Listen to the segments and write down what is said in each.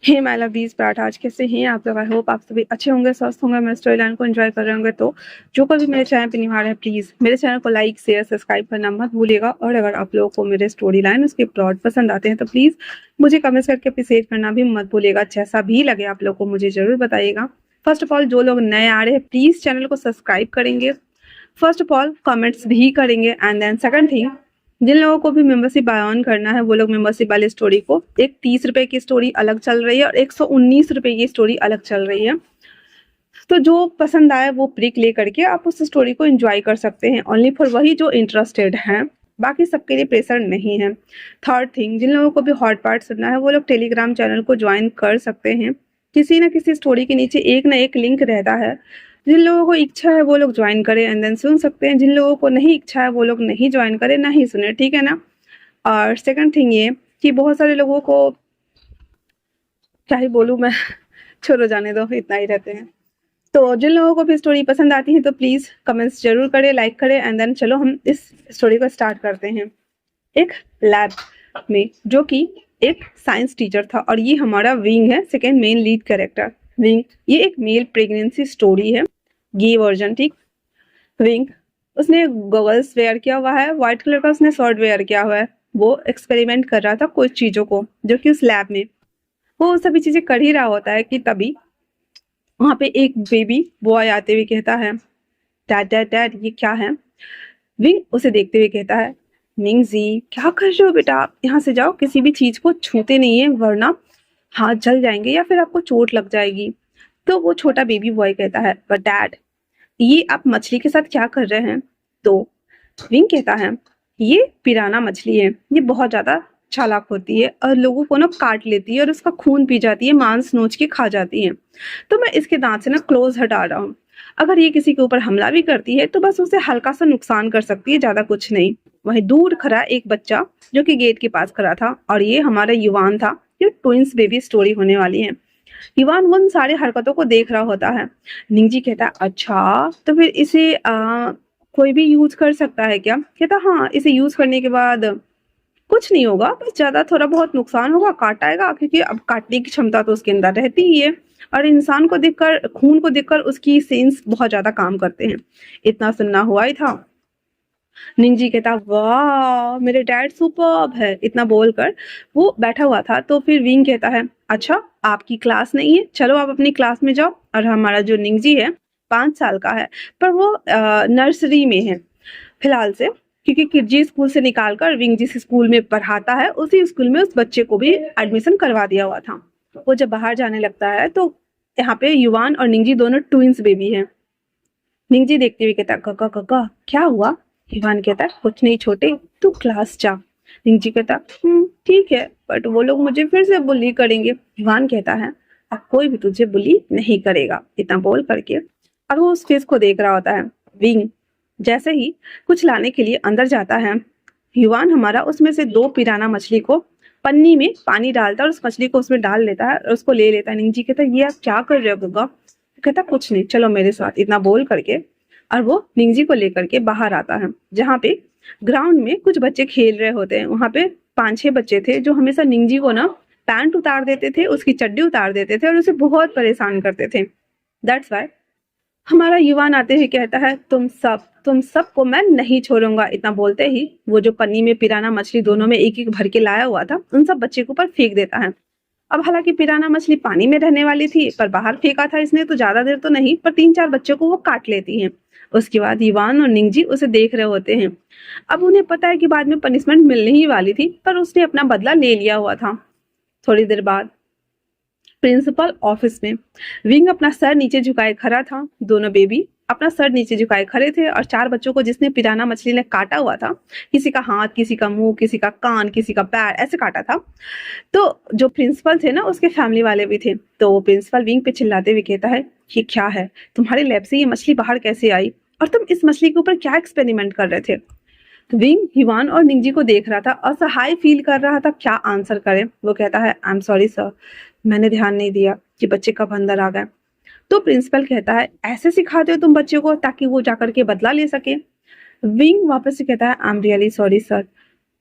Hey my lovelies paratha, आज कैसे हैं आप लोग? आई होप आप सभी अच्छे होंगे, स्वस्थ होंगे, मेरे स्टोरी लाइन को एंजॉय कर रहे होंगे। तो जो कोई भी मेरे चैनल पे न्यू है प्लीज़ मेरे चैनल को लाइक शेयर सब्सक्राइब करना मत भूलिएगा। और अगर आप लोगों को मेरे स्टोरी लाइन उसके प्लॉट पसंद आते हैं तो प्लीज़ मुझे कमेंट्स करके अप्रिशिएट करना भी मत भूलिएगा। जैसा भी लगे आप लोग को मुझे ज़रूर बताइएगा। फर्स्ट ऑफ ऑल जो लोग नए आ रहे हैं प्लीज़ चैनल को सब्सक्राइब करेंगे। फर्स्ट ऑफ ऑल कमेंट्स भी करेंगे एंड देन सेकंड थिंग, जिन लोगों को भी मेंबरशिप बाय ऑन करना है वो लोग मेंबरशिप वाली स्टोरी को, एक 30 रुपए की स्टोरी अलग चल रही है और 119 रुपए की स्टोरी अलग चल रही है। तो जो पसंद आए वो प्री क्लिक करके आप उस स्टोरी को एंजॉय कर सकते हैं, ओनली फॉर वही जो इंटरेस्टेड हैं, बाकी सबके लिए प्रेशर नहीं है। थर्ड थिंग, जिन लोगों को भी हॉट पार्ट सुनना है वो लोग टेलीग्राम चैनल को ज्वाइन कर सकते हैं। किसी ना किसी स्टोरी के नीचे एक ना एक लिंक रहता है। जिन लोगों को इच्छा है वो लोग ज्वाइन करें एंड देन सुन सकते हैं। जिन लोगों को नहीं इच्छा है वो लोग नहीं ज्वाइन करें, ना ही सुने, ठीक है ना। और सेकंड थिंग ये कि बहुत सारे लोगों को क्या ही बोलूँ मैं छोड़ो, जाने दो, इतना ही रहते हैं। तो जिन लोगों को भी स्टोरी पसंद आती है तो प्लीज़ कमेंट्स जरूर करें, लाइक करें एंड देन चलो हम इस स्टोरी को स्टार्ट करते हैं। एक लैब में जो कि एक साइंस टीचर था और ये हमारा विंग है, second main lead character wing. ये एक मेल प्रेगनेंसी स्टोरी है, गे वर्जन, ठीक। विंग उसने गॉगल्स वेयर किया हुआ है, व्हाइट कलर का उसने शर्ट वेयर किया हुआ है। वो एक्सपेरिमेंट कर रहा था कुछ चीज़ों को जो कि उस लैब में, वो सभी चीज़ें कर ही रहा होता है कि तभी वहाँ पे एक बेबी बॉय आते हुए कहता है, डैड डैड डैड ये क्या है। विंग उसे देखते हुए कहता है, मिंग जी क्या कर रहे हो बेटा, यहाँ से जाओ, किसी भी चीज़ को छूते नहीं है वरना हाथ जल जाएंगे या फिर आपको चोट लग जाएगी। तो वो छोटा बेबी बॉय कहता है, बट डैड ये आप मछली के साथ क्या कर रहे हैं। तो विंग कहता है, ये पिराना मछली है, ये बहुत ज्यादा चालाक होती है और लोगों को ना काट लेती है और उसका खून पी जाती है, मांस नोच के खा जाती है। तो मैं इसके दांत से ना क्लोज हटा रहा हूँ। अगर ये किसी के ऊपर हमला भी करती है तो बस उसे हल्का सा नुकसान कर सकती है, ज्यादा कुछ नहीं। वहीं दूर खड़ा एक बच्चा जो कि गेट के पास खड़ा था और ये हमारा युवान था। ये ट्विंस बेबी स्टोरी होने वाली है। युवान उन सारी हरकतों को देख रहा होता है। निंजी कहता है, अच्छा तो फिर इसे कोई भी यूज कर सकता है क्या। कहता हाँ, इसे यूज करने के बाद कुछ नहीं होगा, बस ज्यादा थोड़ा बहुत नुकसान होगा, काट आएगा, क्योंकि अब काटने की क्षमता तो उसके अंदर रहती ही है और इंसान को देखकर, खून को देखकर उसकी सेंस बहुत ज्यादा काम करते हैं। इतना सुनना हुआ ही था। निंजी कहता, वाह मेरे डैड सुपर्ब है, इतना बोलकर वो बैठा हुआ था। तो फिर विंग कहता है, अच्छा आपकी क्लास नहीं है, चलो आप अपनी क्लास में जाओ। और हमारा जो निंजी है 5 साल का है, पर वो नर्सरी में है फिलहाल से, क्योंकि किडजी स्कूल से निकालकर विंग जिस स्कूल में पढ़ाता है उसी स्कूल में उस बच्चे को भी एडमिशन करवा दिया हुआ था। वो जब बाहर जाने लगता है तो यहाँ पे युवान और निंजी दोनों ट्विंस बेबी हैं। निंजी देखते हुए कहता, कका कका क्या हुआ। युवान कहता है, कुछ नहीं छोटे, तू क्लास जा। निंजी कहता, ठीक है, बट वो लोग मुझे फिर से बुली करेंगे। युवान कहता है, अब कोई भी तुझे बुली नहीं करेगा, इतना बोल करके और वो उस फेस को देख रहा होता है। विंग जैसे ही कुछ लाने के लिए अंदर जाता है, युवान हमारा उसमें से 2 पिराना मछली को पन्नी में पानी डालता है और उस मछली को उसमें डाल लेता है और उसको ले लेता है। निंजी कहता है, ये आप क्या कर रहे हो गग्गा। कहता, कुछ नहीं, चलो मेरे साथ, इतना बोल करके और वो निंजी को लेकर के बाहर आता है, जहाँ पे ग्राउंड में कुछ बच्चे खेल रहे होते हैं। वहां पे 5-6 बच्चे थे जो हमेशा निंजी को ना पैंट उतार देते थे, उसकी चड्डी उतार देते थे और उसे बहुत परेशान करते थे। दैट्स वाई हमारा युवान आते ही कहता है, तुम सबको मैं नहीं छोड़ूंगा। इतना बोलते ही वो जो पन्नी में पिराना मछली दोनों में एक एक भर के लाया हुआ था उन सब बच्चे के ऊपर फेंक देता है। अब हालांकि पिराना मछली पानी में रहने वाली थी, पर बाहर फेंका था इसने तो ज्यादा देर तो नहीं, पर 3-4 बच्चों को वो काट लेती है। उसके बाद युवान और निंजी उसे देख रहे होते हैं। अब उन्हें पता है कि बाद में पनिशमेंट मिलने ही वाली थी, पर उसने अपना बदला ले लिया हुआ था। थोड़ी देर बाद प्रिंसिपल ऑफिस में विंग अपना सर नीचे झुकाए खड़ा था। दोनों बेबी अपना सर नीचे झुकाए खड़े थे और 4 बच्चों को जिसने पिराना मछली ने काटा हुआ था, किसी का हाथ, किसी का मुंह, किसी का कान, किसी का पैर, ऐसे काटा था। तो जो प्रिंसिपल थे ना उसके फैमिली वाले भी थे। तो वो प्रिंसिपल विंग पे चिल्लाते हुए कहता है, ये क्या है, तुम्हारे लैब से ये मछली बाहर कैसे आई और तुम इस मछली के ऊपर क्या एक्सपेरिमेंट कर रहे थे। तो विंग युवान और निंजी को देख रहा था, असहाय फील कर रहा था क्या आंसर करे। वो कहता है, आई एम सॉरी सर, मैंने ध्यान नहीं दिया कि बच्चे कब अंदर आ गए। तो प्रिंसिपल कहता है, ऐसे सिखाते हो तुम बच्चे को ताकि वो जाकर के बदला ले सके। विंग वापस से कहता है, I am really sorry sir,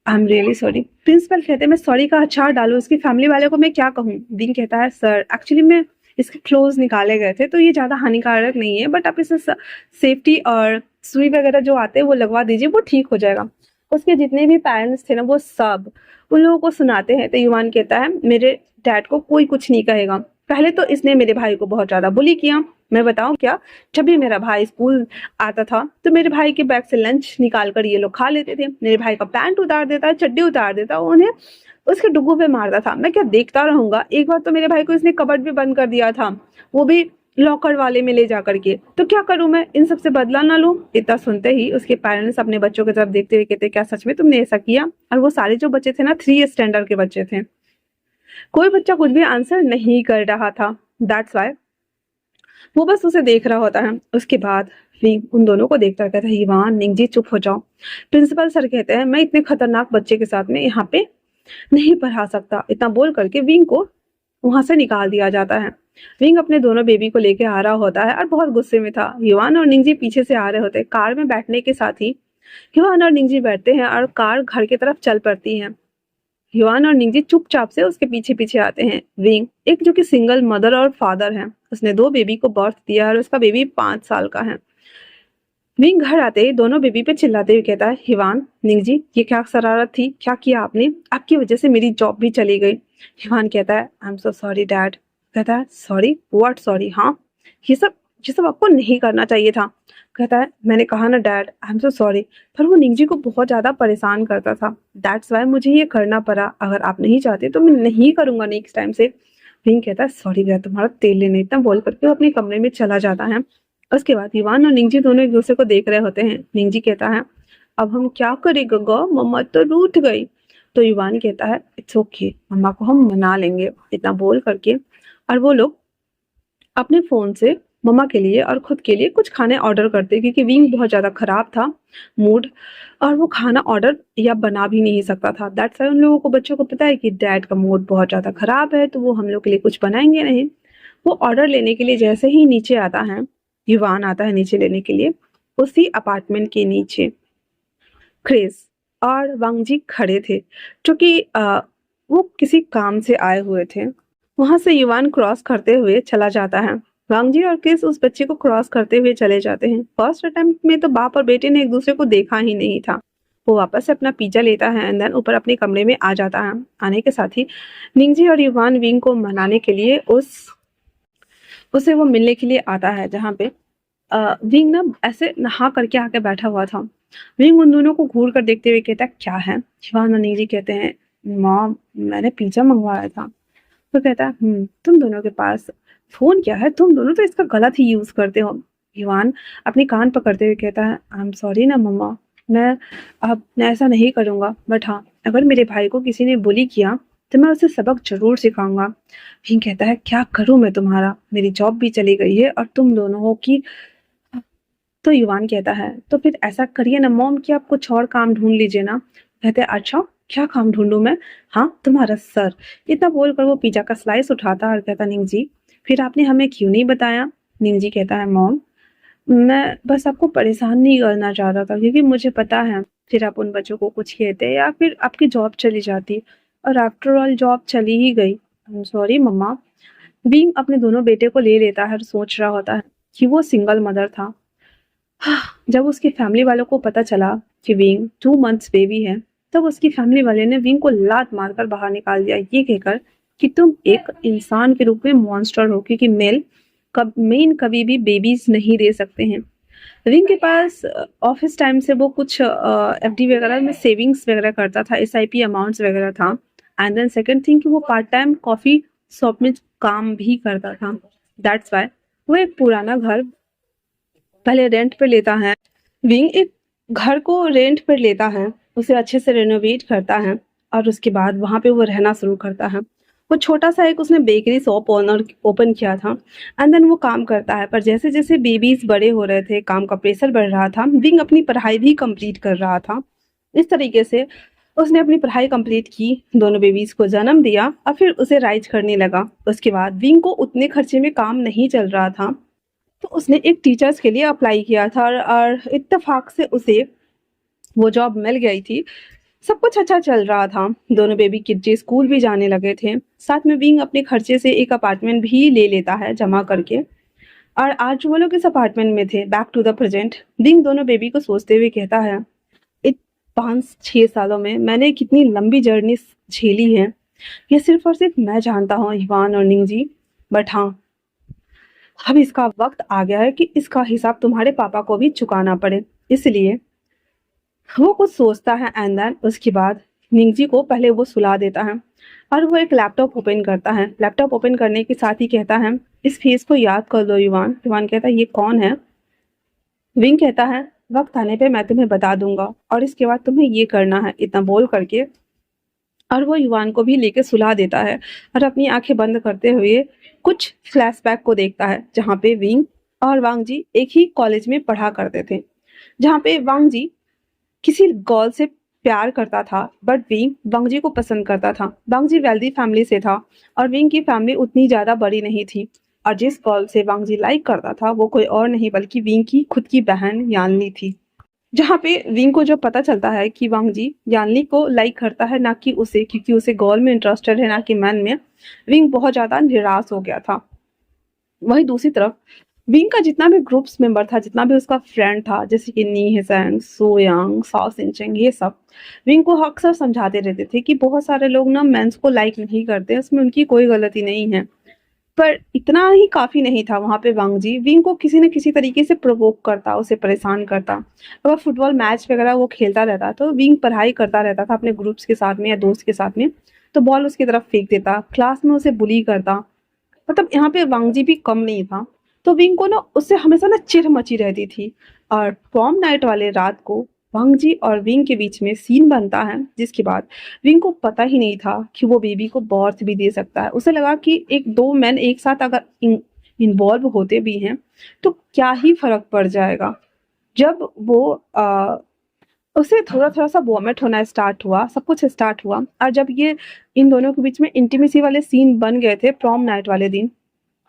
I am really sorry. Principal कहते हैं मैं सॉरी का अचार डालूं, इसकी फैमिली वाले को मैं क्या कहूँ। विंग कहता है सर एक्चुअली मैं इसके क्लोज निकाले गए थे तो ये ज़्यादा हानिकारक नहीं है, बट आप इसे सेफ्टी और सुई वगैरह जो आते हैं वो लगवा दीजिए, वो ठीक हो जाएगा। उसके जितने भी पेरेंट्स थे ना वो सब उन लोगों को सुनाते हैं तो युवान कहता है मेरे डैड को कोई कुछ नहीं कहेगा। पहले तो इसने मेरे भाई को बहुत ज़्यादा बुली किया, मैं बताऊं क्या, जब भी मेरा भाई स्कूल आता था तो मेरे भाई के बैग से लंच निकाल कर ये लोग खा लेते थे। मेरे भाई का पैंट उतार देता, चड्डी उतार देता, उन्हें उसके डुग्गू पे मारता था। मैं क्या देखता रहूंगा। एक बार तो मेरे भाई को इसने कबर्ड भी बंद कर दिया था, वो भी लॉकर वाले में ले जा करके। तो क्या करूं मैं, इन सब से बदला ना लूं। इतना सुनते ही उसके पेरेंट्स अपने बच्चों की तरफ देखते हुए कहते क्या सच में तुमने ऐसा किया। और वो सारे जो बच्चे थे ना 3 स्टैंडर्ड के बच्चे थे, कोई बच्चा कुछ भी आंसर नहीं कर रहा था। दैट्स वाई वो बस उसे देख रहा होता है। उसके बाद विंग उन दोनों को देखता कहता है युवान निंगजी चुप हो जाओ। प्रिंसिपल सर कहते हैं मैं इतने खतरनाक बच्चे के साथ में यहाँ पे नहीं पढ़ा सकता। इतना बोल करके विंग को वहां से निकाल दिया जाता है। विंग अपने दोनों बेबी को लेके आ रहा होता है और बहुत गुस्से में था। युवान और निंगजी पीछे से आ रहे होते हैं। कार में बैठने के साथ ही युवान और निंगजी बैठते हैं और कार घर की तरफ चल पड़ती है। युवान और निंगजी चुपचाप से उसके पीछे पीछे आते हैं। विंग एक जो कि सिंगल मदर और फादर है, उसने 2 बेबी को बर्थ दिया और उसका बेबी 5 साल का है। विंग घर आते ही दोनों बेबी पे चिल्लाते हुए कहता है हिवान निंगजी ये क्या शरारत थी, क्या किया आपने, आपकी वजह से मेरी जॉब भी चली गई। हिवान कहता है I am so sorry dad. कहता है सॉरी व्हाट सॉरी, हाँ ये सब आपको नहीं करना चाहिए था। कहता है मैंने कहा ना dad I am so sorry, पर वो निंगजी को बहुत ज्यादा परेशान करता था, दैट्स वाई मुझे ये करना पड़ा। अगर आप नहीं चाहते तो मैं नहीं करूंगा नेक्स्ट टाइम से। विंग कहता है सॉरी भैया तुम्हारा तेल लेने, इतना बोल करके वो अपने कमरे में चला जाता है। उसके बाद युवान और निंगजी दोनों एक दूसरे को देख रहे होते हैं। निंगजी कहता है अब हम क्या करें गगा, मम्मा तो रूठ गई। तो युवान कहता है इट्स ओके, मम्मा को हम मना लेंगे। इतना बोल करके और वो लोग अपने फोन से मम्मा के लिए और खुद के लिए कुछ खाने ऑर्डर करते, क्योंकि विंग बहुत ज्यादा खराब था मूड और वो खाना ऑर्डर या बना भी नहीं सकता था। दैट्स वाई उन लोगों को बच्चों को पता है कि डैड का मूड बहुत ज्यादा खराब है तो वो हम लोग के लिए कुछ बनाएंगे नहीं। वो ऑर्डर लेने के लिए जैसे ही नीचे आता है, युवान आता है नीचे लेने के लिए, उसी अपार्टमेंट के नीचे क्रिस और वांगजी खड़े थे, जो कि वो किसी काम से आए हुए थे। वहां से युवान क्रॉस करते हुए चला जाता है। वांगजी और क्रिस उस बच्चे को क्रॉस करते हुए चले जाते हैं। फर्स्ट अटेम्प्ट में तो बाप और बेटे ने एक दूसरे को देखा ही नहीं था। वो वापस से अपना पिज्जा लेता है एंड देन ऊपर अपने कमरे में आ जाता है। आने के साथ ही निंगजी और युवान विंग को मनाने के लिए उसे वो मिलने के लिए आता है, जहाँ पे विंग ना ऐसे नहा करके आके बैठा हुआ था। विंग उन दोनों को घूर कर देखते हुए कहता है क्या है। शिवान और निंगजी कहते हैं मॉम मैंने पिज्जा मंगवाया था। तो कहता है तुम दोनों के पास फोन क्या है, तुम दोनों तो इसका गलत ही यूज करते हो। युवान अपनी कान पकड़ते हुए कहता है आई एम सॉरी ना मम्मा, मैं ऐसा नहीं करूंगा, बट हाँ अगर मेरे भाई को किसी ने बुली किया तो मैं उसे सबक जरूर सिखाऊंगा। विंग कहता है क्या करूं मैं तुम्हारा, मेरी जॉब भी चली गई है और तुम दोनों की। तो युवान कहता है तो फिर ऐसा करिए ना मॉम कि आप कुछ और काम ढूंढ लीजिए ना। कहते हैं अच्छा क्या काम ढूंढूं मैं, हाँ तुम्हारा सर। इतना बोलकर वो पिज्जा का स्लाइस उठाता और कहता निंगजी फिर आपने हमें क्यों नहीं बताया। निंगजी कहता है मॉम मैं बस आपको परेशान नहीं करना चाहता था, क्योंकि मुझे पता है फिर आप उन बच्चों को कुछ कहते या फिर आपकी जॉब चली जाती, और आफ्टर ऑल जॉब चली ही गई। सॉरी मम्मा। विंग अपने दोनों बेटे को ले लेता है और सोच रहा होता है कि वो सिंगल मदर था। जब उसकी फैमिली वालों को पता चला कि विंग 2 मंथ्स बेबी है, तब उसकी फैमिली वाले ने विंग को लात मारकर बाहर निकाल दिया, ये कहकर कि तुम एक इंसान के रूप में मॉन्स्टर हो, क्योंकि मेन कभी भी बेबीज नहीं दे सकते हैं। विंग के पास ऑफिस टाइम से वो कुछ एफडी वगैरह में सेविंग्स वगैरह करता था, एसआईपी अमाउंट्स वगैरह था। एंड देन सेकंड थिंग कि वो पार्ट टाइम कॉफी शॉप में काम भी करता था। दैट्स वाई वो एक पुराना घर पहले रेंट पे लेता है। विंग एक घर को रेंट पर लेता है, उसे अच्छे से रेनोवेट करता है और उसके बाद वहां पे वो रहना शुरू करता है। वो छोटा सा एक उसने बेकरी शॉप ओपन किया था एंड देन वो काम करता है। पर जैसे जैसे बेबीज बड़े हो रहे थे, काम का प्रेशर बढ़ रहा था, विंग अपनी पढ़ाई भी कंप्लीट कर रहा था। इस तरीके से उसने अपनी पढ़ाई कंप्लीट की, दोनों बेबीज को जन्म दिया और फिर उसे राइज करने लगा। उसके बाद विंग को उतने खर्चे में काम नहीं चल रहा था, तो उसने एक टीचर्स के लिए अप्लाई किया था और इत्तेफाक से उसे वो जॉब मिल गई थी। सब कुछ अच्छा चल रहा था। दोनों बेबी किड्स स्कूल भी जाने लगे थे। साथ में विंग अपने खर्चे से एक अपार्टमेंट भी ले लेता है जमा करके। और आज वो लोग इस अपार्टमेंट में थे। Back to the present, Wing दोनों बेबी को सोचते हुए कहता है, इत 5-6 सालों में मैंने कितनी लंबी जर्नी झेली है, ये सिर्फ और सिर्फ मैं जानता हूँ इवान और निंगजी। बट हाँ, अब इसका वक्त आ गया है कि इसका हिसाब तुम्हारे पापा को भी चुकाना पड़े। इसलिए वो कुछ सोचता है एंड देन उसके बाद निंगजी को पहले वो सुला देता है और वो एक लैपटॉप ओपन करता है। लैपटॉप ओपन करने के साथ ही कहता है, इस फेस को याद कर लो इवान। इवान कहता है, ये कौन है? विंग कहता है, वक्त आने पे मैं तुम्हें बता दूंगा और इसके बाद तुम्हें ये करना है, इतना बोल करके और वो युवान को भी लेके सुला देता है और अपनी आंखें बंद करते हुए कुछ फ्लैशबैक को देखता है जहाँ पे विंग और वांग जी एक ही कॉलेज में पढ़ा करते थे, जहाँ पे वांग जी किसी गर्ल से प्यार करता था बट विंग वांग जी को पसंद करता था। वांग जी वेल्दी फैमिली से था और विंग की फैमिली उतनी ज्यादा बड़ी नहीं थी और जिस गर्ल से वांग जी लाइक करता था वो कोई और नहीं बल्कि विंग की खुद की बहन यानली थी। जहाँ पे विंग को जब पता चलता है कि वांग जी यानली को लाइक करता है ना कि उसे, क्योंकि उसे गर्ल में इंटरेस्टेड है ना कि मैन में, विंग बहुत ज्यादा निराश हो गया था। वहीं दूसरी तरफ विंग का जितना भी ग्रुप्स मेंबर था, जितना भी उसका फ्रेंड था, जैसे कि नी हेसेंग, सो यांग, साओ सिंचेंग, ये सब विंग को अक्सर समझाते रहते थे कि बहुत सारे लोग ना मेंस को लाइक नहीं करते, उसमें उनकी कोई गलती नहीं है। पर इतना ही काफ़ी नहीं था। वहाँ पे वांग जी विंग को किसी न किसी तरीके से प्रोवोक करता, उसे परेशान करता। अगर फुटबॉल मैच वगैरह वो खेलता रहता तो विंग पढ़ाई करता रहता था अपने ग्रुप्स के साथ में या दोस्त के साथ में, तो बॉल उसकी तरफ फेंक देता, क्लास में उसे बुली करता। मतलब यहाँ पे वांग जी भी कम नहीं था। तो विंग को ना उससे हमेशा ना चिढ़ मची रहती थी। और प्रॉम नाइट वाले रात को वांग जी और विंग के बीच में सीन बनता है, जिसके बाद विंग को पता ही नहीं था कि वो बेबी को बर्थ भी दे सकता है। उसे लगा कि एक दो मैन एक साथ अगर इन्वॉल्व होते भी हैं तो क्या ही फर्क पड़ जाएगा। जब वो उसे थोड़ा थोड़ा सा वॉमिट होना स्टार्ट हुआ, सब कुछ स्टार्ट हुआ, और जब ये इन दोनों के बीच में इंटीमेसी वाले सीन बन गए थे प्रॉम नाइट वाले दिन,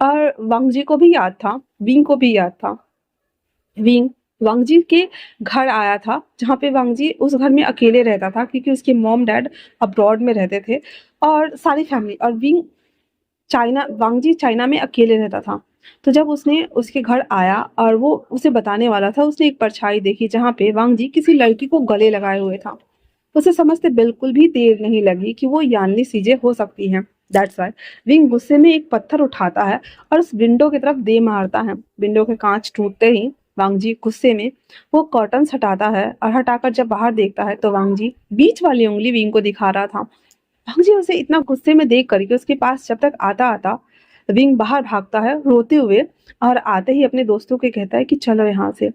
और वांग जी को भी याद था, विंग को भी याद था। विंग वांग जी के घर आया था, जहाँ पे वांग जी उस घर में अकेले रहता था क्योंकि उसके मॉम डैड अब्रॉड में रहते थे और सारी फैमिली, और विंग चाइना, वांग जी चाइना में अकेले रहता था। तो जब उसने उसके घर आया और वो उसे बताने वाला था, उसने एक परछाई देखी जहाँ पे वांग जी किसी लड़की को गले लगाए हुए था। उसे समझते बिल्कुल भी देर नहीं लगी कि वो यान्नी चीजें हो सकती हैं। दैट्स व्हाई विंग गुस्से में एक पत्थर उठाता है और उस विंडो की तरफ दे मारता है। विंडो के कांच टूटते ही वांग जी गुस्से में वो कर्टन्स हटाता है और हटाकर जब बाहर देखता है तो वांग जी बीच वाली उंगली विंग को दिखा रहा था। वांग जी उसे इतना गुस्से में देख करके उसके पास जब तक आता आता विंग बाहर भागता है रोते हुए, और आते ही अपने दोस्तों के कहता है कि चलो यहाँ से।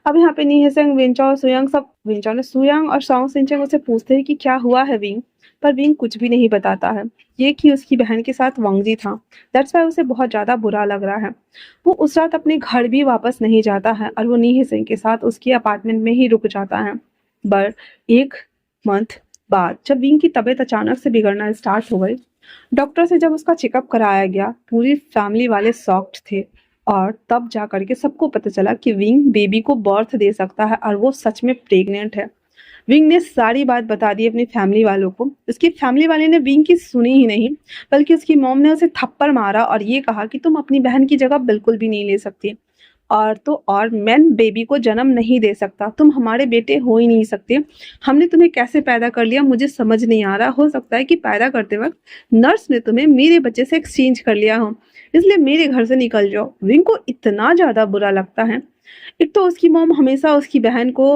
अब यहाँ पे नी हेसेंग, विंचाओ और सुयांग, सब विंचाओ ने सुयांग और साओ सिंचेंग उससे पूछते हैं कि क्या हुआ है विंग, पर विंग कुछ भी नहीं बताता है। ये कि उसकी बहन के साथ वांगजी था, दैट्स वाई उसे बहुत ज्यादा बुरा लग रहा है। वो उस रात अपने घर भी वापस नहीं जाता है और वो नी हेसेंग के साथ उसके अपार्टमेंट में ही रुक जाता है। पर एक मंथ बाद जब विंग की तबीयत अचानक से बिगड़ना स्टार्ट हो गई, डॉक्टर से जब उसका चेकअप कराया गया, पूरी फैमिली वाले शॉक्ड थे। और तब जा करके सबको पता चला कि विंग बेबी को बर्थ दे सकता है और वो सच में प्रेग्नेंट है। विंग ने सारी बात बता दी अपनी फैमिली वालों को। उसकी फैमिली वाले ने विंग की सुनी ही नहीं, बल्कि उसकी मॉम ने उसे थप्पड़ मारा और ये कहा कि तुम अपनी बहन की जगह बिल्कुल भी नहीं ले सकती, और तो और मैन बेबी को जन्म नहीं दे सकता, तुम हमारे बेटे हो ही नहीं सकते। हमने तुम्हें कैसे पैदा कर लिया मुझे समझ नहीं आ रहा, हो सकता है कि पैदा करते वक्त नर्स ने तुम्हें मेरे बच्चे से एक्सचेंज कर लिया हो, इसलिए मेरे घर से निकल जाओ। विंग को इतना ज्यादा बुरा लगता है। एक तो उसकी मॉम हमेशा उसकी बहन को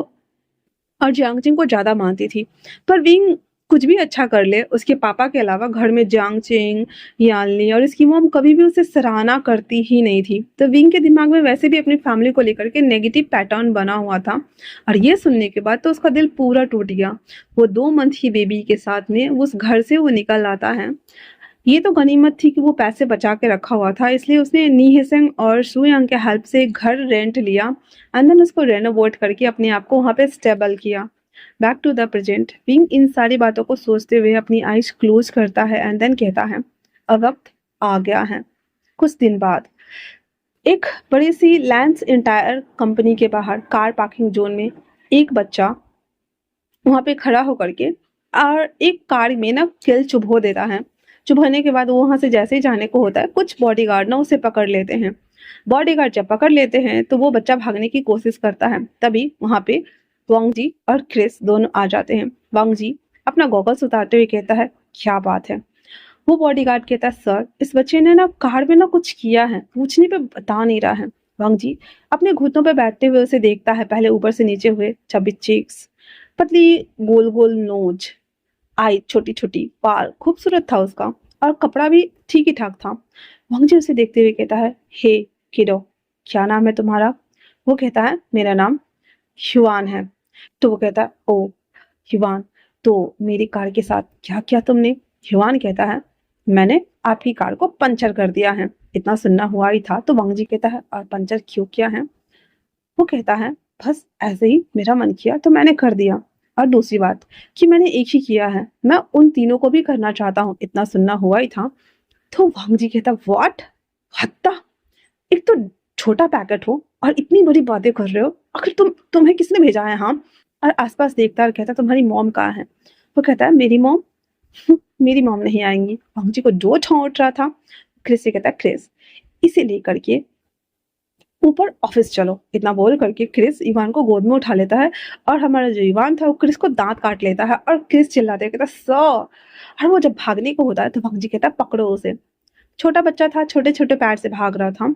और जियांगचिंग को ज्यादा मानती थी, पर विंग कुछ भी अच्छा कर ले, उसके पापा के अलावा घर में जियांगचिंग, यानली और इसकी मॉम कभी भी उसे सराहना करती ही नहीं थी। तो विंग के दिमाग में वैसे भी अपनी फैमिली को लेकर के नेगेटिव पैटर्न बना हुआ था, और ये सुनने के बाद तो उसका दिल पूरा टूट गया। वो 2 मंथ की बेबी के साथ में उस घर से वो निकल आता है। ये तो गनीमत थी कि वो पैसे बचा के रखा हुआ था, इसलिए उसने नी हेसेंग और सुयांग के हेल्प से एक घर रेंट लिया एंड देन उसको रेनोवेट करके अपने आप को वहाँ पे स्टेबल किया। Back to the present, Wing इन सारी बातों को सोचते हुए अपनी आईज क्लोज करता है एंड देन कहता है, अब वक्त आ गया है। कुछ दिन बाद एक बड़ी सी लैंस इंटायर कंपनी के बाहर कार पार्किंग जोन में एक बच्चा वहां पे खड़ा होकर के और एक कार में ना किल चुभो देता है। चुभोने के बाद वो वहां से जैसे ही जाने को होता है, कुछ बॉडीगार्ड ना उसे पकड़ लेते हैं। बॉडीगार्ड जब पकड़ लेते हैं तो वो बच्चा भागने की कोशिश करता है। तभी वहां पे वांग जी और क्रिस दोनों आ जाते हैं। वांग जी अपना गॉगल्स उतारते हुए कहता है, क्या बात है। वो बॉडीगार्ड कहता है, सर इस बच्चे ने ना कार में ना कुछ किया है, पूछने पे बता नहीं रहा है। वांग जी अपने घुटनों पे बैठते हुए उसे देखता है, पहले ऊपर से नीचे हुए छबी चीक्स, पतली गोल गोल नोज, आई छोटी छोटी, बाल खूबसूरत था उसका, और कपड़ा भी ठीक ही ठाक था। वांग जी उसे देखते हुए कहता है, हे किडो, क्या नाम है तुम्हारा। वो कहता है, मेरा नाम युवान है। तो वो कहता है, ओ युवान, तो मेरी कार के साथ क्या किया तुमने। युवान कहता है, मैंने आपकी कार को पंचर कर दिया है। इतना सुनना हुआ ही था। तो वांग जी कहता है, और पंचर क्यों किया है। वो कहता है, बस ऐसे ही मेरा मन किया तो मैंने कर दिया, और दूसरी बात कि मैंने एक ही किया है, मैं उन तीनों को भी करना चाहता हूँ। इतना सुनना हुआ ही था। तो वांग जी कहता, व्हाट, हत्ता, एक तो छोटा पैकेट हो और इतनी बड़ी बातें कर रहे हो। आखिर तुम्हें किसने भेजा है। हाँ, और आसपास देखता और कहता, तुम्हारी मॉम कहाँ है। वो कहता है, मेरी मॉम, मेरी मॉम नहीं आएंगी। वांग जी को जो छौंट रहा था। क्रिस से कहता है, क्रिस इसे लेकर के ऊपर ऑफिस चलो। इतना बोल करके क्रिस इवान को गोद में उठा लेता है, और हमारा जो इवान था वो क्रिस को दांत काट लेता है, और क्रिस चिल्लाते है, कहता सो। और वो जब भागने को होता है तो वांग जी कहता है, पकड़ो उसे। छोटा बच्चा था, छोटे छोटे पैर से भाग रहा था।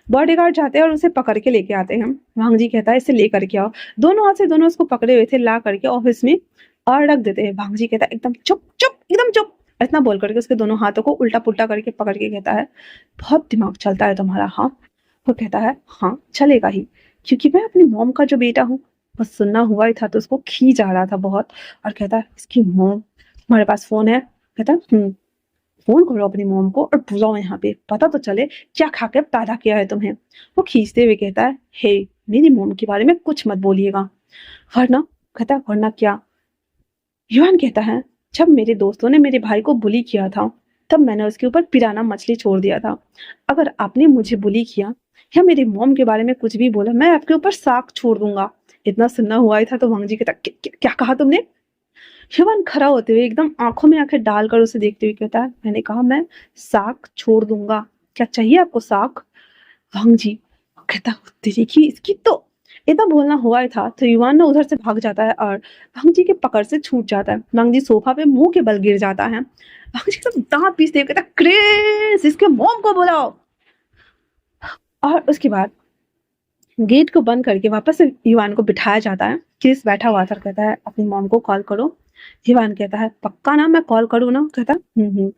बॉडीगार्ड जाते हैं और उसे पकड़ के लेके आते हैं। वांग जी कहता है, इसे लेकर के आओ। दोनों हाथ से दोनों उसको पकड़े हुए थे, ला करके ऑफिस में और रख देते हैं। वांग जी कहता है, एकदम चुप चुप, एकदम चुप। इतना बोल करके उसके दोनों हाथों को उल्टा पुल्टा करके पकड़ के कहता है, बहुत दिमाग चलता है तुम्हारा। हाँ। वो कहता है, हाँ चलेगा ही, क्योंकि मैं अपनी मॉम का जो बेटा हूँ। बस सुनना हुआ ही था तो उसको खींच आ रहा था बहुत, और कहता है, इसकी मॉम, तुम्हारे पास फोन है। कहता है, फोन करो अपनी मॉम को और बुलाओ यहाँ पे, पता तो चले क्या खा के पैदा किया है तुम्हें। वो खींचते हुए कहता है, हे मेरी मॉम के बारे में कुछ मत बोलिएगा, वरना। कहता है, वरना क्या। युवान कहता है, जब मेरे दोस्तों ने मेरे भाई को बुली किया था तब मैंने उसके ऊपर पिराना मछली छोड़ दिया था। अगर आपने मुझे बुली किया या मेरी मॉम के बारे में कुछ भी बोला, मैं आपके ऊपर साग छोड़ दूंगा। इतना सुनना हुआ ही था तो वांग जी कहता, क्या कहा तुमने। शिवन खड़ा होते हुए एकदम आंखों में आंखें डालकर उसे देखते हुए कहता है, मैंने कहा मैं साग छोड़ दूंगा, क्या चाहिए आपको साग। वांग जी कहता, तेरी की इसकी तो। इतना बोलना हुआ ही था तो युवान ना उधर से भाग जाता है और वांग जी के पकड़ से छूट जाता है। वांग जी सोफा पे मुंह के बल गिर जाता है। वांग जी तो दांत पीसते हुए कहता, क्रिस इसके मॉम को बुलाओ। और उसके बाद गेट को बंद करके वापस से युवान को बिठाया जाता है। क्रिस बैठा हुआ था, कहता है, अपनी मॉम को कॉल करो। युवान कहता है, पक्का ना मैं कॉल करूँ ना। कहता है,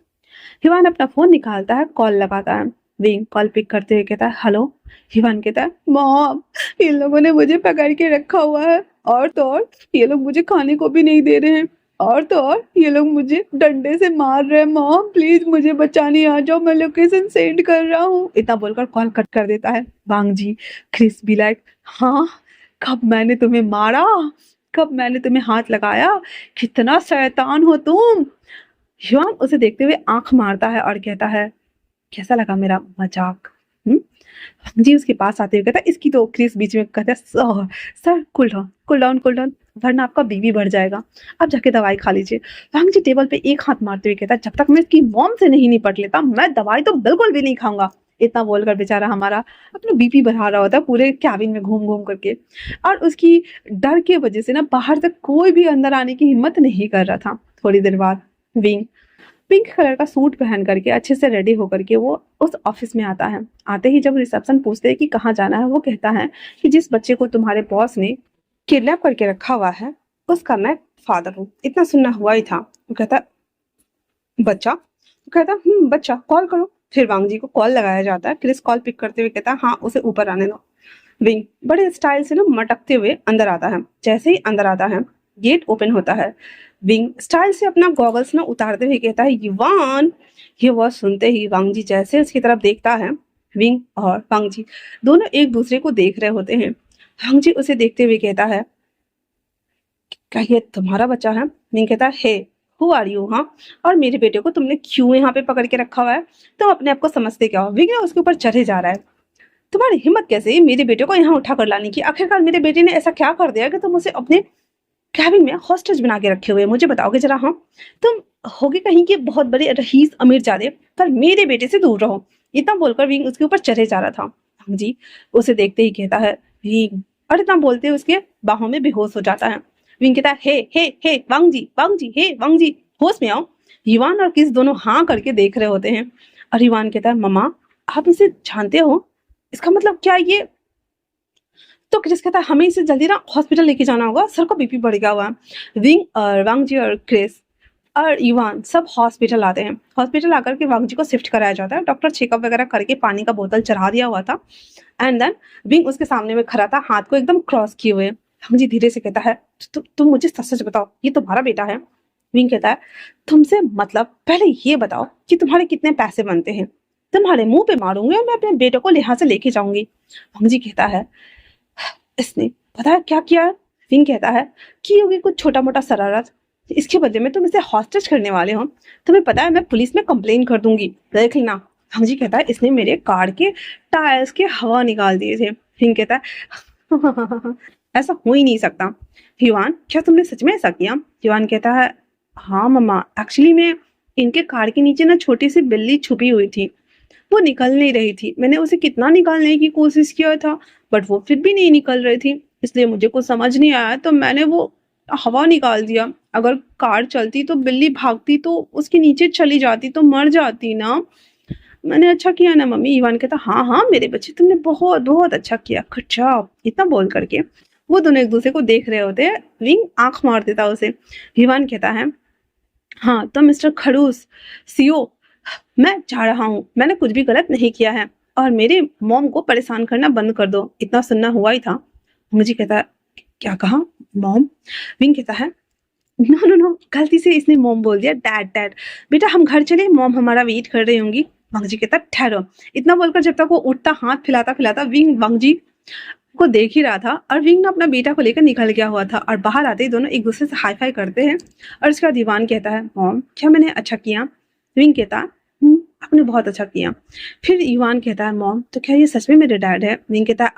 हिवान अपना फोन निकालता है, कॉल लगाता है। विंग कॉल पिक करते हुए कहता है, हेलो। हिवान कहता है, मॉम इन लोगों ने मुझे पकड़ के रखा हुआ है, और तो और ये लोग मुझे खाने को भी नहीं दे रहे हैं, और तो और ये लोग मुझे डंडे से मार रहे हैं। मॉम प्लीज मुझे बचाने आ जाओ, मैं लोकेशन सेंड कर रहा हूँ। इतना बोलकर कॉल कट कर देता है। वांग जी क्रिस भी लाइक, हाँ कब मैंने तुम्हें मारा, कब मैंने तुम्हें हाथ लगाया, कितना शैतान हो तुम। युआन उसे देखते हुए आंख मारता है और कहता है, कैसा लगा मेरा मजाक। जी उसके पास आते हुए कहता है, इसकी तो क्रिस बीच में कहता है, sir cool down cool down cool down, वरना आपका बीबी बढ़ जाएगा, आप जाके दवाई खा लीजिए। वांग जी टेबल पे एक हाथ मारते हुए कहता है, जब तक मैं इसकी मॉम से नहीं निपट लेता मैं दवाई तो बिल्कुल भी नहीं खाऊंगा। इतना बोलकर बेचारा हमारा अपना बीपी बढ़ा रहा होता है पूरे कैबिन में घूम घूम करके, और उसकी डर की वजह से ना बाहर तक कोई भी अंदर आने की हिम्मत नहीं कर रहा था। थोड़ी देर बाद विंग पिंक कलर का सूट पहन करके अच्छे से रेडी होकर के वो उस ऑफिस में आता है। आते ही जब रिसेप्शन पूछते हैं कि कहाँ जाना है, वो कहता है कि जिस बच्चे को तुम्हारे बॉस ने किडनैप करके रखा हुआ है उसका मैं फादर हूँ। इतना सुनना हुआ ही था। वो कहता, बच्चा। वो कहता, बच्चा कॉल करो। फिर वांग जी को कॉल लगाया जाता है। क्रिस कॉल पिक करते हुए कहता है, हाँ उसे ऊपर आने दो। विंग बड़े स्टाइल से ना मटकते हुए अंदर आता है। जैसे ही अंदर आता है गेट ओपन होता है। विंग स्टाइल से अपना गॉगल्स ना उतारते हुए कहता है, युवान। ये वर्ड सुनते ही वांग जी जैसे उसकी तरफ देखता है, विंग और वांग जी दोनों एक दूसरे को देख रहे होते हैं। वांग जी उसे देखते हुए कहता है, क्या ये तुम्हारा बच्चा है। विंग कहता है, हे हु आर यू। हाँ, और मेरे बेटे को तुमने क्यों यहाँ पे पकड़ के रखा हुआ है, तुम अपने आप को समझते क्या हो। विंग उसके ऊपर चढ़े जा रहा है, तुम्हारी हिम्मत कैसे है मेरे बेटे को यहाँ उठा कर लाने की, आखिरकार मेरे बेटे ने ऐसा क्या कर दिया कि तुम उसे अपने कैबिन में हॉस्टेज बना के रखे हुए, मुझे बताओगे जरा? हाँ, तुम होगे कहीं के बहुत बड़े रईस अमीरजादे, पर मेरे बेटे से दूर रहो। इतना बोलकर विंग उसके ऊपर चढ़े जा रहा था। हाँ जी, उसे देखते ही कहता है विंग, और इतना बोलते उसके बाहों में बेहोश हो जाता है। विंग कहता है हे वांग जी, हे वांग जी, होश में आओ। युवान और किस दोनों हाँ करके देख रहे होते हैं। और युवान कहता है मम्मा, आप इसे जानते हो? इसका मतलब क्या ये? तो क्रिस कहता है हमें इसे जल्दी ना हॉस्पिटल लेके जाना होगा, सर को बीपी बढ़ गया हुआ है। विंग और वांग जी और क्रिस और इवान सब हॉस्पिटल आते हैं। हॉस्पिटल आकर के वांग जी को शिफ्ट कराया जाता है। डॉक्टर चेकअप वगैरह करके पानी का बोतल चढ़ा दिया हुआ था। एंड देन विंग उसके सामने में खड़ा था, हाथ को एकदम क्रॉस किए हुए। वांग जी धीरे से कहता है तुम मुझे सच सच बताओ, ये तुम्हारा बेटा है? विंग कहता है तुमसे मतलब पहले ये बताओ कि तुम्हारे कितने पैसे बनते हैं, तुम्हारे मुंह पे मारूंगी और मैं अपने बेटे को यहाँ से लेके जाऊंगी। वांग जी कहता है इसने पता है क्या किया है? विंग कहता है कि होगी कुछ छोटा मोटा शरारत, इसके बदले में तुम इसे हॉस्टेज करने वाले हो। तुम्हें पता है मैं पुलिस में कंप्लेन कर दूंगी, देख लेना। हम जी कहता है इसने मेरे कार के टायर्स के हवा निकाल दिए थे। विंग कहता है ऐसा हो ही नहीं सकता। युवान, क्या तुमने सच में ऐसा किया? युवान कहता है हाँ मम्मा, एक्चुअली मैं इनके कार के नीचे ना छोटी सी बिल्ली छुपी हुई थी, वो निकल नहीं रही थी। मैंने उसे कितना निकालने की कोशिश किया था, बट वो फिर भी नहीं निकल रही थी। इसलिए मुझे कुछ समझ नहीं आया, तो मैंने वो हवा निकाल दिया। अगर कार चलती तो बिल्ली भागती तो उसके नीचे चली जाती तो मर जाती ना। मैंने अच्छा किया ना मम्मी। इवान कहता हाँ हाँ मेरे बच्चे, तुमने बहुत बहुत अच्छा किया, गुड जॉब। इतना बोल करके वो दोनों एक दूसरे को देख रहे होते हैं। विंग आंख मार देता उसे। इवान कहता है हाँ तो मिस्टर खड़ूस, सीओ, मैं जा रहा हूँ, मैंने कुछ भी गलत नहीं किया है, और मेरे मॉम को परेशान करना बंद कर दो। इतना सुनना हुआ ही था। मुझे कहता है क्या कहा मॉम? विंग कहता है नो नो नो, गलती से इसने मॉम बोल दिया, डैड डैड। बेटा हम घर चले, मॉम हमारा वेट कर रही होंगी। वांगजी कहता ठहरो। इतना बोलकर जब तक वो उठता, हाथ फैलाता फैलाता विंग वांगजी को देख ही रहा था, और विंग ने अपना बेटा को लेकर निकल गया हुआ था। और बाहर आते ही दोनों एक दूसरे से हाई फाई करते हैं। और उसके बाद दीवान कहता है मॉम, क्या मैंने अच्छा किया? विंग कहता आपने बहुत अच्छा किया। फिर युवान कहता है मॉम, तो क्या ये सच में मेरे डैड है? विंग कहता है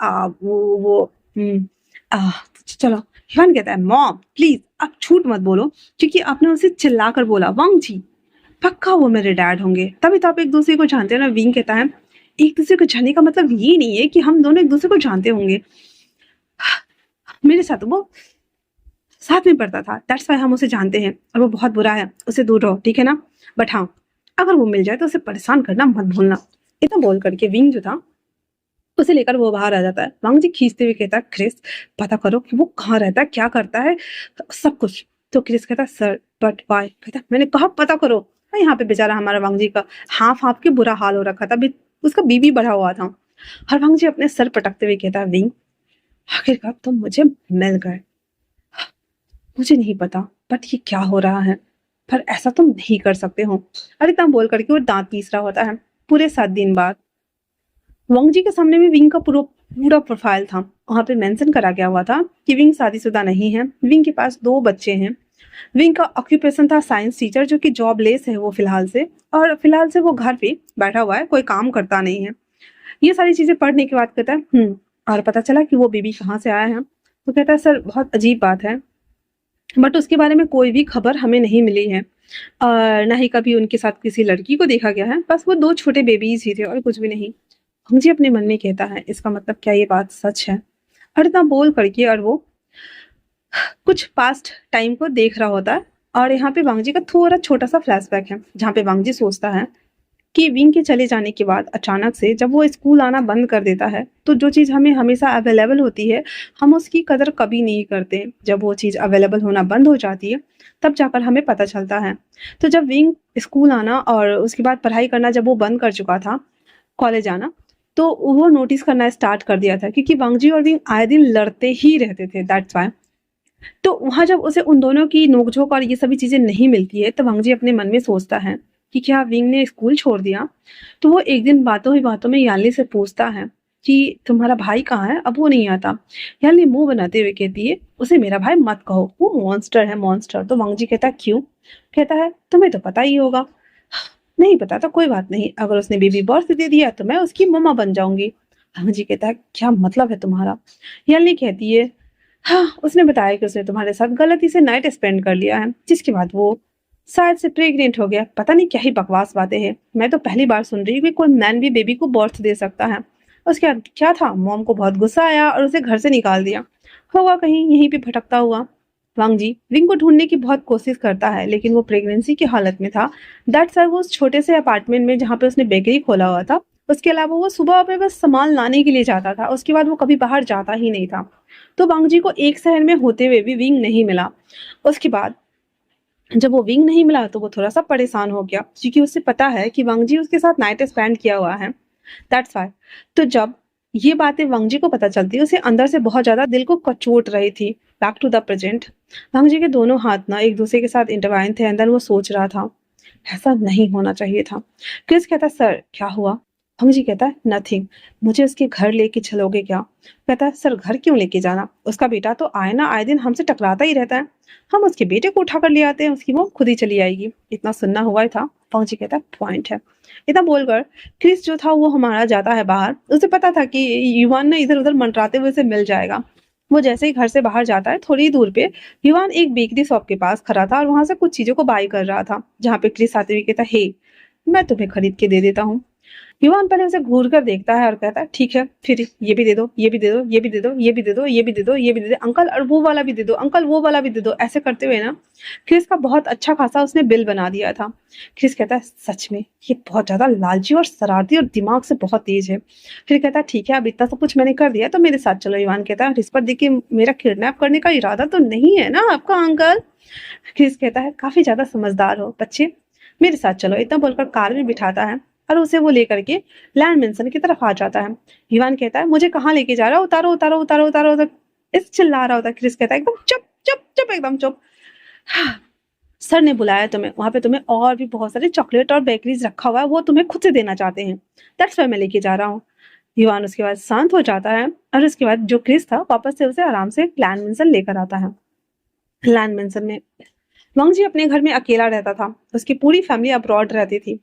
आ, चलो। युवान कहता है मॉम प्लीज आप झूठ मत बोलो, क्योंकि आपने उसे चिल्ला कर बोला वांग जी, पक्का वो मेरे डैड होंगे, तभी तो आप एक दूसरे को जानते हैं ना। विंग कहता है एक दूसरे को जानने का मतलब ये नहीं है कि हम दोनों एक दूसरे को जानते होंगे, मेरे साथ वो साथ में पढ़ता था, दैट्स वाई हम उसे जानते हैं, और वो बहुत बुरा है, उसे दूर रहो, ठीक है ना? बट हाँ, अगर वो मिल जाए तो उसे परेशान करना मत भूलना। इतना बोल करके विंग जो था उसे लेकर वो बाहर आ जाता है। वांग जी खींचते हुए कहता है क्रिस, पता करो कि वो कहाँ रहता है, क्या करता है, सब कुछ। तो क्रिस कहता है सर बट वाई? कहता मैंने कहा पता करो। यहाँ पे बेचारा हमारा वांग जी का हाफ हाफ के बुरा हाल हो रखा था, उसका बीबी बढ़ा हुआ था। और वांग जी अपने सर पटकते हुए कहता है विंग, आखिरकार तुम मुझे मिल गए। मुझे नहीं पता बट ये क्या हो रहा है, पर ऐसा तुम नहीं कर सकते हो। अरे इतना बोल करके वो दांत पीस रहा होता है। पूरे 7 दिन बाद वांग जी के सामने में विंग का पूरा प्रोफाइल था। वहां पे मेंशन करा गया हुआ था कि विंग शादीशुदा नहीं है, विंग के पास 2 बच्चे हैं। विंग का ऑक्यूपेशन था साइंस टीचर, जो कि जॉबलेस है वो फिलहाल से, और फिलहाल से वो घर पे बैठा हुआ है, कोई काम करता नहीं है। ये सारी चीजें पढ़ने के बाद कहता है और पता चला कि वो बेबी कहाँ से आया है। तो कहता है सर बहुत अजीब बात है, बट उसके बारे में कोई भी खबर हमें नहीं मिली है, और ना ही कभी उनके साथ किसी लड़की को देखा गया है, बस वो 2 छोटे बेबीज ही थे और कुछ भी नहीं। जी अपने मन में कहता है इसका मतलब क्या ये बात सच है? और इतना बोल करके और वो कुछ पास्ट टाइम को देख रहा होता है। और यहाँ पे वांगजी का थोड़ा छोटा सा फ्लैशबैक है, जहाँ पे वांगजी सोचता है कि विंग के चले जाने के बाद अचानक से जब वो स्कूल आना बंद कर देता है, तो जो चीज़ हमें हमेशा अवेलेबल होती है हम उसकी कदर कभी नहीं करते। जब वो चीज़ अवेलेबल होना बंद हो जाती है तब जाकर हमें पता चलता है। तो जब विंग स्कूल आना और उसके बाद पढ़ाई करना जब वो बंद कर चुका था, कॉलेज आना, तो वो नोटिस करना स्टार्ट कर दिया था, क्योंकि वांगजी और विंग आए दिन लड़ते ही रहते थे, दैट्स वाई। तो वहां जब उसे उन दोनों की नोकझोंक और ये सभी चीजें नहीं मिलती है, तो वांगजी अपने मन में सोचता है कि क्या विंग ने स्कूल छोड़ दिया। तो वो एक दिन बातों ही बातों में याली से पूछता है कि तुम्हारा भाई कहाँ है, अब वो नहीं आता। याली मुंह बनाते हुए कहती है उसे मेरा भाई मत कहो, वो मॉन्स्टर है मॉन्स्टर। तो वांगजी कहता है क्यों? कहता है तुम्हें तो पता ही होगा। नहीं पता तो कोई बात नहीं, अगर उसने बेबी बर्थ दे दिया तो मैं उसकी मम्मा बन जाऊंगी। वांगजी कहता है क्या मतलब है तुम्हारा? याली कहती है हाँ, उसने बताया कि उसने तुम्हारे साथ गलती से नाइट स्पेंड कर लिया है, जिसके बाद वो शायद से प्रेग्नेंट हो गया। पता नहीं क्या ही बकवास बातें हैं, मैं तो पहली बार सुन रही हूँ कि कोई मैन भी बेबी को बर्थ दे सकता है। उसके बाद क्या था, मॉम को बहुत गुस्सा आया और उसे घर से निकाल दिया। होगा कहीं यहीं पे भटकता हुआ। वांग जी रिंग को ढूंढने की बहुत कोशिश करता है, लेकिन वो प्रेगनेंसी की हालत में था। दैट्स व्हाई वो उस छोटे से अपार्टमेंट में जहाँ पे उसने बेकरी खोला हुआ था, उसके अलावा वो सुबह पे बस सामान लाने के लिए जाता था। उसके बाद वो कभी बाहर जाता ही नहीं था। तो वांग जी को एक शहर में होते हुए भी विंग नहीं मिला। उसके बाद जब वो विंग नहीं मिला तो वो थोड़ा-सा परेशान हो गया, क्योंकि उसे पता है कि वांग जी उसके साथ नाइट स्पेंड किया हुआ है। That's why. तो जब ये बातें वांग जी को पता चलती, उसे अंदर से बहुत ज़्यादा दिल को कचोट रही थी। Back to the present. Wang ji के दोनों हाथ ना एक दूसरे के साथ इंटरवाइन थे। अंदर वो सोच रहा था, ऐसा नहीं होना चाहिए था। क्रिस कहता, सर क्या हुआ? जी कहता है, नथिंग। मुझे उसके घर लेके चलोगे क्या? कहता है, सर घर क्यों लेके जाना? उसका बेटा तो आए ना आए दिन हमसे टकराता ही रहता है। हम उसके बेटे को उठा कर ले आते हैं, उसकी वो खुद ही चली आएगी। इतना सुनना हुआ ही था। जी कहता है, पॉइंट है। इतना बोलकर क्रिस जो था वो हमारा जाता है बाहर। उसे पता था कि युवान ने इधर उधर मंडराते हुए उसे मिल जाएगा। वो जैसे ही घर से बाहर जाता है, थोड़ी ही दूर पे युवान एक बेकरी शॉप के पास खड़ा था और वहां से कुछ चीजों को बाय कर रहा था, जहाँ पे क्रिस आते हुए कहता, हे मैं तुम्हें खरीद के दे देता हूँ। युवान पहले उसे घूर कर देखता है और कहता है, ठीक है, फिर ये भी दे दो, ये भी दे दो, ये भी दे दो, ये भी दे दो, ये भी दे दो, ये भी दे दो, अंकल और वो वाला भी दे दो, अंकल वो वाला भी दे दो। ऐसे करते हुए ना क्रिस का बहुत अच्छा खासा उसने बिल बना दिया था। क्रिस कहता है, सच में ये बहुत ज्यादा लालची और शरारती और दिमाग से बहुत तेज है। फिर कहता है, ठीक है, अब इतना सब कुछ मैंने कर दिया तो मेरे साथ चलो। युवान कहता है, इस पर देखिए मेरा किडनैप करने का इरादा तो नहीं है ना आपका अंकल? क्रिस कहता है, काफी ज्यादा समझदार हो बच्चे, मेरे साथ चलो। इतना बोलकर कार में बिठाता है और उसे वो लेकर के लैंड मेंशन की तरफ आ जाता है। युवान कहता है, मुझे कहाँ लेके जा रहा है? उतारो उतारो उतारो उतारो उतारो। इस चिल्ला रहा होता है। क्रिस कहता है, एकदम चुप चुप चुप, एकदम चुप। सर ने बुलाया तुम्हें, वहां पे तुम्हें और भी बहुत सारे चॉकलेट और बेकरीज रखा हुआ है, वो तुम्हें खुद से देना चाहते हैं। दैट्स वाई मैं लेके जा रहा हूँ। युवान उसके बाद शांत हो जाता है और उसके बाद जो क्रिस था वापस से उसे आराम से लैंड मेंशन लेकर आता है। लैंड मेंशन में वांग जी अपने घर में अकेला रहता था। उसकी पूरी फैमिली अब्रॉड रहती थी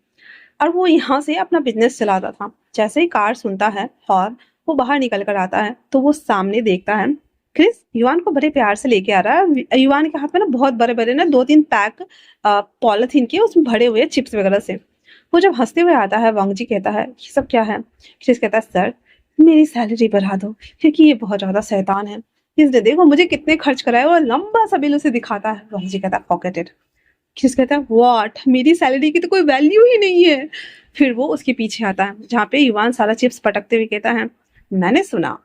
और वो यहाँ से अपना बिजनेस चलाता था। जैसे ही कार सुनता है और वो बाहर निकल कर आता है तो वो सामने देखता है क्रिस युवान को बड़े प्यार से लेके आ रहा है। युवान के हाथ में ना बहुत बड़े बड़े ना 2-3 पैक पॉलिथीन के उसमें भरे हुए चिप्स वगैरह से। वो जब हंसते हुए आता है, वांग जी कहता है, ये सब क्या है? क्रिस कहता है, सर मेरी सैलरी बढ़ा दो, क्योंकि ये बहुत ज्यादा शैतान है। इसने देखो मुझे कितने खर्च कराए और लंबा सा बिल उसे दिखाता है। वांग जी कहता है, पॉकेट इट। क्रिस कहता है, व्हाट, मेरी सैलरी की तो कोई वैल्यू ही नहीं है। फिर वो उसके पीछे आता है, जहाँ पे युवान सारा चिप्स पटकते हुए कहता है, मैंने सुना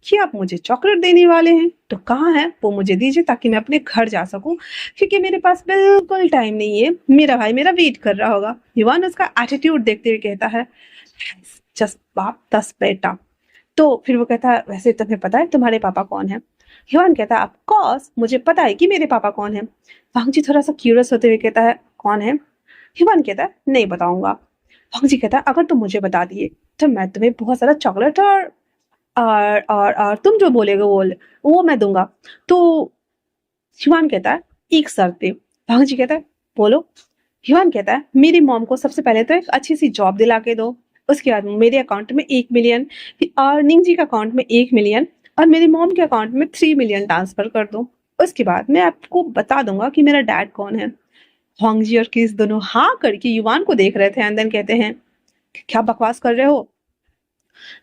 कि आप मुझे चॉकलेट देने वाले हैं, तो कहाँ है वो? मुझे दीजिए ताकि मैं अपने घर जा सकूं, क्योंकि मेरे पास बिल्कुल टाइम नहीं है। मेरा भाई मेरा वेट कर रहा होगा। युवान उसका एटीट्यूड देखते हुए कहता है, जस्ट बाप 10 बेटा। तो फिर वो कहता है, वैसे तुम्हें पता है तुम्हारे पापा कौन है? युवान कहता है, ऑफ कोर्स मुझे पता है कि मेरे पापा कौन है। वांग जी थोड़ा सा क्यूरियस होते हुए कहता है, कौन है? युवान कहता है, नहीं बताऊंगा। वांग जी कहता है, अगर तुम मुझे बता दिए तो मैं तुम्हें बहुत सारा चॉकलेट और तुम जो बोलेगे वो मैं दूंगा। तो युवान कहता है, एक शर्त पे। वांग जी कहता है, बोलो। युवान कहता है, मेरी मॉम को सबसे पहले तो एक अच्छी सी जॉब दिला के दो, उसके बाद मेरे अकाउंट में 1 मिलियन और निंग जी के अकाउंट में 1 मिलियन और मेरी मॉम के अकाउंट में 3 मिलियन ट्रांसफर कर दो। उसके बाद मैं आपको बता दूंगा कि मेरा डैड कौन है। होंग जी और क्रिस दोनों हाँ करके युवान को देख रहे थे एंड देन कहते हैं, क्या बकवास कर रहे हो?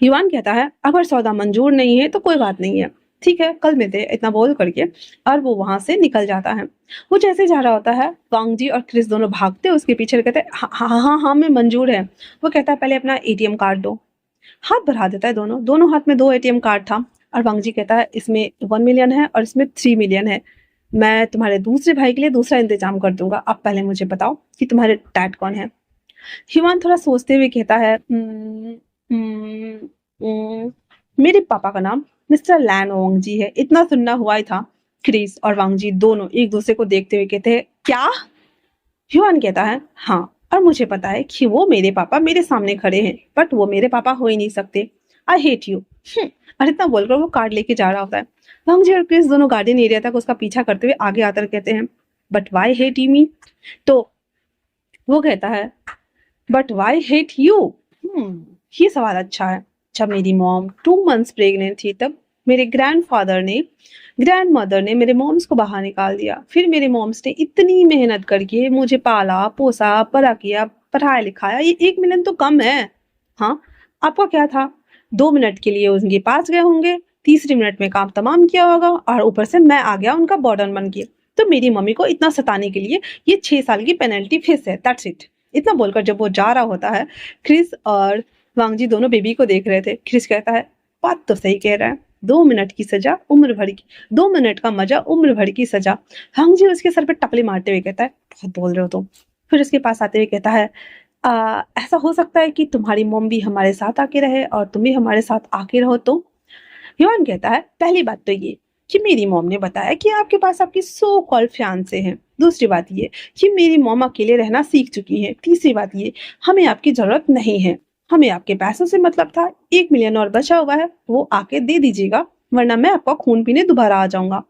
युवान कहता है, अगर सौदा मंजूर नहीं है तो कोई बात नहीं है, ठीक है कल मिलते हैं, इतना बोल करके और वो वहां से निकल जाता है। वो जैसे जा रहा होता है, वांग जी और क्रिस दोनों भागते उसके पीछे, कहते हैं, हाँ हाँ हाँ हाँ मैं मंजूर है। वो कहता है, पहले अपना एटीएम कार्ड दो। हाथ बढ़ा देता है, दोनों दोनों हाथ में 2 एटीएम कार्ड था और वांग जी कहता है, इसमें 1 मिलियन है और इसमें 3 मिलियन है। मैं तुम्हारे दूसरे भाई के लिए दूसरा इंतजाम कर दूंगा, अब पहले मुझे बताओ कि तुम्हारे डैड कौन है? हिमान थोड़ा सोचते हुए कहता है, मेरे पापा का नाम मिस्टर लैन ओंग जी है। इतना सुनना हुआ ही था। क्रिस और वांग जी दोनों एक दूसरे को देखते हुए कहते हैं, क्या? युवान कहता है, हाँ, और मुझे पता है कि वो मेरे पापा मेरे सामने खड़े हैं, बट वो मेरे पापा हो ही नहीं सकते। I hate you. और इतना बोलकर वो कार्ड लेके जा रहा होता है। वांग जी और क्रिस दोनों गार्डन एरिया तक उसका पीछा करते हुए आगे आकर कहते हैं, बट वाई हेट यू मी? तो वो कहता है, बट वाई हेट यू? ये सवाल अच्छा है। जब मेरी मॉम 2 मंथ्स प्रेग्नेंट थी तब मेरे ग्रैंडमदर ने मेरे मॉम्स को बाहर निकाल दिया। फिर मेरे मॉम्स ने इतनी मेहनत करके मुझे पाला, पोसा, बड़ा किया, पढ़ाया लिखाया। ये 1 मिलियन तो कम है। हाँ, आपका क्या था? 2 मिनट के लिए उनके पास गए होंगे, तीसरी मिनट में काम तमाम किया होगा और ऊपर से मैं आ गया उनका बॉर्डन बन के। तो मेरी मम्मी को इतना सताने के लिए ये 6 साल की पेनल्टी फीस है, दैट्स इट। इतना बोलकर जब वो जा रहा होता है, क्रिस और वांगजी दोनों बेबी को देख रहे थे। क्रिस कहता है, बात तो सही कह रहा है, 2 मिनट की सजा उम्र भर की, 2 मिनट का मजा उम्र भर की सजा। वांगजी उसके सर पे टपली मारते हुए कहता है, बहुत बोल रहे हो तुम। फिर उसके पास आते हुए कहता है, ऐसा हो सकता है कि तुम्हारी मॉम भी हमारे साथ आके रहे और तुम भी हमारे साथ आके रहो तो? युवान कहता है, पहली बात तो ये कि मेरी मॉम ने बताया कि आपके पास आपकी सो कॉल्ड फियांसे हैं। दूसरी बात ये कि मेरी मॉम अकेले रहना सीख चुकी है। तीसरी बात ये, हमें आपकी जरूरत नहीं है, हमें आपके पैसों से मतलब था। 1 मिलियन और बचा हुआ है, वो आके दे दीजिएगा, वरना मैं आपका खून पीने दोबारा आ जाऊंगा।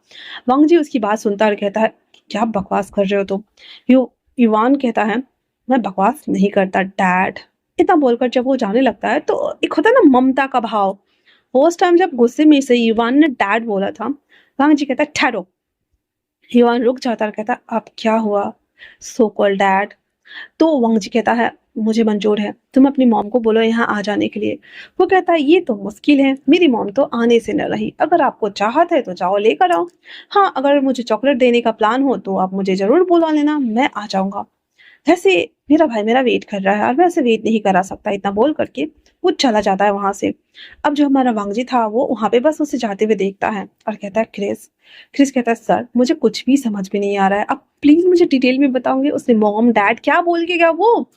वांग जी उसकी बात सुनता और कहता है, क्या बकवास कर रहे हो तुम? युवान कहता है, मैं बकवास नहीं करता डैड। इतना बोलकर जब वो जाने लगता है तो एक होता है ना ममता का भाव। उस टाइम जब गुस्से में से युवान ने डैड बोला था, वांग जी कहता है, ठहरो। युवान रुक जाता और कहता, अब क्या हुआ सो कॉल्ड डैड? तो वांग जी कहता है, मुझे मंजूर है, तुम अपनी मॉम को बोलो यहाँ आ जाने के लिए। वो कहता है, ये तो मुश्किल है, मेरी मॉम तो आने से न रही। अगर आपको चाहत है तो जाओ लेकर आओ। हाँ, अगर मुझे चॉकलेट देने का प्लान हो तो आप मुझे जरूर बुला लेना, मैं आ जाऊंगा। वैसे मेरा भाई मेरा वेट कर रहा है और मैं उसे वेट नहीं करा सकता। इतना बोल करके वो चला जाता है वहां से। अब जो हमारा वांगजी था वो वहां पे बस उसे जाते हुए देखता है और कहता है, क्रिस। क्रिस कहता है, सर मुझे कुछ भी समझ में नहीं आ रहा है, अब प्लीज मुझे डिटेल में बताओगे, उसने मॉम डैड क्या बोल के गया वो?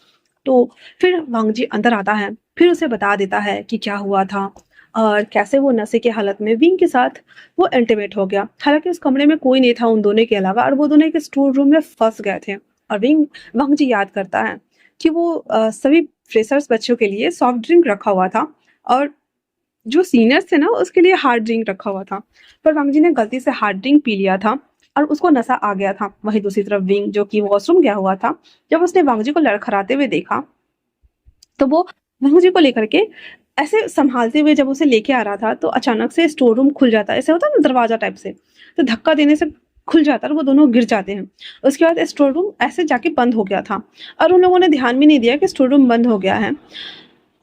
तो फिर वांगजी अंदर आता है, फिर उसे बता देता है कि क्या हुआ था और कैसे वो नशे के हालत में विंग के साथ वो इंटीमेट हो गया। हालांकि उस कमरे में कोई नहीं था उन दोनों के अलावा और वो दोनों एक स्टोर रूम में फंस गए थे। और विंग वांग जी याद करता है कि वो सभी फ्रेशर्स बच्चों के लिए सॉफ्ट ड्रिंक रखा हुआ था और जो सीनियर्स थे ना उसके लिए हार्ड ड्रिंक रखा हुआ था। पर वांग जी ने गलती से हार्ड ड्रिंक पी लिया था और उसको नशा आ गया था। वहीं दूसरी तरफ विंग जो कि वॉशरूम गया हुआ था, जब उसने वांग जी को लड़खड़ाते हुए देखा तो वो वांग जी को लेकर के ऐसे संभालते हुए जब उसे लेके आ रहा था तो अचानक से स्टोर रूम खुल जाता है। ऐसे होता है ना दरवाजा टाइप से, तो धक्का देने से खुल जाता है और वो दोनों गिर जाते हैं। उसके बाद स्टोर रूम ऐसे जाके बंद हो गया था और उन लोगों ने ध्यान भी नहीं दिया कि स्टोर रूम बंद हो गया है।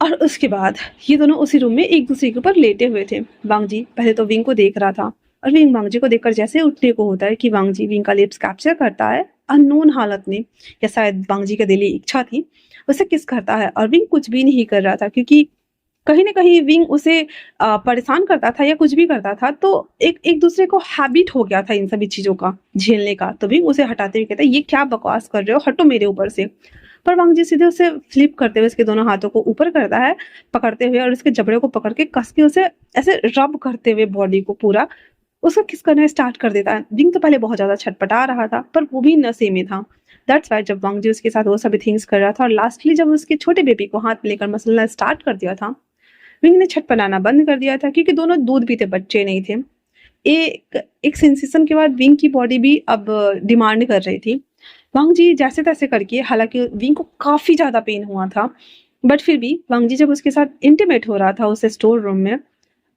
और उसके बाद ये दोनों उसी रूम में एक दूसरे के ऊपर लेटे हुए थे। वांग जी पहले तो विंग को देख रहा था और विंग वांग जी को देखकर जैसे उठने को होता है कि वांग जी विंग का लिप्स कैप्चर करता है अननोन हालत में, या शायद वांग जी का दिली इच्छा थी, उसे किस करता है। और विंग कुछ भी नहीं कर रहा था क्योंकि कहीं ना कहीं विंग उसे परेशान करता था या कुछ भी करता था, तो एक एक दूसरे को हैबिट हो गया था इन सभी चीजों का झेलने का। तो विंग उसे हटाते हुए कहता है, ये क्या बकवास कर रहे हो, हटो मेरे ऊपर से। पर वांग जी सीधे उसे फ्लिप करते हुए उसके दोनों हाथों को ऊपर करता है पकड़ते हुए और उसके जबड़े को पकड़ के कस के उसे ऐसे रब करते हुए बॉडी को पूरा उसका किस करना स्टार्ट कर देता है। विंग तो पहले बहुत ज्यादा छटपटा रहा था पर वो भी नशे में था। दैट्स वाई जब वांग जी उसके साथ वो सभी थिंग्स कर रहा था और लास्टली जब उसके छोटे बेबी को हाथ में लेकर मसलना स्टार्ट कर दिया था, विंग ने छटपटाना बंद कर दिया था क्योंकि दोनों दूध पीते बच्चे नहीं थे। एक एक सेंसेशन के बाद विंग की बॉडी भी अब डिमांड कर रही थी। वांग जी जैसे तैसे करके, हालांकि विंग को काफी ज्यादा पेन हुआ था बट फिर भी वांग जी जब उसके साथ इंटीमेट हो रहा था उस स्टोर रूम में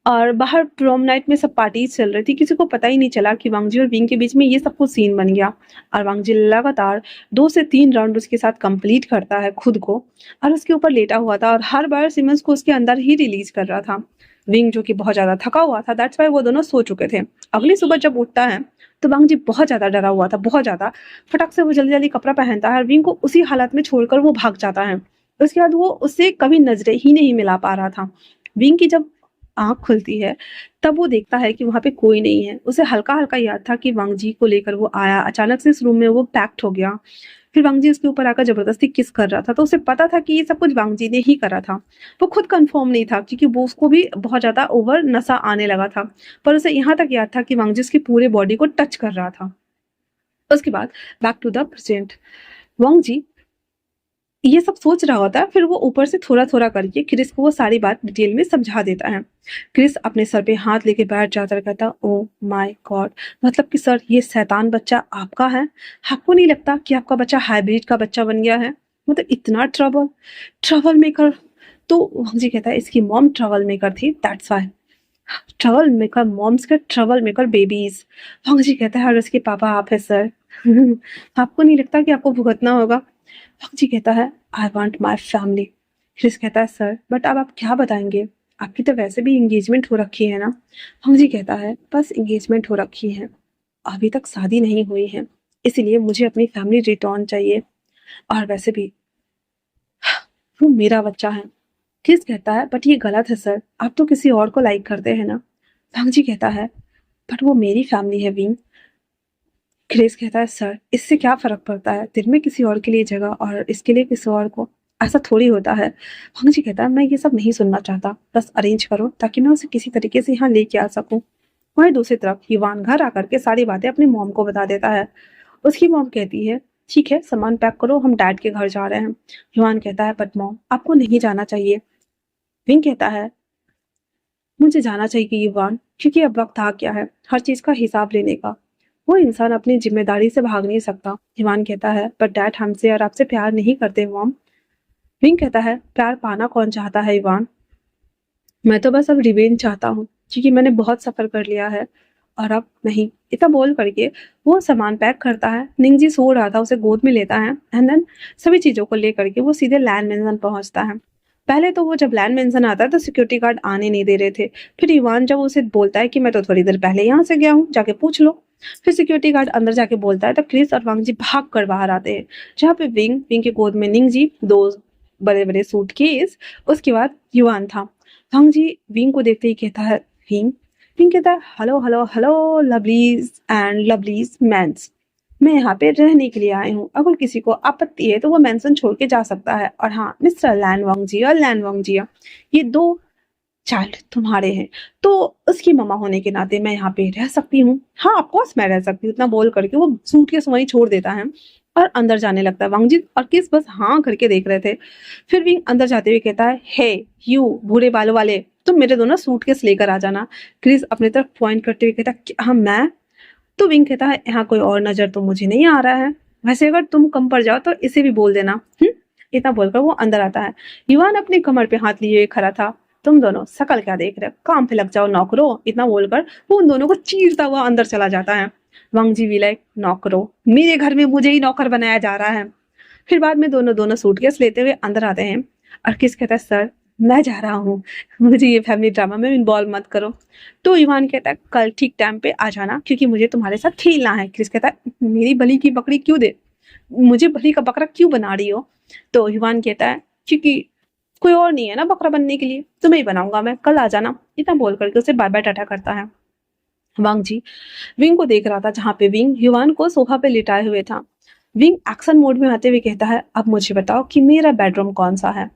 और बाहर प्रोम नाइट में सब पार्टीज चल रही थी, किसी को पता ही नहीं चला कि वांग जी और विंग के बीच में ये सब कुछ सीन बन गया। और वांग जी लगातार 2 से 3 राउंड उसके साथ कंप्लीट करता है खुद को और उसके ऊपर लेटा हुआ था और हर बार सिमंस को उसके अंदर ही रिलीज कर रहा था। विंग जो कि बहुत ज्यादा थका हुआ था, दैट्स वाई वो दोनों सो चुके थे। अगली सुबह जब उठता है तो वांग जी बहुत ज्यादा डरा हुआ था, बहुत ज्यादा। फटक से वो जल्दी जल्दी कपड़ा पहनता है और विंग को उसी हालत में छोड़कर वो भाग जाता है। उसके बाद वो उससे कभी नजरें ही नहीं मिला पा रहा था। विंग की जब आंख खुलती है तब वो देखता है कि वहां पे कोई नहीं है। उसे हल्का हल्का याद था कि वांग जी को लेकर वो आया, अचानक से इस रूम में वो पैक्ट हो गया। फिर वांग जी उसके ऊपर आकर जबरदस्ती किस कर रहा था, तो उसे पता था कि ये सब कुछ वांग जी ने ही करा था। वो खुद कंफर्म नहीं था क्योंकि वो उसको भी बहुत ज्यादा ओवर नशा आने लगा था, पर उसे यहाँ तक याद था कि वांग जी उसकी पूरे बॉडी को टच कर रहा था। उसके बाद back to the present, Wang जी ये सब सोच रहा होता है, फिर वो ऊपर से थोड़ा थोड़ा करके क्रिस को वो सारी बात डिटेल में समझा देता है। क्रिस अपने सर पे हाथ लेके बैठ जाता है, कहता, ओ माय गॉड, मतलब कि सर ये शैतान बच्चा आपका है? आपको नहीं लगता कि आपका बच्चा हाइब्रिड का बच्चा बन गया है? मतलब इतना ट्रबल मेकर। तो जी कहता है, इसकी मॉम ट्रबल मेकर थी, that's why. Trouble maker moms के trouble maker babies. Bhang ji कहता है और उसके पापा आप है सर। आपको नहीं लगता कि आपको भुगतना होगा? भांग जी कहता है I want my family. Chris कहता है सर बट अब आप क्या बताएंगे, आपकी तो वैसे भी एंगेजमेंट हो रखी है ना? भांग जी कहता है बस एंगेजमेंट हो रखी है, अभी तक शादी नहीं हुई है, इसीलिए मुझे अपनी फैमिली रिटर्न चाहिए, और वैसे भी वो मेरा बच्चा है। क्रिस कहता है बट ये गलत है सर, आप तो किसी और को लाइक करते हैं ना? भांग जी कहता है बट वो मेरी फैमिली है विंग। क्रिस कहता है सर इससे क्या फर्क पड़ता है, दिल में किसी और के लिए जगह और इसके लिए किसी और को, ऐसा थोड़ी होता है। भांग जी कहता है मैं ये सब नहीं सुनना चाहता, बस अरेंज करो ताकि मैं उसे किसी तरीके से यहाँ लेके आ सकूं। वहीं दूसरी तरफ युवान घर आकर के सारी बातें अपनी मॉम को बता देता है। उसकी मॉम कहती है ठीक है सामान पैक करो, हम डैड के घर जा रहे हैं। युवान कहता है बट मॉम आपको नहीं जाना चाहिए। विंग कहता है मुझे जाना चाहिए युवान, क्योंकि अब वक्त आ गया है हर चीज का हिसाब लेने का, वो इंसान अपनी जिम्मेदारी से भाग नहीं सकता। युवान कहता है पर डैड हमसे और आपसे प्यार नहीं करते मॉम। विंग कहता है प्यार पाना कौन चाहता है युवान, मैं तो बस अब रिवेंज चाहता हूँ, क्योंकि मैंने बहुत सफर कर लिया है और अब नहीं। इतना बोल करके वो सामान पैक करता है। निंगजी सो रहा था, उसे गोद में लेता है एंड देन सभी चीजों को लेकर के वो सीधे लैंड मेंशन पहुंचता है। पहले तो वो जब लैंड मेंशन आता है तो सिक्योरिटी गार्ड आने नहीं दे रहे थे। फिर इवान जब उसे बोलता है कि मैं तो थोड़ी देर पहले यहाँ से गया हूँ, जाके पूछ लो। फिर सिक्योरिटी गार्ड अंदर जाके बोलता है तो क्रिस और वांग जी भाग कर बाहर आते हैं, जहाँ पे विंग विंग के गोद में निंगजी, दो बड़े बड़े सूटकेस, उसके बाद युवान था। वांग जी विंग को देखते ही कहता है विंग। विंग कहता है hello hello hello lovelies and lovelies mens, मैं यहाँ पे रहने के लिए आई हूँ, अगर किसी को आपत्ति है तो वो मेंशन छोड़ के जा सकता है, और हाँ मिस्टर लैन वांगजिया, लैन वांगजिया, ये दो चाइल्ड तुम्हारे हैं, तो उसकी मम्मा होने के नाते मैं यहाँ पे रह सकती हूँ। हाँ ऑफकोर्स मैं रह सकती हूँ। इतना बोल करके वो सूट के वहीं छोड़ देता है और अंदर जाने लगता है। वांगजी और किस बस हाँ करके देख रहे थे। फिर भी अंदर जाते हुए कहता है हे यू भूरे बालों वाले, तुम मेरे दोनों सूटकेस लेकर आ जाना। क्रिस अपनी तरफ पॉइंट करते हुए कहता है हाँ मैं? तो विंग कहता है यहाँ कोई और नजर तो मुझे नहीं आ रहा है, वैसे अगर तुम कम पड़ जाओ तो इसे भी बोल देना। इतना बोलकर वो अंदर आता है। युवान अपनी कमर पे हाथ लिए खड़ा था। तुम दोनों शकल क्या देख रहे हो, काम पे लग जाओ नौकरो। इतना बोलकर वो उन दोनों को चीरता हुआ अंदर चला जाता है। वांग जी भी लाइक नौकरो, मेरे घर में मुझे ही नौकर बनाया जा रहा है। फिर बाद में दोनों दोनों सूटकेस लेते हुए अंदर आते हैं और किस कहता है सर मैं जा रहा हूँ, मुझे ये फैमिली ड्रामा में इन्वॉल्व मत करो। तो ईवान कहता है कल ठीक टाइम पे आ जाना, क्योंकि मुझे तुम्हारे साथ खेलना है। क्रिस कहता है मेरी बलि की बकरी क्यों दे, मुझे बलि का बकरा क्यों बना रही हो? तो ईवान कहता है क्योंकि कोई और नहीं है ना बकरा बनने के लिए, तुम्हें ही बनाऊंगा मैं, कल आ जाना। इतना बोल करके उसे बाय बाय टाटा करता है। वांग जी विंग को देख रहा था, जहाँ पे विंग युवान को सोफा पे लिटाए हुए था। विंग एक्शन मोड में आते हुए कहता है अब मुझे बताओ कि मेरा बेडरूम कौन सा है।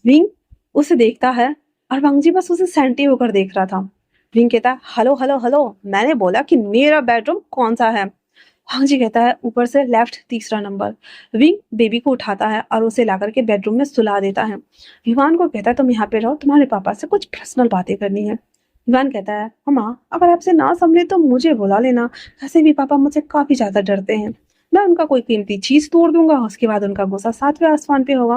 विंग उसे देखता है और वांग जी बस उसे सैंटी होकर देख रहा था। विंग कहता है हेलो हेलो हेलो, मैंने बोला कि मेरा बेडरूम कौन सा है। वांग जी कहता है ऊपर से लेफ्ट तीसरा नंबर। विंग बेबी को उठाता है और उसे लाकर के बेडरूम में सुला देता है। विवान को कहता है तुम यहाँ पे रहो, तुम्हारे पापा से कुछ पर्सनल बातें करनी है। विवान कहता है मम्मा अगर आपसे ना संभले तो मुझे बुला लेना, वैसे भी पापा मुझसे काफी ज्यादा डरते हैं, मैं उनका कोई कीमती चीज तोड़ दूंगा, उसके बाद उनका गुस्सा सातवें आसमान पे होगा।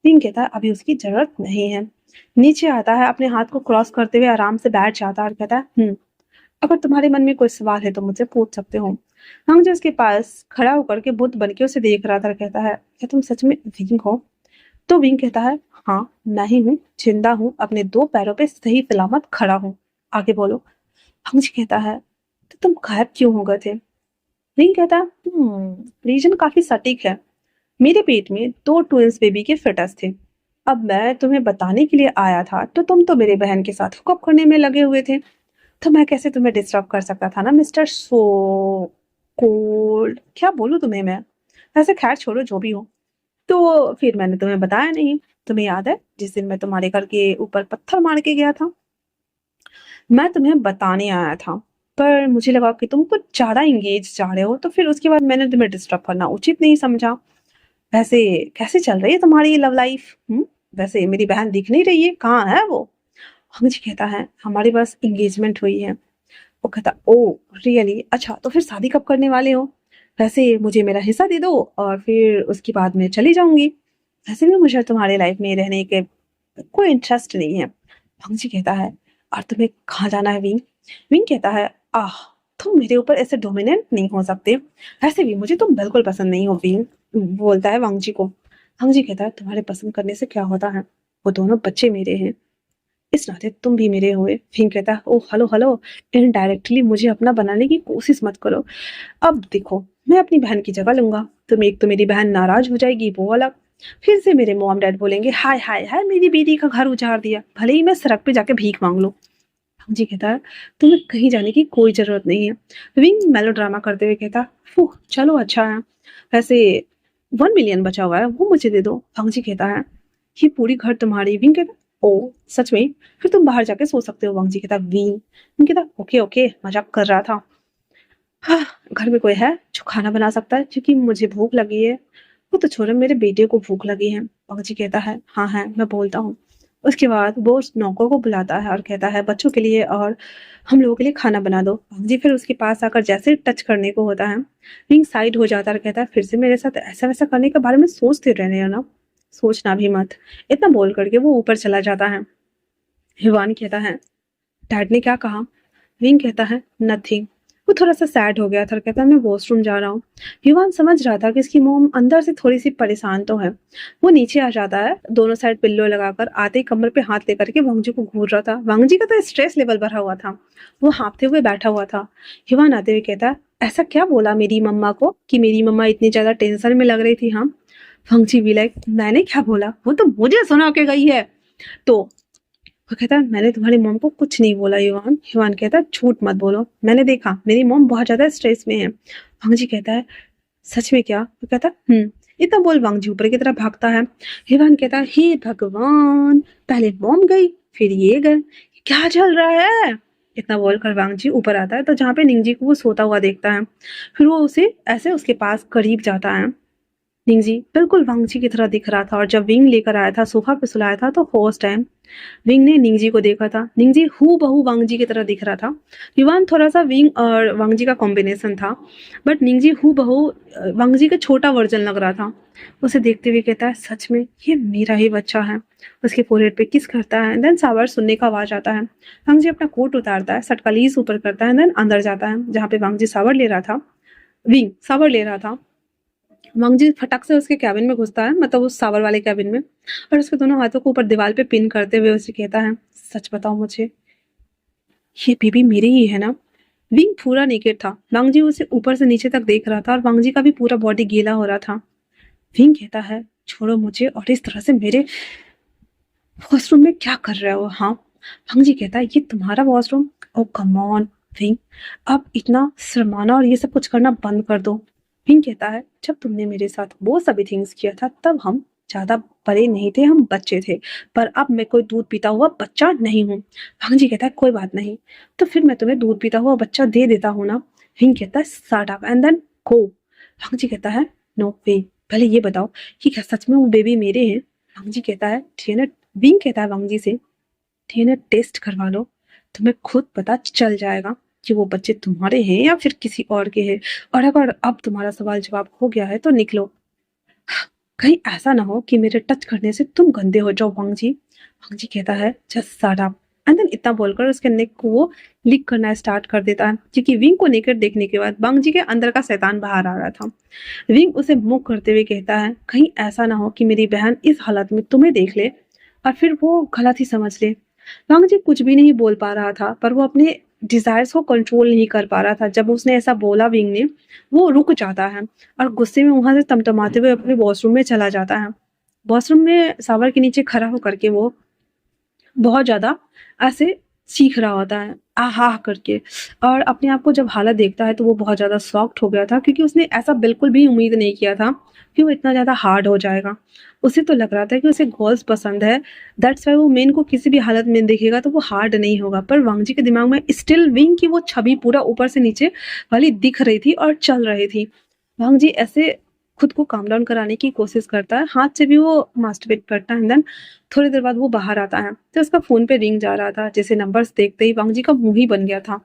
विंग कहता है अभी उसकी जरूरत नहीं है। नीचे आता है, अपने हाथ को क्रॉस करते हुए आराम से बैठ जाता है और कहता है अगर तुम्हारे मन में कोई सवाल है तो मुझसे पूछ सकते हो। हम जो उसके पास खड़ा होकर के बुद्ध बन के उसे देख रहा था, कहता है क्या तुम सच में विंग हो? तो विंग कहता है हाँ मैं ही हूँ, जिंदा हूँ, अपने दो पैरों पे सही सलामत खड़ा हूँ, आगे बोलो। हंस कहता है तो तुम गायब क्यों हो गए थे? विंग कहता है रीजन काफी सटीक है, मेरे पेट में दो ट्विंस बेबी के फिटस थे, अब मैं तुम्हें बताने के लिए आया था तो तुम तो मेरे बहन के साथ हुकअप करने में लगे हुए थे, तो मैं कैसे तुम्हें डिस्टर्ब कर सकता था ना मिस्टर सो कोल्ड, क्या बोलूं तुम्हें मैं। वैसे खैर छोड़ो जो भी हो। तो फिर मैंने तुम्हें बताया नहीं, तुम्हें याद है जिस दिन मैं तुम्हारे घर के ऊपर पत्थर मार के गया था, मैं तुम्हें बताने आया था, पर मुझे लगा कि तुम कुछ ज्यादा इंगेज जा रहे हो, तो फिर उसके बाद मैंने तुम्हें डिस्टर्ब करना उचित नहीं समझा। वैसे कैसे चल रही है तुम्हारी ये लव लाइफ? वैसे मेरी बहन दिख नहीं रही है, कहाँ है वो? मुझे कहता है हमारी बस एंगेजमेंट हुई है। वो कहता ओ रियली, अच्छा तो फिर शादी कब करने वाले हो? वैसे मुझे मेरा हिस्सा दे दो और फिर उसके बाद मैं चली जाऊंगी, वैसे भी मुझे तुम्हारे लाइफ में रहने के कोई इंटरेस्ट नहीं है। भंग जी कहता है और तुम्हें कहाँ जाना है विंग? विंग कहता है, आह, तुम मेरे ऊपर ऐसे डोमिनेंट नहीं हो सकते, ऐसे भी मुझे तुम बिल्कुल पसंद नहीं हो विंग, बोलता है वांग जी को। वांग जी कहता है, तुम्हारे पसंद करने से क्या होता है, वो दोनों बच्चे मेरे हैं, इस नाते तुम भी मेरे हुए। फिंग कहता है, ओ हेलो हेलो, इनडायरेक्टली मुझे अपना बनाने की कोशिश मत करो। अब देखो, मैं अपनी बहन की जगह लूंगा, तुम एक तो मेरी बहन नाराज हो जाएगी वो अलग, फिर से मेरे मॉम डैड बोलेंगे हाय हाय हाय मेरी बेटी का घर उजाड़ दिया, भले ही मैं सड़क पे जाके भीख मांग लूं। जी कहता है, तुम्हें कहीं जाने की कोई जरूरत नहीं है। विंग मेलोड्रामा करते हुए कहता, फूह चलो अच्छा है, वैसे 1 मिलियन बचा हुआ है वो मुझे दे दो। फंगजी कहता है, ये पूरी घर तुम्हारी। विंग कहता, ओ सच में, फिर तुम बाहर जाके सो सकते हो। वांगजी कहता, विंग कहता, ओके ओके, मजाक कर रहा था। हाँ, घर में कोई है जो खाना बना सकता है, क्योंकि मुझे भूख लगी है। वो तो छोड़ो, मेरे बेटे को भूख लगी है। वांगजी कहता है, हाँ है, मैं बोलता हूँ। उसके बाद वो उस नौकर को बुलाता है और कहता है, बच्चों के लिए और हम लोगों के लिए खाना बना दो। वांगजी फिर उसके पास आकर जैसे टच करने को होता है, विंग साइड हो जाता है और कहता है, फिर से मेरे साथ ऐसा वैसा करने के बारे में सोचते रहने हो ना, सोचना भी मत। इतना बोल करके वो ऊपर चला जाता है। हिवान कहता है, डैड ने क्या कहा? विंग कहता है, नथिंग। वो थोड़ा सा सैड हो गया था और कहता है, मैं वॉशरूम जा रहा हूँ। युवान समझ रहा था कि इसकी मोम अंदर से थोड़ी सी परेशान तो है। वो नीचे आ जाता है, दोनों साइड पिल्लो लगाकर, आते ही कमर पे हाथ लेकर के वांगजी को घूर रहा था। वांगजी का तो स्ट्रेस लेवल बढ़ा हुआ था, वो हाँफते हुए बैठा हुआ था। युवान आते हुए कहता है, ऐसा क्या बोला मेरी मम्मा को कि मेरी मम्मा इतनी ज्यादा टेंशन में लग रही थी? हाँ। वांगजी भी लाइक, मैंने क्या बोला, वो तो मुझे सुना के गई है। तो वो कहता है, मैंने तुम्हारी मॉम को कुछ नहीं बोला युवान। युवान कहता है, झूठ मत बोलो, मैंने देखा मेरी मॉम बहुत ज्यादा स्ट्रेस में है। वांगजी कहता है, सच में क्या? वो कहता है, इतना बोल वांगजी ऊपर की तरफ भागता है। युवान कहता है, हे भगवान, पहले मॉम गई फिर ये गए, क्या चल रहा है? इतना बोलकर वांगजी ऊपर आता है तो जहाँ पे निंगजी को वो सोता हुआ देखता है, फिर वो उसे ऐसे उसके पास करीब जाता है। निंगजी बिल्कुल वांगजी की तरह दिख रहा था, और जब विंग लेकर आया था सोफा पे सुलाया था तो फर्स्ट टाइम विंग ने निंगजी को देखा था। निंगजी हू बहू वांगजी की तरह दिख रहा था। युवान थोड़ा सा विंग और वांगजी का कॉम्बिनेशन था, बट निंगजी हू बहू वांगजी का छोटा वर्जन लग रहा था। उसे देखते हुए कहता है, सच में ये मेरा ही बच्चा है। उसके फोरहेड पे किस करता है, देन सावर सुनने का आवाज आता है। वांगजी अपना कोट उतारता है, सटकलीस ऊपर करता है, देन अंदर जाता है जहाँ पे वांगजी सावर ले रहा था। विंग सावर ले रहा था। वांगजी फटक से उसके कैबिन में घुसता है, मतलब उस सावर वाले कैबिन में, और उसके दोनों हाथों को ऊपर दीवार पे पिन करते हुए उसे कहता है, सच बताओ मुझे, ये बेबी मेरी ही है ना? विंग पूरा नेकेड था। वांगजी उसे ऊपर से नीचे तक देख रहा था और वांगजी का भी पूरा बॉडी गीला हो रहा था। विंग कहता है, छोड़ो मुझे, और इस तरह से मेरे वॉशरूम में क्या कर रहे हो? हाँ। वांगजी कहता है, ये तुम्हारा washroom? Oh come on Wing, अब इतना शर्माना और ये सब कुछ करना बंद कर दो। विंग कहता है, जब तुमने मेरे साथ वो सभी थिंग्स किया था तब हम ज्यादा बड़े नहीं थे, हम बच्चे थे, पर अब मैं कोई दूध पीता हुआ बच्चा नहीं हूँ। वांगजी कहता है, कोई बात नहीं, तो फिर मैं तुम्हें दूध पीता हुआ बच्चा दे देता हूँ ना। विंग कहता है, shut up and then go. Wang ji कहता है, नो वे, पहले ये बताओ कि क्या सच में वो बेबी मेरे हैं? वांगजी कहता है, ठीक है। विंग कहता है वांगजी से, ठीक है, टेस्ट करवा लो, तुम्हें खुद पता चल जाएगा कि वो बच्चे तुम्हारे हैं या फिर किसी और के हैं, और अगर अब तुम्हारा सवाल जवाब हो गया है तो निकलो, कहीं ऐसा ना हो कि मेरे टच करने से तुम गंदे हो जाओ। वांगजी वांगजी कहता है, just shut up and then इतना बोलकर उसके नेक को वो लिक करना स्टार्ट कर देता है, क्योंकि विंग को नेकेड देखने के बाद वांगजी के अंदर का शैतान बाहर आ रहा था। विंग उसे मुंह करते हुए कहता है, कहीं ऐसा ना हो कि मेरी बहन इस हालत में तुम्हें देख ले और फिर वो गलत ही समझ ले। वांगजी कुछ भी नहीं बोल पा रहा था, पर वो अपने डिजायर्स को कंट्रोल नहीं कर पा रहा था। जब उसने ऐसा बोला विंग ने, वो रुक जाता है और गुस्से में वहां से तमतमाते हुए अपने वॉशरूम में चला जाता है। वॉशरूम में शावर के नीचे खड़ा होकर के वो बहुत ज्यादा ऐसे सीख रहा होता है, आहा करके, और अपने आप को जब हालत देखता है तो वो बहुत ज्यादा शॉक्ड हो गया था, क्योंकि उसने ऐसा बिल्कुल भी उम्मीद नहीं किया था कि वो इतना ज्यादा हार्ड हो जाएगा। उसे तो लग रहा था कि उसे गर्ल्स पसंद है, दैट्स वाई वो मेन को किसी भी हालत में देखेगा तो वो हार्ड नहीं होगा। पर वांगजी के दिमाग में स्टिल विंग की वो छवि पूरा ऊपर से नीचे वाली दिख रही थी और चल रही थी। वांगजी ऐसे खुद को काम डाउन कराने की कोशिश करता है, हाथ से भी वो मास्टरबेट करता है, देन थोड़ी देर बाद वो बाहर आता है तो उसका फोन पे रिंग जा रहा था, जैसे नंबर्स देखते ही वांगजी का मुंह ही बन गया था।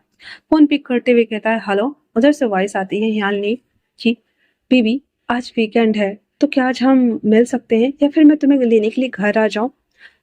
फोन पिक करते हुए कहता है, हेलो। उधर से वॉइस आती है यालनी की, बेबी आज वीकेंड है तो क्या आज हम मिल सकते हैं या फिर मैं तुम्हें लेने के लिए घर आ जाऊं?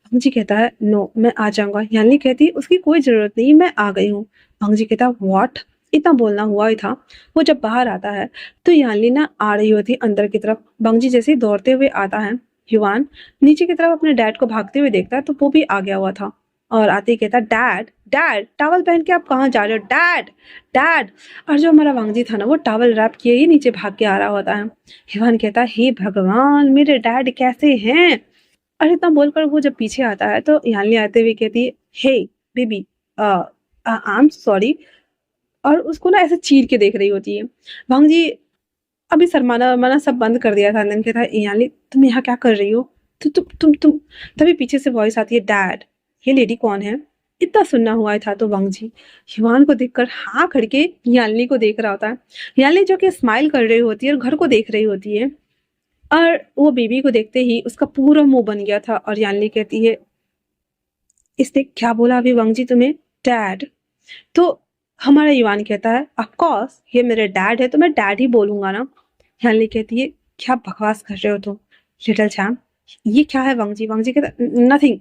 भंग जी कहता है नो मैं आ जाऊंगा। यानली कहती है उसकी कोई जरूरत नहीं, मैं आ गई हूँ। भंग जी कहता है व्हाट, इतना बोलना हुआ ही था। वो जब बाहर आता है तो यानली ना आ रही होती है अंदर की तरफ। भंग जी जैसे ही दौड़ते हुए आता है, युवान नीचे की तरफ अपने डैड को भागते हुए देखता है तो वो भी आ गया हुआ था। और आते ही कहता डैड डैड टॉवल पहन के आप कहाँ जा रहे हो डैड डैड। और जो हमारा वांगजी था ना वो टॉवल रैप किए ही नीचे भाग के आ रहा होता है। युवान कहता है हे भगवान मेरे डैड कैसे हैं। और इतना बोलकर वो जब पीछे आता है तो यानली आते हुए कहती है हे बेबी आई एम सॉरी। और उसको ना ऐसे चीर के देख रही होती है। भांग जी अभी शर्माना वर्माना सब बंद कर दिया था। नंदन कहता है यानी तुम यहाँ क्या कर रही हो। तो तुम तभी पीछे से वॉइस आती है डैड ये लेडी कौन है। इतना सुनना हुआ ही था तो वांग जी युवान को देखकर हाँ खड़के यालनी को देख रहा होता है। यालनी जो कि स्माइल कर रही होती है और घर को देख रही होती है। और वो बेबी को देखते ही उसका पूरा मुंह बन गया था। और यालनी कहती है इसने क्या बोला अभी वांग जी तुम्हें डैड। तो हमारा युवान कहता है ऑफ कोर्स ये मेरे डैड है तो मैं डैड ही बोलूंगा ना। यानली कहती है क्या बकवास कर रहे हो तुम लिटिल चैम्प। ये क्या है वांग जी कहता नथिंग।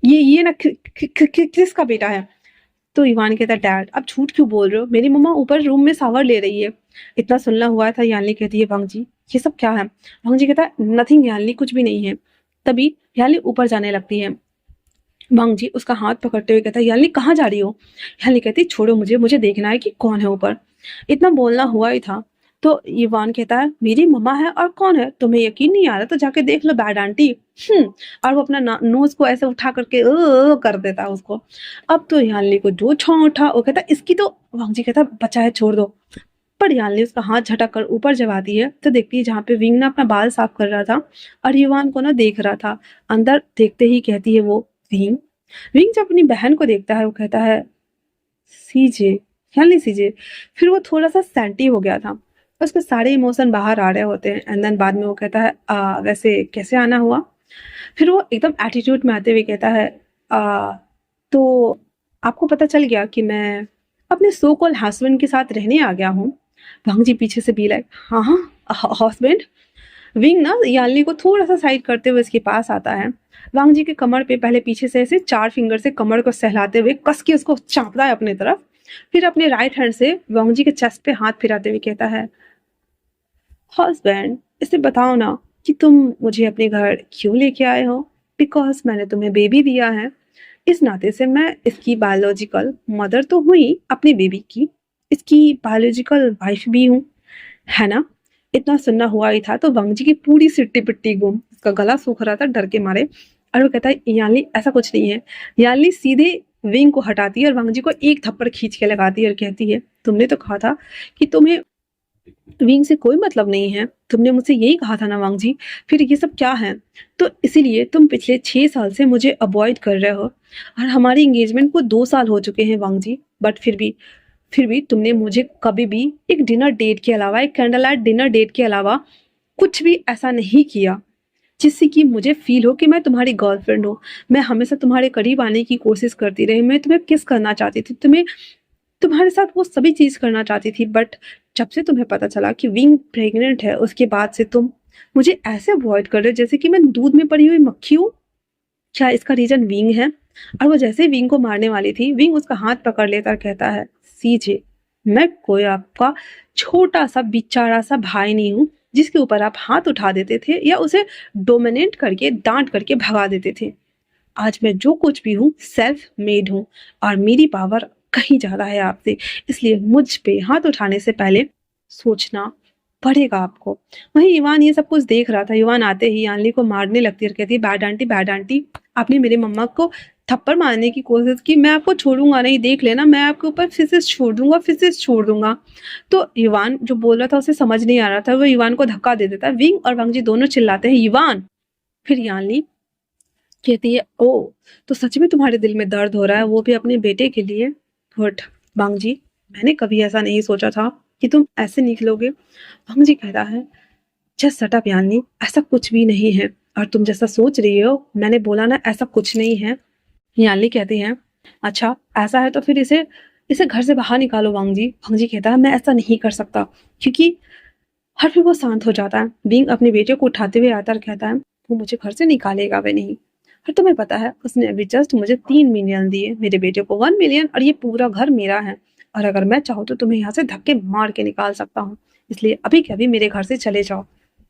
ये ना किसका बेटा है। तो ईवान कहता डैड आप झूठ क्यों बोल रहे हो, मेरी मम्मा ऊपर रूम में शावर ले रही है। इतना सुनना हुआ था। यानली कहती है वांग जी ये सब क्या है। वांग जी कहता है नथिंग यानली कुछ भी नहीं है। तभी यानली ऊपर जाने लगती है। वांग जी उसका हाथ पकड़ते हुए कहता है यानली कहाँ जा रही हो। यानली कहती छोड़ो मुझे, मुझे देखना है कि कौन है ऊपर। इतना बोलना हुआ ही था तो ईवान कहता है मेरी मम्मा है और कौन है, तुम्हें यकीन नहीं आ रहा तो जाके देख लो बैड आंटी। और वो अपना नोज को ऐसे उठा करके कर देता है उसको। अब तो यानली को जो छां उठा वो कहता इसकी तो। वांग जी कहता बचा है छोड़ दो। पर यानली उसका हाथ झटक कर ऊपर जब आती है तो देखती है जहाँ पे विंग ना अपना बाल साफ कर रहा था और युवान को ना देख रहा था। अंदर देखते ही कहती है वो विंग। विंग जब अपनी बहन को देखता है वो कहता है सीजे यानी सीजे। फिर वो थोड़ा सा सैंटी हो गया था, उसके सारे इमोशन बाहर आ रहे होते हैं। एंड देन बाद में वो कहता है वैसे कैसे आना हुआ। फिर वो एकदम एटीट्यूड में आते हुए कहता है तो आपको पता चल गया कि मैं अपने सो कॉल हस्बैंड के साथ रहने आ गया हूँ। वांग जी पीछे से बी लाइक हाँ हाँ हस्बैंड। विंग ना यालनी को थोड़ा सा साइड करते हुए इसके पास आता है। वांग जी के कमर पे पहले पीछे से ऐसे 4 फिंगर से कमर को सहलाते हुए कस के उसको चापता है अपनी तरफ। फिर अपने राइट हैंड से वांग जी के चेस्ट पे हाथ फिराते हुए कहता है हस्बैंड इसे बताओ ना कि तुम मुझे अपने घर क्यों लेके आए हो। बिकॉज मैंने तुम्हें बेबी दिया है, इस नाते से मैं इसकी बायोलॉजिकल मदर तो हुई अपनी बेबी की, इसकी बायोलॉजिकल वाइफ भी हूँ, है ना। इतना सुनना हुआ ही था तो वांग जी की पूरी सिट्टी पिट्टी गुम, उसका गला सूख रहा था डर के मारे। और वो कहता है यानली ऐसा कुछ नहीं है। यानली सीधे विंग को हटाती है और वांग जी को एक थप्पड़ खींच के लगाती है और कहती है तुमने तो कहा था कि तुम्हें विंग से कोई मतलब नहीं है, तुमने मुझसे यही कहा था ना वांग जी, फिर ये सब क्या है। तो इसीलिए तुम पिछले 6 साल से मुझे अवॉइड कर रहे हो और हमारी एंगेजमेंट को 2 साल हो चुके हैं वांग जी। बट फिर भी तुमने मुझे कभी भी एक डिनर डेट के अलावा, एक कैंडल लाइट डिनर डेट के अलावा कुछ भी ऐसा नहीं किया जिससे कि मुझे फील हो कि मैं तुम्हारी गर्लफ्रेंड हूँ। मैं हमेशा तुम्हारे करीब आने की कोशिश करती रही, मैं तुम्हें किस करना चाहती थी, तुम्हें तुम्हारे साथ वो सभी चीज करना चाहती थी। बट जब से तुम्हें पता चला कि विंग प्रेग्नेंट है उसके बाद से तुम मुझे ऐसे अवॉइड कर रहे हो जैसे कि मैं दूध में पड़ी हुई मक्खी हूँ। क्या इसका रीजन विंग है। और वो जैसे ही विंग को मारने वाली थी विंग उसका हाथ पकड़ लेता और कहता है सीजे मैं कोई आपका छोटा सा बेचारा सा भाई नहीं हूँ जिसके ऊपर आप हाथ उठा देते थे या उसे डोमिनेट करके डांट करके भगा देते थे। आज मैं जो कुछ भी हूँ सेल्फ मेड हूँ और मेरी पावर कहीं ज्यादा है आपसे, इसलिए मुझ पे हाथ उठाने से पहले सोचना पड़ेगा आपको। वहीं ईवान ये सब कुछ देख रहा था। ईवान आते ही यानली को मारने लगती है और कहती है बैड आंटी आपने मेरी मम्मा को थप्पड़ मारने की कोशिश की, मैं आपको छोड़ूंगा नहीं, देख लेना मैं आपके ऊपर फिजिक्स छोड़ दूंगा। तो ईवान जो बोल रहा था उसे समझ नहीं आ रहा था, वो ईवान को धक्का दे देता है। विंग और वांग जी दोनों चिल्लाते हैं ईवान। फिर यानली कहती है ओ तो सच में तुम्हारे दिल में दर्द हो रहा है, वो भी अपने बेटे के लिए। बट वांग जी मैंने कभी ऐसा नहीं सोचा था कि तुम ऐसे निकलोगे। वांग जी कहता है जस्ट शट अप यानी ऐसा कुछ भी नहीं है और तुम जैसा सोच रही हो मैंने बोला ना ऐसा कुछ नहीं है। यानली कहती है अच्छा ऐसा है तो फिर इसे इसे घर से बाहर निकालो वांग जी। वांग जी कहता है मैं ऐसा नहीं कर सकता क्योंकि फिर वो शांत हो जाता है। बिंग अपने बेटे को उठाते हुए आता और कहता है वो मुझे घर से निकालेगा वे नहीं। और तुम्हें पता है उसने अभी जस्ट मुझे 3 मिलियन दिए, मेरे बेटे को 1 मिलियन, और ये पूरा घर मेरा है। और अगर मैं चाहूँ तो तुम्हें यहाँ से धक्के मार के निकाल सकता हूँ, इसलिए अभी के अभी मेरे घर से चले जाओ।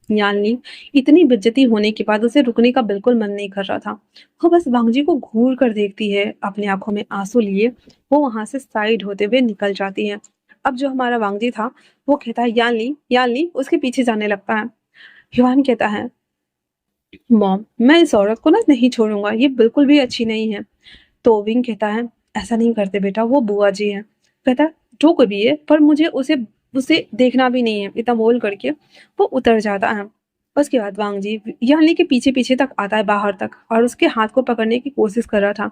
यानी इतनी बेइज्जती होने के बाद उसे रुकने का बिल्कुल मन नहीं कर रहा था। वो बस वांगजी को घूर कर देखती है, अपनी आंखों में आंसू लिए वो वहां से साइड होते हुए निकल जाती है। अब जो हमारा वांगजी था वो कहता है यानली यानली, उसके पीछे जाने लगता है। युवान कहता है मॉम मैं इस औरत को ना नहीं छोड़ूंगा, ये बिल्कुल भी अच्छी नहीं है। तो विंग कहता है ऐसा नहीं करते बेटा, वो बुआ जी है। कहता है जो कोई भी है पर मुझे उसे उसे देखना भी नहीं है, इतना बोल करके वो उतर जाता है। उसके बाद वांग जी यानली के पीछे पीछे तक आता है बाहर तक, और उसके हाथ को पकड़ने की कोशिश कर रहा था।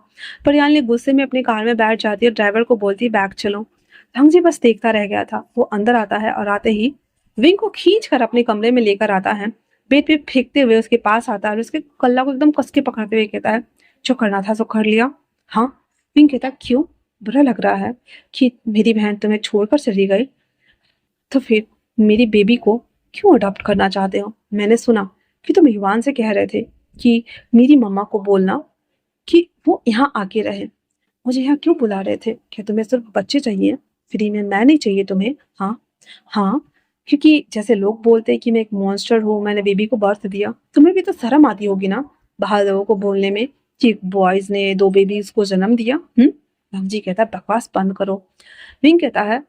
पर यानली गुस्से में अपनी कार में बैठ जाती है, ड्राइवर को बोलती है बैग चलो। वांग जी बस देखता रह गया था। वो अंदर आता है और आते ही विंग को खींच कर अपने कमरे में लेकर आता है। बेड पे फेंकते हुए उसके पास आता है और उसके कल्ला को एकदम कस के पकड़ते हुए कहता है जो करना था सो कर लिया। हाँ। विंग कहता क्यों, बुरा लग रहा है कि मेरी बहन तुम्हें छोड़कर चली गई? तो फिर मेरी बेबी को क्यों अडॉप्ट करना चाहते हो? मैंने सुना कि तुम युवान से कह रहे थे कि मेरी मम्मा को बोलना कि वो यहाँ आके रहे। मुझे यहाँ क्यों बुला रहे थे? क्या तुम्हें सिर्फ बच्चे चाहिए, फ्री में मैं नहीं चाहिए तुम्हें? हाँ हाँ, क्योंकि जैसे लोग बोलते हैं कि मैं एक मॉन्स्टर हूँ, मैंने बेबी को बर्थ दिया, तुम्हें भी तो शर्म आती होगी ना बाहर लोगों को बोलने में कि बॉयज ने 2 बेबीज को जन्म दिया। जी कहता है बकवास बंद करो। विंग कहता है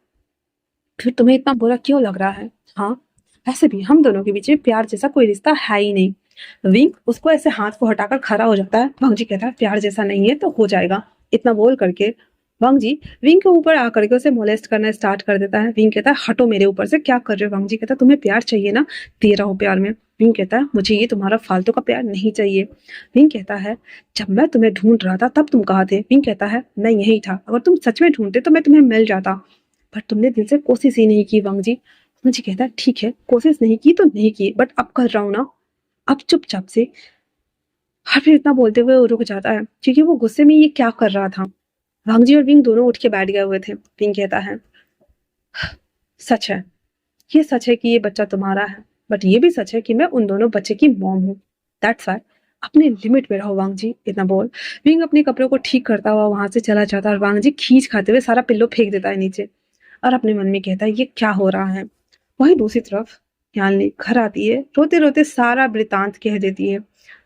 फिर तुम्हें इतना बुरा क्यों लग रहा है? हाँ, ऐसे भी हम दोनों के बीच में प्यार जैसा कोई रिश्ता है ही नहीं। विंग उसको ऐसे हाथ को हटाकर खड़ा हो जाता है। वांग जी कहता है प्यार जैसा नहीं है तो हो जाएगा। इतना बोल करके वांग जी विंग के ऊपर आकर के उसे मोलेस्ट करना स्टार्ट कर देता है। विंग कहता है हटो मेरे ऊपर से, क्या कर रहे हो? वांग जी कहता है तुम्हें प्यार चाहिए ना, दे रहा हूँ प्यार में। विंग कहता है मुझे ये तुम्हारा फालतू का प्यार नहीं चाहिए। विंग कहता है जब मैं तुम्हें ढूंढ रहा था तब तुम कहाँ थे? विंग कहता है मैं यही था, अगर तुम सच में ढूंढते तो मैं तुम्हें मिल जाता, पर तुमने दिल से कोशिश ही नहीं की। वांग जी मुझे कहता है ठीक है कोशिश नहीं की तो नहीं की, बट अब कर रहा हूँ ना, अब चुपचाप से। और फिर इतना बोलते हुए वो रुक जाता है क्योंकि वो गुस्से में ये क्या कर रहा था। वांग जी और विंग दोनों उठ के बैठ गए हुए थे। विंग कहता है सच है, ये सच है कि ये बच्चा तुम्हारा है, बट ये भी सच है कि मैं उन दोनों बच्चे की मॉम हूँ। दैट्स व्हाई अपने लिमिट में रहो वांग जी। इतना बोल विंग अपने कपड़ों को ठीक करता हुआ वहां से चला जाता है और वांग जी खींच खाते हुए सारा पिल्लो फेंक देता है नीचे और अपने मन में कहता है ये क्या हो रहा है। वहीं दूसरी तरफ यालनी घर आती है, रोते रोते सारा वृतांत कह देती है।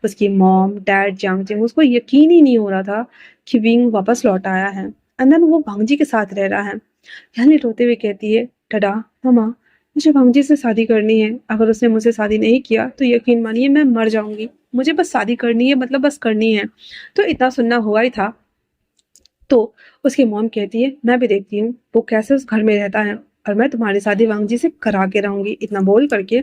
उसकी मॉम डैड जांग जिंग, उसको यकीन ही नहीं हो रहा था कि विंग वापस लौट आया है, एंड देन वो भांगजी के साथ रह रहा है। यालनी रोते हुए कहती है डडा ममा मुझे भांगजी से शादी करनी है, अगर उसने मुझसे शादी नहीं किया तो यकीन मानिए मैं मर जाऊंगी, मुझे बस शादी करनी है, मतलब बस करनी है। तो इतना सुनना हुआ ही था। तो उसकी मॉम कहती है मैं भी देखती हूँ वो कैसे उस घर में रहता है, और मैं तुम्हारी शादी वांगजी से करा के रहूंगी। इतना बोल करके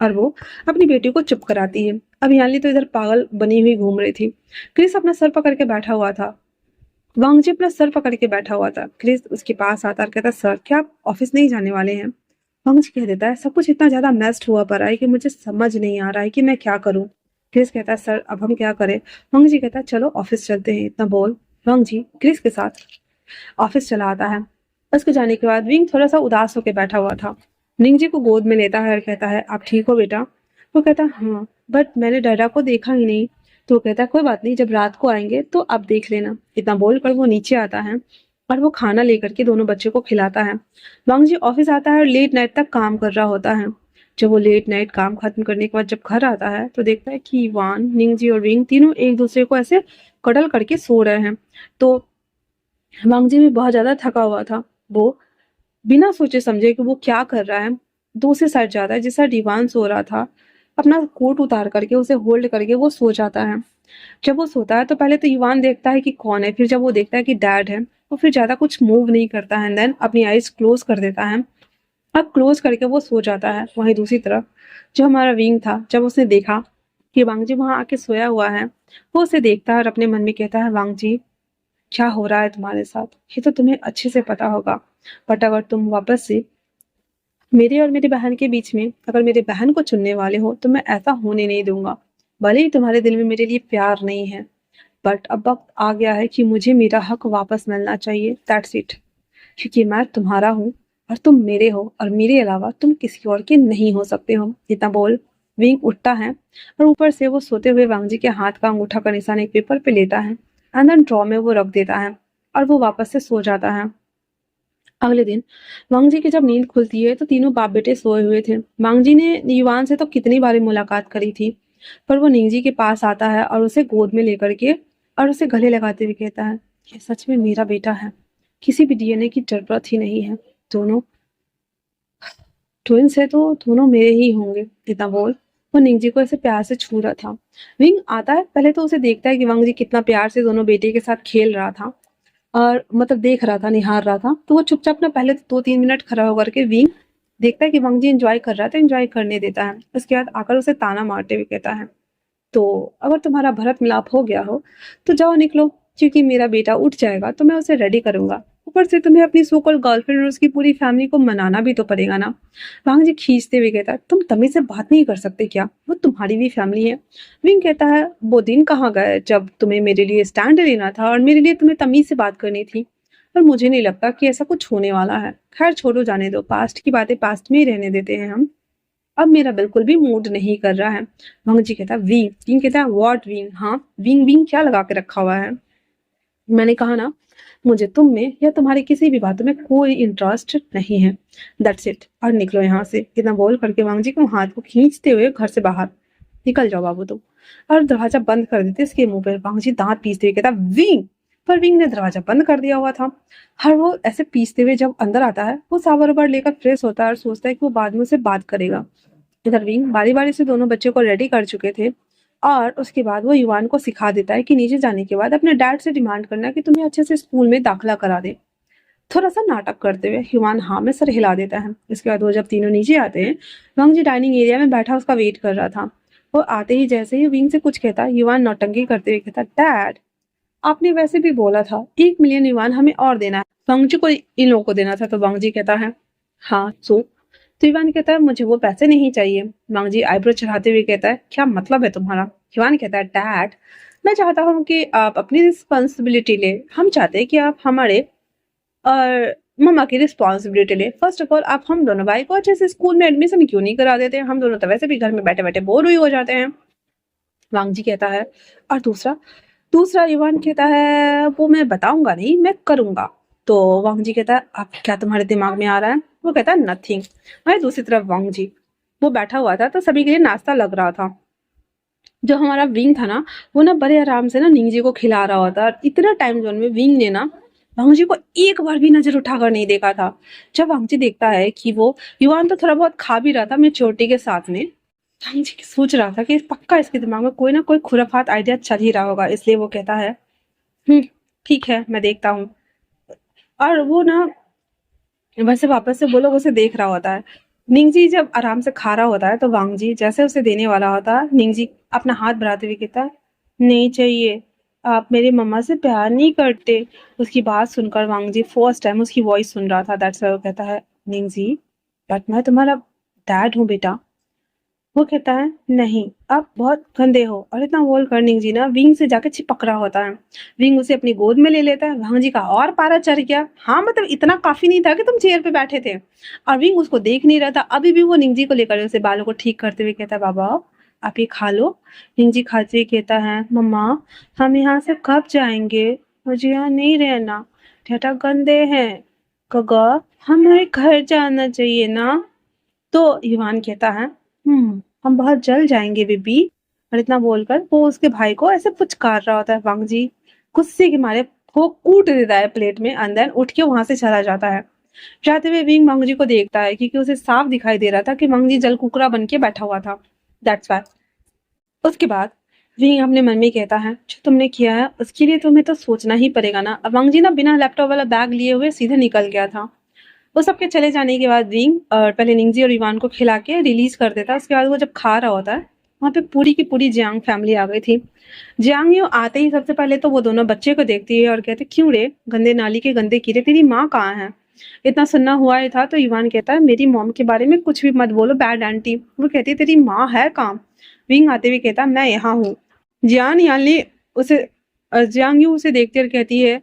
और वो अपनी बेटी को चुप कराती है। अब याली तो इधर पागल बनी हुई घूम रही थी। क्रिस अपना सर पकड़ के बैठा हुआ था। वांगजी अपना सर पकड़ के बैठा हुआ था। क्रिस उसके पास आता और कहता सर क्या आप ऑफिस नहीं जाने वाले हैं? वांगजी कह देता है सब कुछ इतना ज्यादा मेस्ड हुआ पड़ा है कि मुझे समझ नहीं आ रहा है कि मैं क्या करूं। क्रिस कहता है सर अब हम क्या करें? वांगजी कहता है चलो ऑफिस चलते हैं। इतना बोल वांगजी क्रिस के साथ ऑफिस चला आता है। उसके जाने के बाद विंग थोड़ा सा उदास होकर बैठा हुआ था। निंगजी को गोद में लेता है और कहता है आप ठीक हो बेटा? वो कहता है हाँ, बट मैंने डैडा को देखा ही नहीं। तो वो कहता है कोई बात नहीं, जब रात को आएंगे तो आप देख लेना। इतना बोलकर वो नीचे आता है और वो खाना लेकर के दोनों बच्चों को खिलाता है। वांगजी ऑफिस आता है और लेट नाइट तक काम कर रहा होता है। जब वो लेट नाइट काम खत्म करने के बाद जब घर आता है तो देखता है कि वान निंगजी और विंग तीनों एक दूसरे को ऐसे कडल करके सो रहे हैं। तो वांगजी भी बहुत ज्यादा थका हुआ था। वो बिना सोचे समझे कि वो क्या कर रहा है दूसरी साइड जाता है जिस साइड ईवान सो रहा था। अपना कोट उतार करके उसे होल्ड करके वो सो जाता है। जब वो सोता है तो पहले तो ईवान देखता है कि कौन है, फिर जब वो देखता है कि डैड है वो फिर ज्यादा कुछ मूव नहीं करता है, देन अपनी आईज क्लोज कर देता है। अब क्लोज करके वो सो जाता है। वहीं दूसरी तरफ जो हमारा विंग था, जब उसने देखा कि वांगजी वहां आके सोया हुआ है, वो उसे देखता है और अपने मन में कहता है वांगजी क्या हो रहा है तुम्हारे साथ, ये तो तुम्हें अच्छे से पता होगा, बट अगर तुम वापस से मेरे और मेरी बहन के बीच में अगर मेरी बहन को चुनने वाले हो तो मैं ऐसा होने नहीं दूंगा। भले ही तुम्हारे दिल में मेरे लिए प्यार नहीं है, बट अब वक्त आ गया है कि मुझे मेरा हक वापस मिलना चाहिए। That's it. क्योंकि मैं तुम्हारा हूँ और तुम मेरे हो, और मेरे अलावा तुम किसी और के नहीं हो सकते हो। इतना बोल विंग उठता है और ऊपर से वो सोते हुए वांग जी के हाथ का अंगूठा का निशान एक पेपर पे लेता है, एंड देन ड्रॉ में वो रख देता है और वो वापस से सो जाता है। अगले दिन वांग जी की जब नींद खुलती है तो तीनों बाप बेटे सोए हुए थे। वांग जी ने युवान से तो कितनी बारी मुलाकात करी थी, पर वो निंगजी के पास आता है और उसे गोद में लेकर के और उसे गले लगाते हुए कहता है, ये सच में मेरा बेटा है, किसी भी डीएनए की जरूरत ही नहीं है, दोनों ट्विंस है तो दोनों मेरे ही होंगे। इतना बोल वो निंगजी को ऐसे प्यार से छू रहा था। विंग आता है, पहले तो उसे देखता है कि वांग जी कितना प्यार से दोनों बेटे के साथ खेल रहा था और मतलब देख रहा था, निहार रहा था। तो वो चुपचाप ना पहले तो 2-3 मिनट खड़ा होकर के विंग देखता है कि वांग जी एंजॉय कर रहा है तो एंजॉय करने देता है। उसके बाद आकर उसे ताना मारते हुए कहता है, तो अगर तुम्हारा भरत मिलाप हो गया हो तो जाओ निकलो, क्योंकि मेरा बेटा उठ जाएगा तो मैं उसे रेडी करूंगा। ऊपर से तुम्हें अपनी सो कॉल्ड गर्लफ्रेंड और उसकी पूरी फैमिली को मनाना भी तो पड़ेगा ना। वांग जी खींचते हुए कहता है, तुम तमीज से बात नहीं कर सकते क्या, वो तुम्हारी भी फैमिली है। विंग कहता है, वो दिन कहाँ गए जब तुम्हें मेरे लिए स्टैंड लेना था और मेरे लिए तुम्हें तमीज से बात करनी थी। पर मुझे नहीं लगता कि ऐसा कुछ होने वाला है। खैर छोड़ो, जाने दो, पास्ट की बातें पास्ट में ही रहने देते हैं हम। अब मेरा बिल्कुल भी मूड नहीं कर रहा है। भंग जी कहता है, विंग। विंग कहता है, व्हाट विंग? हाँ, विंग विंग क्या लगा के रखा हुआ है? मैंने कहा ना, मुझे तुम में या तुम्हारी किसी भी बातों में कोई इंटरेस्ट नहीं है। दैट्स इट, और निकलो यहाँ से। इतना बोल करके वांग जी को हाथ को खींचते हुए घर से बाहर निकल जाओ बाबू तुम। और दरवाजा बंद कर देते इसके मुंह पर। वांग जी दांत पीसते हुए कहता, विंग। पर विंग ने दरवाजा बंद कर दिया हुआ था। हर वो ऐसे पीसते हुए जब अंदर आता है, वो सावर उबर लेकर फ्रेश होता है और सोचता है कि वो बाद में उसे बात करेगा। इधर विंग बारी बारी से दोनों बच्चों को रेडी कर चुके थे और उसके बाद वो युवान को सिखा देता है कि नीचे जाने के बाद अपने डैड से डिमांड करना कि तुम्हें अच्छे से स्कूल में दाखिला करा दे। थोड़ा सा नाटक करते हुए युवान हाँ में सर हिला देता है। इसके बाद वो जब तीनों नीचे आते हैं, वांग जी डाइनिंग एरिया में बैठा उसका वेट कर रहा था। वो आते ही जैसे ही विंग से कुछ कहता, युवान नौटंकी करते हुए कहता, डैड आपने वैसे भी बोला था 1 मिलियन युवान हमें और देना है, वांग जी को इन लोगों को देना था। तो वांग जी कहता है, हाँ सो। तो युवान कहता है, मुझे वो पैसे नहीं चाहिए। वांग जी आईब्रो चढ़ाते हुए कहता है, क्या मतलब है तुम्हारा? युवान कहता है, डैड मैं चाहता हूँ कि आप अपनी रिस्पॉन्सिबिलिटी ले। हम चाहते हैं कि आप हमारे और मम्मा की रिस्पॉन्सिबिलिटी ले। फर्स्ट ऑफ ऑल आप हम दोनों भाई को अच्छे से स्कूल में एडमिशन क्यों नहीं करा देते? हम दोनों तो वैसे भी घर में बैठे बैठे बोर हुई हो जाते हैं। वांग जी कहता है, और दूसरा दूसरा युवान कहता है, वो मैं बताऊंगा नहीं, मैं करूंगा। तो वांग जी कहता है, अब क्या तुम्हारे दिमाग में आ रहा है? वो कहता है, नथिंग। वही दूसरी तरफ वांग जी वो बैठा हुआ था तो सभी के लिए नाश्ता लग रहा था। जो हमारा विंग था ना, वो ना बड़े आराम से ना निंग जी को खिला रहा होता। और इतना टाइम जोन में विंग ने ना वांग जी को एक बार भी नजर उठाकर नहीं देखा था। जब वांग जी देखता है कि वो युवान तो थोड़ा बहुत खा भी रहा था मेच्योरिटी के साथ में, वांग जी सोच रहा था कि पक्का इसके दिमाग में कोई ना कोई खुराफात आइडिया चल ही रहा होगा। इसलिए वो कहता है, ठीक है मैं देखता हूँ। और वो ना वैसे वापस से वो लोग उसे देख रहा होता है। निंगजी जब आराम से खा रहा होता है तो वांग जी जैसे उसे देने वाला होता है, निंगजी अपना हाथ बढ़ाते हुए कहता है, नहीं चाहिए, आप मेरी मम्मा से प्यार नहीं करते। उसकी बात सुनकर वांग जी फर्स्ट टाइम उसकी वॉइस सुन रहा था। दैट्स व्हाई वो कहता है, निंगजी बट मैं तुम्हारा डैड हूँ बेटा। वो कहता है, नहीं आप बहुत गंदे हो। और इतना बोल कर निंग जी ना विंग से जाके चिपक रहा होता है। विंग उसे अपनी गोद में ले लेता है। वांग जी का और पारा चढ़ गया। हाँ मतलब इतना काफी नहीं था कि तुम चेयर पे बैठे थे। और विंग उसको देख नहीं रहा था। अभी भी वो निंग जी को लेकर उसे बालों को ठीक करते हुए कहता है, बाबा आप ये खा लो। निंग जी खाते हुए कहता है, मम्मा हम यहाँ से कब जाएंगे? मुझे यहाँ नहीं रहना, ठेठा गंदे हैं। गगा हमें घर जाना चाहिए ना। तो युवान कहता है, हम बहुत जल्द जाएंगे बेबी। और इतना बोलकर वो उसके भाई को ऐसे पुचकार रहा होता है। वांग जी गुस्से के मारे वो कूट देता है प्लेट में, अंदर उठ के वहां से चला जाता है। जाते हुए विंग वांग जी को देखता है क्योंकि उसे साफ दिखाई दे रहा था कि वांग जी जल कुकरा बन के बैठा हुआ था। That's why. उसके बाद विंग अपने मन में कहता है, जो तुमने किया है उसके लिए तुम्हें तो सोचना ही पड़ेगा ना। अब वांग जी ना बिना लैपटॉप वाला बैग लिए हुए सीधे निकल गया था। वो सबके चले जाने के बाद विंग और पहले निंगजी और इवान को खिला के रिलीज कर देता है। उसके बाद वो जब खा रहा होता है, वहां पे पूरी की पूरी जियांग फैमिली आ गई थी। जियांग यू आते ही सबसे पहले तो वो दोनों बच्चे को देखती है और कहते, क्यों रे गंदे नाली के गंदे कीड़े, तेरी माँ कहाँ है? इतना सुनना हुआ ही था तो इवान कहता है, मेरी मॉम के बारे में कुछ भी मत बोलो बैड आंटी। वो कहती है, तेरी माँ है कहाँ? विंग आते हुए कहता, मैं यहाँ हूँ। जियान यानली उसे जियांग यू उसे देखती और कहती है,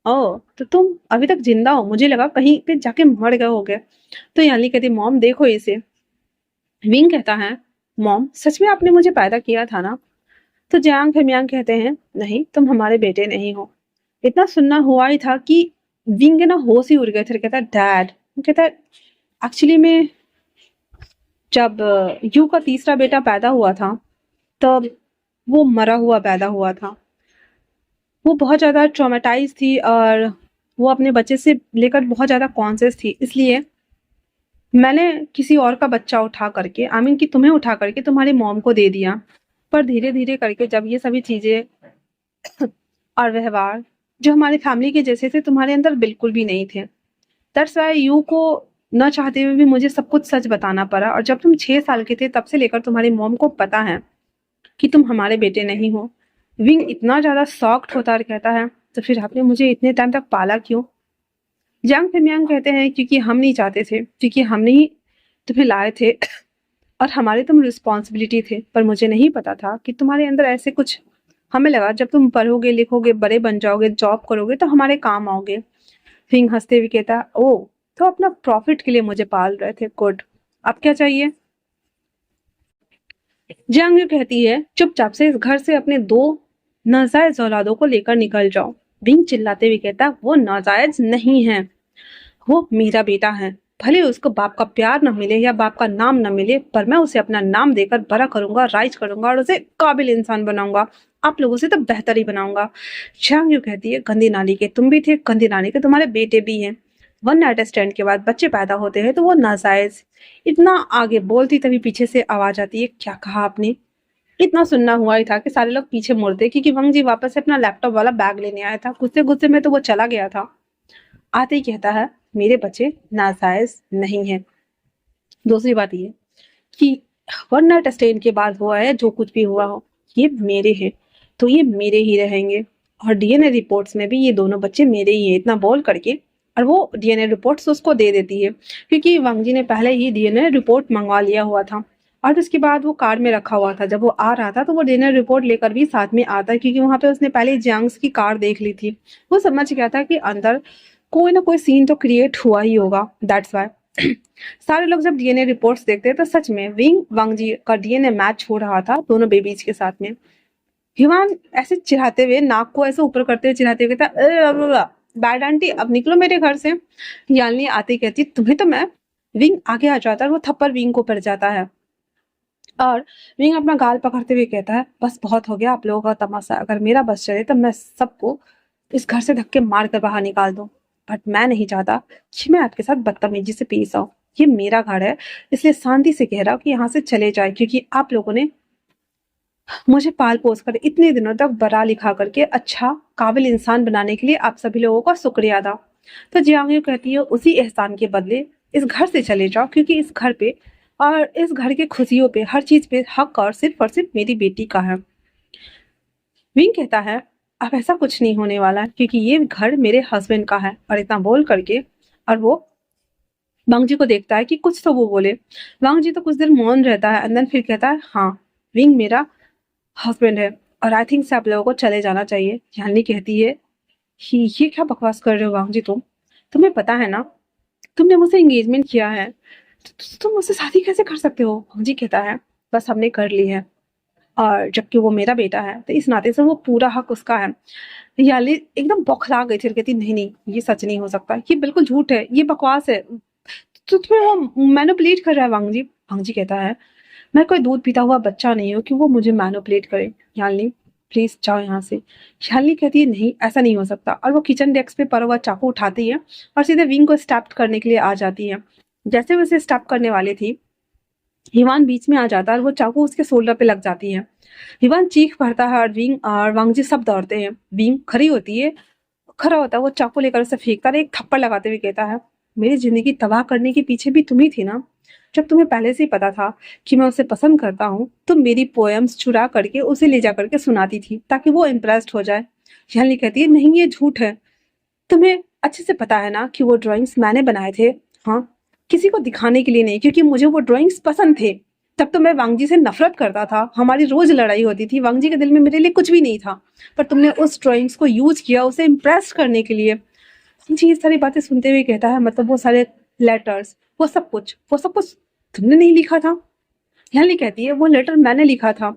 ओ तो तुम अभी तक जिंदा हो, मुझे लगा कहीं पे जाके मर गए हो गए। तो याली कहती, मॉम देखो इसे। विंग कहता है, मॉम सच में आपने मुझे पैदा किया था ना? तो जियांग फिमियांग कहते हैं, नहीं तुम हमारे बेटे नहीं हो। इतना सुनना हुआ ही था कि विंग के ना होश ही उड़ गए थे। कहता है डैड, कहता है एक्चुअली में जब यू का तीसरा बेटा पैदा हुआ था तब वो मरा हुआ पैदा हुआ था। वो बहुत ज़्यादा ट्रॉमेटाइज थी और वो अपने बच्चे से लेकर बहुत ज़्यादा कॉन्शियस थी, इसलिए मैंने किसी और का बच्चा उठा करके आई मीन कि तुम्हें उठा करके तुम्हारी मॉम को दे दिया। पर धीरे धीरे करके जब ये सभी चीज़ें और व्यवहार जो हमारी फैमिली के जैसे थे तुम्हारे अंदर बिल्कुल भी नहीं थे, दैट्स व्हाई यू को न चाहते हुए भी मुझे सब कुछ सच बताना पड़ा। और जब तुम 6 साल के थे तब से लेकर तुम्हारी मॉम को पता है कि तुम हमारे बेटे नहीं हो। विंग इतना ज़्यादा शॉक्ड होता और कहता है, तो फिर आपने मुझे इतने टाइम तक पाला क्यों? जियांग फिमियांग कहते हैं, क्योंकि हम नहीं चाहते थे, क्योंकि हमने ही तुम्हें लाए थे और हमारी तुम रिस्पॉन्सिबिलिटी थे। पर मुझे नहीं पता था कि तुम्हारे अंदर ऐसे कुछ, हमें लगा जब तुम पढ़ोगे लिखोगे बड़े बन जाओगे जॉब करोगे तो हमारे काम आओगे। फिंग हंसते हुए कहता, ओ तो अपना प्रॉफिट के लिए मुझे पाल रहे थे, गुड, अब क्या चाहिए? जियांग कहती है, चुपचाप से इस घर से अपने 2 नाजायज औलादों को लेकर निकल जाओ। विंग चिल्लाते हुए कहता, वो नाजायज नहीं है, वो मेरा बेटा है। भले उसको बाप का प्यार न मिले या बाप का नाम न मिले, पर मैं उसे अपना नाम देकर बड़ा करूंगा, राइज करूंगा और उसे काबिल इंसान बनाऊंगा। आप लोगों से तो बेहतर ही बनाऊंगा। शांग यू कहती है, गंदी नाली के तुम भी थे, गंदी नाली के तुम्हारे बेटे भी हैं। वन नाइट स्टैंड के बाद बच्चे पैदा होते हैं तो वो नाजायज। इतना आगे बोलती तभी पीछे से आवाज आती है, क्या कहा आपने? इतना सुनना हुआ ही था कि सारे लोग पीछे मुड़ते, क्योंकि वंग जी वापस से अपना लैपटॉप वाला बैग लेने आया था। गुस्से गुस्से में तो वो चला गया था। आते ही कहता है, मेरे बच्चे नाजायज नहीं है। दूसरी बात ये कि वन नाइट स्टैंड के बाद हुआ है जो कुछ भी हुआ हो, ये मेरे हैं तो ये मेरे ही रहेंगे। और डीएनए रिपोर्ट्स में भी ये दोनों बच्चे मेरे ही हैं। इतना बोल करके और वो डीएनए रिपोर्ट्स उसको दे देती है, क्योंकि वांग जी ने पहले ही डीएनए रिपोर्ट मंगवा लिया हुआ था और उसके बाद वो कार में रखा हुआ था। जब वो आ रहा था तो वो डीएनए रिपोर्ट लेकर भी साथ में आता है, क्योंकि वहां पे उसने पहले जियांग्स की कार देख ली थी। वो समझ गया था कि अंदर कोई ना कोई सीन तो क्रिएट हुआ ही होगा, दैट्स वाई। सारे लोग जब डीएनए रिपोर्ट्स देखते हैं तो सच में विंग वांग जी का डीएनए मैच हो रहा था दोनों बेबीज के साथ में। हिमान ऐसे चिढ़ाते हुए, नाक को ऐसे ऊपर करते हुए चिढ़ाते हुए कहता, बैड आंटी अब निकलो मेरे घर से। यालनी आते ही कहती, तुम्हें तो मैं। विंग आगे आ जाता है और वो थप्पड़ विंग को पड़ जाता है और विंग अपना गाल पकड़ते हुए कहता है, बस बहुत हो गया आप लोगों का तमाशा। अगर मेरा बस चले तो मैं सबको इस घर से धक्के मार कर बाहर निकाल दूं, बट मैं नहीं चाहता कि मैं आपके साथ बदतमीजी से पेश आऊं। ये मेरा घर है, इसलिए शांति से कह रहा हूं कि यहाँ से चले जाए, क्योंकि आप लोगों ने मुझे पाल पोस कर इतने दिनों तक बड़ा लिखा करके अच्छा काबिल इंसान बनाने के लिए आप सभी लोगों का शुक्रिया अदा। तो जियांग यू कहती है, उसी एहसान के बदले इस घर से चले जाओ, क्योंकि इस घर पे और इस घर के खुशियों पे हर चीज पे हक और सिर्फ मेरी बेटी का है। विंग कहता है, अब ऐसा कुछ नहीं होने वाला है, क्योंकि ये घर मेरे हस्बैंड का है। और इतना बोल करके और वो वांग जी को देखता है कि कुछ तो वो बोले। वांग जी तो कुछ देर मौन रहता है, अंदर फिर कहता है, हाँ विंग मेरा हस्बैंड है और आई थिंक से आप लोगों को चले जाना चाहिए। यानी कहती है, ये क्या बकवास कर रहे हो वांग जी? तुम्हें पता है ना तुमने मुझसे एंगेजमेंट किया है, तो तुम मुझसे शादी कैसे कर सकते हो? वांग जी कहता है, बस हमने कर ली है और जबकि वो मेरा बेटा है तो इस नाते से वो पूरा हक उसका है। याली एकदम बौखला गई थी, कहती, नहीं नहीं ये सच नहीं हो सकता, ये बिल्कुल झूठ है, ये बकवास है, तो तुम्हें वो मैनिपुलेट कर रहा है वांग जी। वांग जी कहता है, मैं कोई दूध पीता हुआ बच्चा नहीं हूँ कि वो मुझे मैनिपुलेट करे। यालनी प्लीज जाओ यहाँ से। यालनी कहती है, नहीं ऐसा नहीं हो सकता, और वो किचन डेस्क पे पड़ा हुआ चाकू उठाती है और सीधे विंग को स्टैप करने के लिए आ जाती है। जैसे वो उसे स्टैप करने वाली थी, हिवान बीच में आ जाता है और वो चाकू उसके शोल्डर पे लग जाती है। हिवान चीख पड़ता है और विंग और वांग जी सब दौड़ते हैं। विंग खड़ी होती है, खड़ा होता है, वो चाकू लेकर उसे फेंकता है, एक थप्पड़ लगाते हुए कहता है, मेरी जिंदगी तबाह करने के पीछे भी तुम ही थी ना? जब तुम्हें पहले से ही पता था कि मैं उसे पसंद करता हूँ, तुम मेरी पोएम्स चुरा करके उसे ले जा करके सुनाती थी ताकि वो इम्प्रेस्ड हो जाए। यानी कहती है, नहीं ये झूठ है, तुम्हें अच्छे से पता है ना कि वो ड्राइंग्स मैंने बनाए थे। हाँ, किसी को दिखाने के लिए नहीं, क्योंकि मुझे वो ड्राइंग्स पसंद थे। तब तो मैं वांग जी से नफरत करता था, हमारी रोज लड़ाई होती थी, वांग जी के दिल में मेरे लिए कुछ भी नहीं था, पर तुमने उस ड्राइंग्स को यूज किया उसे इम्प्रेस करने के लिए। जी ये सारी बातें सुनते हुए कहता है, मतलब वो सारे लेटर्स, वो सब कुछ तुमने नहीं लिखा था? यानली कहती है वो लेटर मैंने लिखा था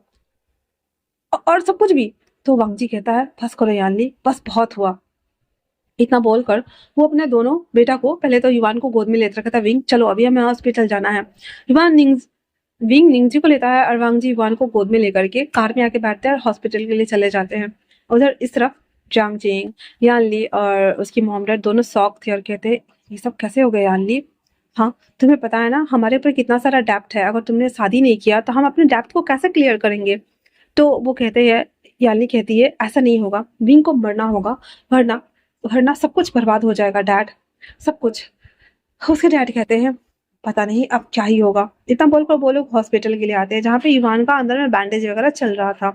और सब कुछ भी। तो वांग जी कहता है बस करो यानली, बस बहुत हुआ। इतना बोलकर वो अपने दोनों बेटा को, पहले तो युवान को गोद में लेकर कहता है विंग चलो अभी हमें हॉस्पिटल जाना है। युवान विंग निंगजी को लेता है और वांग जी युवान को गोद में लेकर के कार में आके बैठते हैं और हॉस्पिटल के लिए चले जाते हैं। उधर इस तरफ जांग चिंग, यान ली और उसकी मॉम डैड दोनों शॉक थे और कहते ये सब कैसे हो गया यान ली। हाँ तुम्हें पता है ना हमारे ऊपर कितना सारा डेप्ट है, अगर तुमने शादी नहीं किया तो हम अपने डेप्ट को कैसे क्लियर करेंगे। तो वो कहते हैं, यानी कहती है ऐसा नहीं होगा, विंग को मरना होगा, वरना वरना सब कुछ बर्बाद हो जाएगा डैड, सब कुछ। उसके डैड कहते हैं पता नहीं अब क्या ही होगा। इतना बोलकर वो लोग हॉस्पिटल के लिए आते हैं जहाँ पे इवान का अंदर में बैंडेज वगैरह चल रहा था।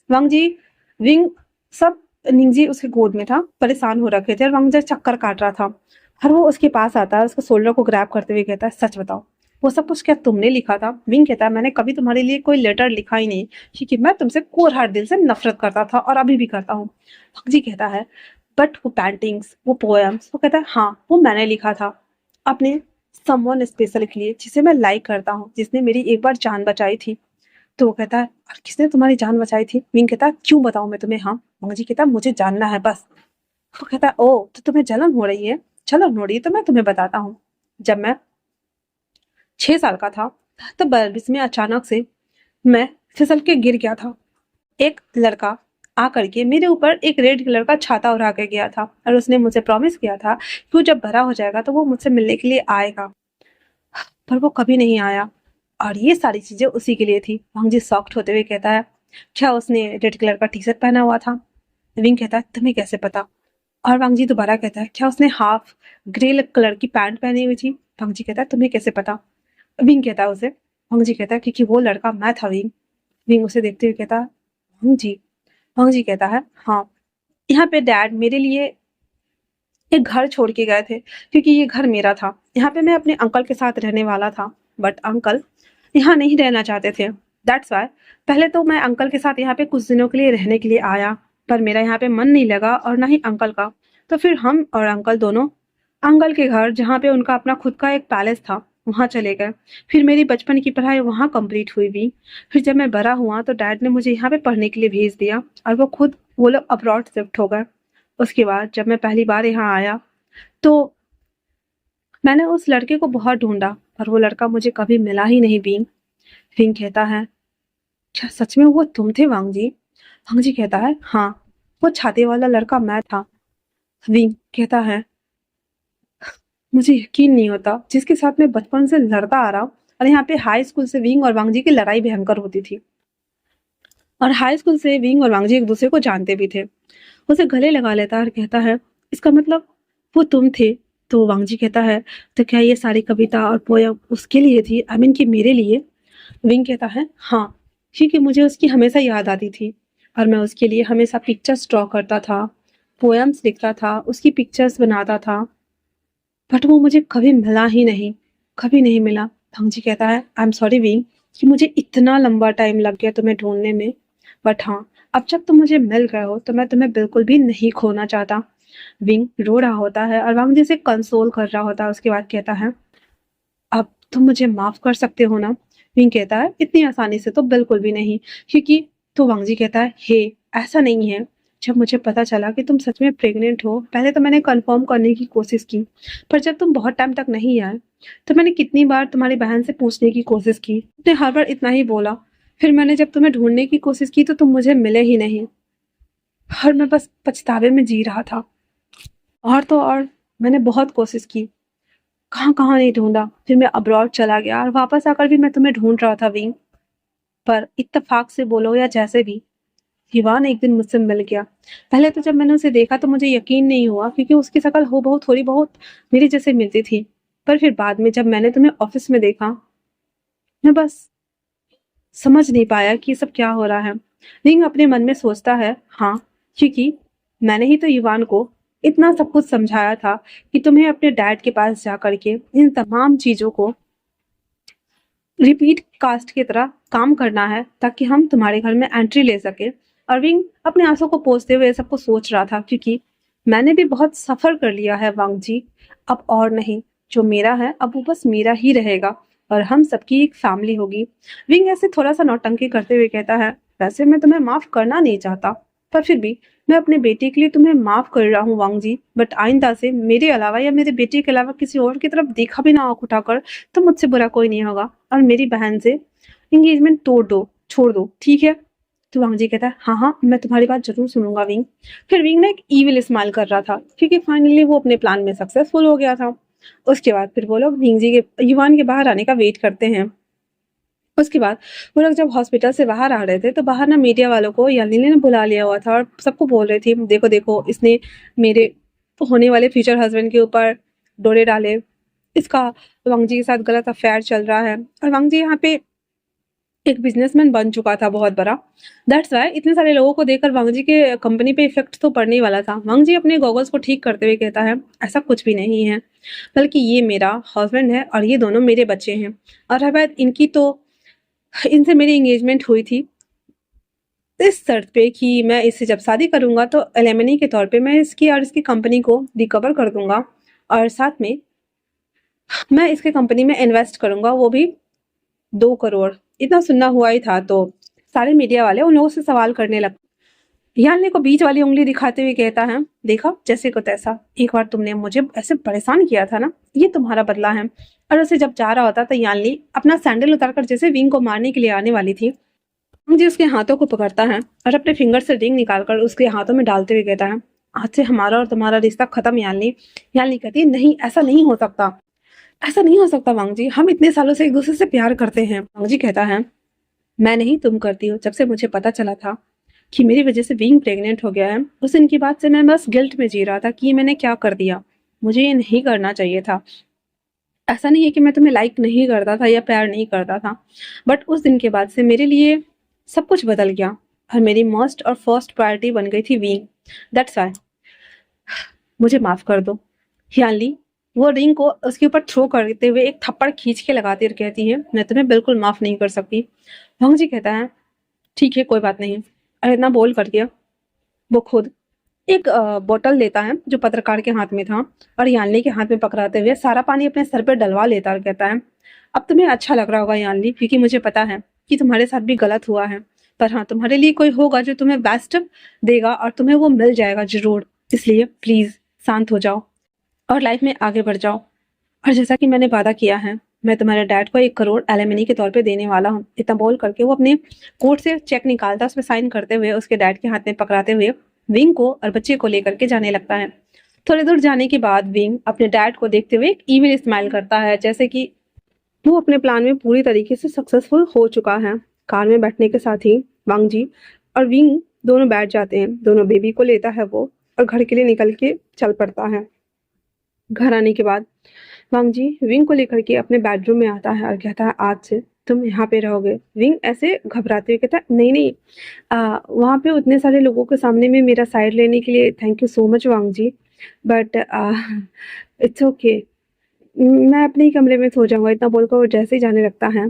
वांग जी विंग सब निंगजी उसके गोद में था, परेशान हो रखे थे और वांग जी चक्कर काट रहा था। और वो उसके पास आता है, उसके शोल्डर को ग्रैब करते हुए कहता है सच बताओ वो सब कुछ क्या तुमने लिखा था। विंग कहता है मैंने कभी तुम्हारे लिए कोई लेटर लिखा ही नहीं, क्योंकि मैं तुमसे कोर हार्ट दिल से नफरत करता था और अभी भी करता हूँ। वांग जी कहता है बट वो पेंटिंग्स, वो पोएम्स, वो कहता है हाँ वो मैंने लिखा था अपने समवन स्पेशल के लिए जिसे मैं लाइक करता हूँ, जिसने मेरी एक बार जान बचाई थी। तो वो कहता है और किसने तुम्हारी जान बचाई थी। विंग कहता है क्यों बताऊं मैं तुम्हें। हाँ मंगजी कहता है मुझे जानना है बस। वो कहता है ओ तो तुम्हें जलन हो रही है, जलन हो रही है तो मैं तुम्हें बताता हूँ। जब मैं 6 साल का था तब बरबिस में अचानक से मैं फिसल के गिर गया था। एक लड़का आकर के मेरे ऊपर एक रेड कलर का छाता उड़ा के गया था और उसने मुझे प्रॉमिस किया था कि वो जब बड़ा हो जाएगा तो वो मुझसे मिलने के लिए आएगा, पर वो कभी नहीं आया। और ये सारी चीजें उसी के लिए थी। वांग जी सॉफ्ट होते हुए कहता है क्या उसने रेड कलर का टी शर्ट पहना हुआ था। विंग कहता है तुम्हें कैसे पता। और वांग जी दोबारा कहता है क्या उसने हाफ ग्रे कलर की पैंट पहनी हुई थी। वांग जी कहता है तुम्हें कैसे पता। विंग कहता है उसे, वांग जी कहता है क्योंकि वो लड़का मैं था विंग। विंग उसे देखते हुए कहता है वांग जी। वांग जी कहता है हाँ यहाँ पे डैड मेरे लिए एक घर छोड़ के गए थे क्योंकि ये घर मेरा था। यहाँ पे मैं अपने अंकल के साथ रहने वाला था, बट अंकल यहाँ नहीं रहना चाहते थे। दैट्स वाई पहले तो मैं अंकल के साथ यहाँ पे कुछ दिनों के लिए रहने के लिए आया, पर मेरा यहाँ पे मन नहीं लगा और ना ही अंकल का। तो फिर हम और अंकल दोनों अंकल के घर, जहाँ पे उनका अपना खुद का एक पैलेस था, वहाँ चले गए। फिर मेरी बचपन की पढ़ाई वहाँ कंप्लीट हुई भी। फिर जब मैं बड़ा हुआ तो डैड ने मुझे यहाँ पे पढ़ने के लिए भेज दिया और वो लोग अब्रॉड शिफ्ट हो गए। उसके बाद जब मैं पहली बार यहाँ आया तो मैंने उस लड़के को बहुत ढूंढा, पर वो लड़का मुझे कभी मिला ही नहीं। विंग विंग कहता है क्या सच में वो तुम थे वांग जी। वांग जी कहता है हाँ वो छाते वाला लड़का मैं था। विंग कहता है मुझे यकीन नहीं होता जिसके साथ मैं बचपन से लड़ता आ रहा हूँ, और यहाँ पे हाई स्कूल से विंग और वांग जी की लड़ाई भयंकर होती थी और हाई स्कूल से विंग और वांग जी एक दूसरे को जानते भी थे। उसे गले लगा लेता है और कहता है इसका मतलब वो तुम थे। तो वांग जी कहता है तो क्या ये सारी कविता और पोयम उसके लिए थी, आई मीन कि मेरे लिए। विंग कहता है हाँ क्योंकि मुझे उसकी हमेशा याद आती थी और मैं उसके लिए हमेशा पिक्चर्स ड्रॉ करता था, पोएम्स लिखता था, उसकी पिक्चर्स बनाता था, बट वो मुझे कभी मिला ही नहीं, कभी नहीं मिला। वांग जी कहता है आई एम सॉरी विंग कि मुझे इतना लंबा टाइम लग गया तुम्हें ढूंढने में, बट हाँ अब जब तुम मुझे मिल गए हो तो मैं तुम्हें बिल्कुल भी नहीं खोना चाहता। विंग रो रहा होता है और वांग जी से कंसोल कर रहा होता है। उसके बाद कहता है अब तुम मुझे माफ कर सकते हो ना। विंग कहता है इतनी आसानी से तो बिल्कुल भी नहीं, क्योंकि तो वांग जी कहता है हे ऐसा नहीं है। जब मुझे पता चला कि तुम सच में प्रेग्नेंट हो, पहले तो मैंने कंफर्म करने की कोशिश की, पर जब तुम बहुत टाइम तक नहीं आए तो मैंने कितनी बार तुम्हारी बहन से पूछने की कोशिश की, तुमने हर बार इतना ही बोला। फिर मैंने जब तुम्हें ढूंढने की कोशिश की तो तुम मुझे मिले ही नहीं और मैं बस पछतावे में जी रहा था। और तो और मैंने बहुत कोशिश की, कहाँ कहाँ नहीं ढूंढा। फिर मैं अब्रॉड चला गया और वापस आकर भी मैं तुम्हें ढूंढ रहा था विंग, पर इत्तेफाक से बोलो या जैसे भी हिवान एक दिन मुझसे मिल गया। पहले तो जब मैंने उसे देखा तो मुझे यकीन नहीं हुआ क्योंकि उसकी शक्ल हो बहुत थोड़ी बहुत मेरी जैसे मिलती थी, पर फिर बाद में जब मैंने तुम्हें ऑफिस में देखा मैं बस समझ नहीं पाया कि ये सब क्या हो रहा है। रिंग अपने मन में सोचता है हाँ क्योंकि मैंने ही तो युवान को इतना सब कुछ समझाया था कि तुम्हें अपने डैड के पास जा करके इन तमाम चीजों को रिपीट कास्ट की तरह काम करना है ताकि हम तुम्हारे घर में एंट्री ले सके। अरविंद अपने आंसू को पोंछते हुए सबको सोच रहा था क्योंकि मैंने भी बहुत सफर कर लिया है वांग जी, अब और नहीं, जो मेरा है अब वो बस मेरा ही रहेगा और हम सबकी एक फैमिली होगी। विंग ऐसे थोड़ा सा नौटंकी करते हुए कहता है, वैसे मैं तुम्हें माफ करना नहीं चाहता, पर फिर भी मैं अपने बेटे के लिए तुम्हें माफ कर रहा हूँ वांग जी, बट आइंदा से मेरे अलावा या मेरे बेटे के अलावा किसी और की तरफ देखा भी ना आंख उठाकर, तो मुझसे बुरा कोई नहीं होगा, और मेरी बहन से एंगेजमेंट तोड़ दो, छोड़ दो, ठीक है? तो वांग जी कहता है, हाँ हाँ मैं तुम्हारी बात जरूर सुनूंगा विंग। फिर विंग ना एक ईविल स्माइल कर रहा था, क्योंकि फाइनली वो अपने प्लान में सक्सेसफुल हो गया था। उसके बाद फिर वो लोग विंग जी के युवान के बाहर आने का वेट करते हैं। उसके बाद वो लोग जब हॉस्पिटल से बाहर आ रहे थे, तो बाहर ना मीडिया वालों को यालिनी ने बुला लिया हुआ था और सबको बोल रही थी, देखो देखो इसने मेरे होने वाले फ्यूचर हस्बैंड के ऊपर डोरे डाले, इसका वांग जी के साथ गलत अफेयर चल रहा है, और वांग जी यहाँ पे एक बिजनेसमैन बन चुका था बहुत बड़ा। दैट्स वाई इतने सारे लोगों को देखकर वांग जी के कंपनी पे इफेक्ट तो पड़ने ही वाला था। वांग जी अपने गॉगल्स को ठीक करते हुए कहता है, ऐसा कुछ भी नहीं है, बल्कि ये मेरा हस्बैंड है और ये दोनों मेरे बच्चे हैं, और रहा बात इनकी, तो इनसे मेरी एंगेजमेंट हुई थी इस शर्त पे कि मैं इससे जब शादी करूंगा तो एलिमनी के तौर पे मैं इसकी और इसकी कंपनी को रिकवर कर दूंगा, और साथ में मैं इसके कंपनी में इन्वेस्ट करूंगा, वो भी 2 करोड़। इतना सुनना हुआ ही था तो सारे मीडिया वाले उन लोगों से सवाल करने लगे। यालने को बीच वाली उंगली दिखाते हुए कहता है, देखा जैसे को तैसा, एक बार तुमने मुझे ऐसे परेशान किया था ना, ये तुम्हारा बदला है। और उसे जब जा रहा होता तो यालनी अपना सैंडल उतारकर जैसे विंग को मारने के लिए आने वाली थी, मुझे उसके हाथों को पकड़ता है और अपने फिंगर से रिंग निकालकर उसके हाथों में डालते हुए कहता है, आज से हमारा और तुम्हारा रिश्ता खत्म यालनी। यालनी कहती है, नहीं ऐसा नहीं हो सकता, ऐसा नहीं हो सकता वांग जी, हम इतने सालों से एक दूसरे से प्यार करते हैं। वांग जी कहता है, मैं नहीं तुम करती हो। जब से मुझे पता चला था कि मेरी वजह से विंग प्रेग्नेंट हो गया है, उस दिन की बात से मैं बस गिल्ट में जी रहा था कि मैंने क्या कर दिया, मुझे ये नहीं करना चाहिए था। ऐसा नहीं है कि मैं तुम्हें लाइक नहीं करता था या प्यार नहीं करता था, बट उस दिन के बाद से मेरे लिए सब कुछ बदल गया और मेरी मोस्ट और फर्स्ट प्रायोरिटी बन गई थी विंग। दैट्स वाई मुझे माफ कर दो। याली वो रिंग को उसके ऊपर थ्रो करते हुए एक थप्पड़ खींच के लगाती और कहती है, मैं तुम्हें बिल्कुल माफ नहीं कर सकती। भंग जी कहता है, ठीक है कोई बात नहीं। और इतना बोल कर दिया वो खुद एक बोतल लेता है जो पत्रकार के हाथ में था, और यानली के हाथ में पकड़ाते हुए सारा पानी अपने सर पर डलवा लेता और कहता है, अब तुम्हें अच्छा लग रहा होगा यानली, क्योंकि मुझे पता है कि तुम्हारे साथ भी गलत हुआ है, पर हाँ तुम्हारे लिए कोई होगा जो तुम्हें बेस्ट देगा और तुम्हें वो मिल जाएगा जरूर। इसलिए प्लीज शांत हो जाओ और लाइफ में आगे बढ़ जाओ। और जैसा कि मैंने वादा किया है, मैं तुम्हारे डैड को 1 करोड़ एलिमनी के तौर पे देने वाला हूँ। इतना बोल करके वो अपने कोट से चेक निकालता, उस पर साइन करते हुए उसके डैड के हाथ में पकड़ाते हुए विंग को और बच्चे को लेकर के जाने लगता है। थोड़ी दूर जाने के बाद विंग अपने डैड को देखते हुए एक ईविल स्माइल करता है, जैसे कि वो अपने प्लान में पूरी तरीके से सक्सेसफुल हो चुका है। कार में बैठने के साथ ही वांग जी और विंग दोनों बैठ जाते हैं। दोनों बेबी को लेता है वो और घर के लिए निकल के चल पड़ता है। घर आने के बाद वांग जी विंग को लेकर के अपने बेडरूम में आता है और कहता है, आज से तुम यहाँ पे रहोगे। विंग ऐसे घबराते हुए कहता है, नहीं नहीं, वहाँ पे उतने सारे लोगों के सामने में मेरा साइड लेने के लिए thank you so much Wang ji, but it's okay, मैं अपने ही कमरे में सो जाऊंगा। इतना बोलकर वो जैसे ही जाने लगता है,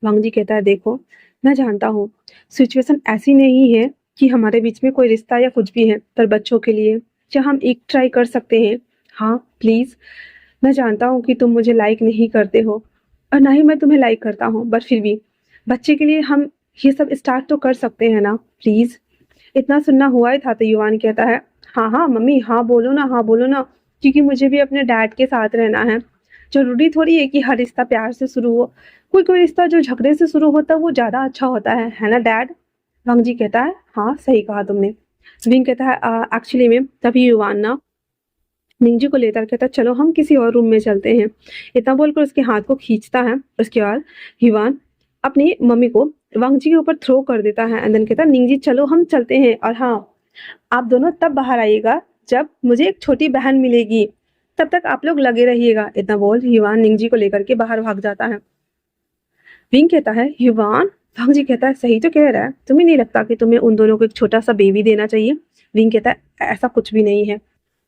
वांग जी कहता है, देखो मैं जानता हूँ सिचुएशन ऐसी नहीं है कि हमारे बीच में कोई रिश्ता या कुछ भी है, पर बच्चों के लिए क्या हम एक ट्राई कर सकते हैं? हाँ प्लीज, मैं जानता हूँ कि तुम मुझे लाइक नहीं करते हो और ना ही मैं तुम्हें लाइक करता हूँ, बट फिर भी बच्चे के लिए हम ये सब स्टार्ट तो कर सकते हैं ना प्लीज। इतना सुनना हुआ ही था तो युवान कहता है, हाँ हाँ मम्मी, हाँ बोलो ना, हाँ बोलो ना, क्योंकि मुझे भी अपने डैड के साथ रहना है। जरूरी थोड़ी है कि हर रिश्ता प्यार से शुरू हो, कोई कोई रिश्ता जो झगड़े से शुरू होता है वो ज्यादा अच्छा होता है ना डैड? वांग जी कहता है, हाँ सही कहा तुमने। विंग कहता है, एक्चुअली में तभी युवान ना निंजी को लेकर कहता, चलो हम किसी और रूम में चलते हैं। इतना बोलकर उसके हाथ को खींचता है। उसके बाद युवान अपनी मम्मी को वांग जी के ऊपर थ्रो कर देता है एंड देन कहता, निंजी चलो हम चलते हैं, और हाँ आप दोनों तब बाहर आइएगा जब मुझे एक छोटी बहन मिलेगी, तब तक आप लोग लगे रहिएगा। इतना बोल युवान निंजी को लेकर के बाहर भाग जाता है। विंग कहता है, युवान? वांग जी कहता है, सही तो कह रहा है, तुम्हें नहीं लगता कि तुम्हें उन दोनों को एक छोटा सा बेबी देना चाहिए? विंग कहता है, ऐसा कुछ भी नहीं है।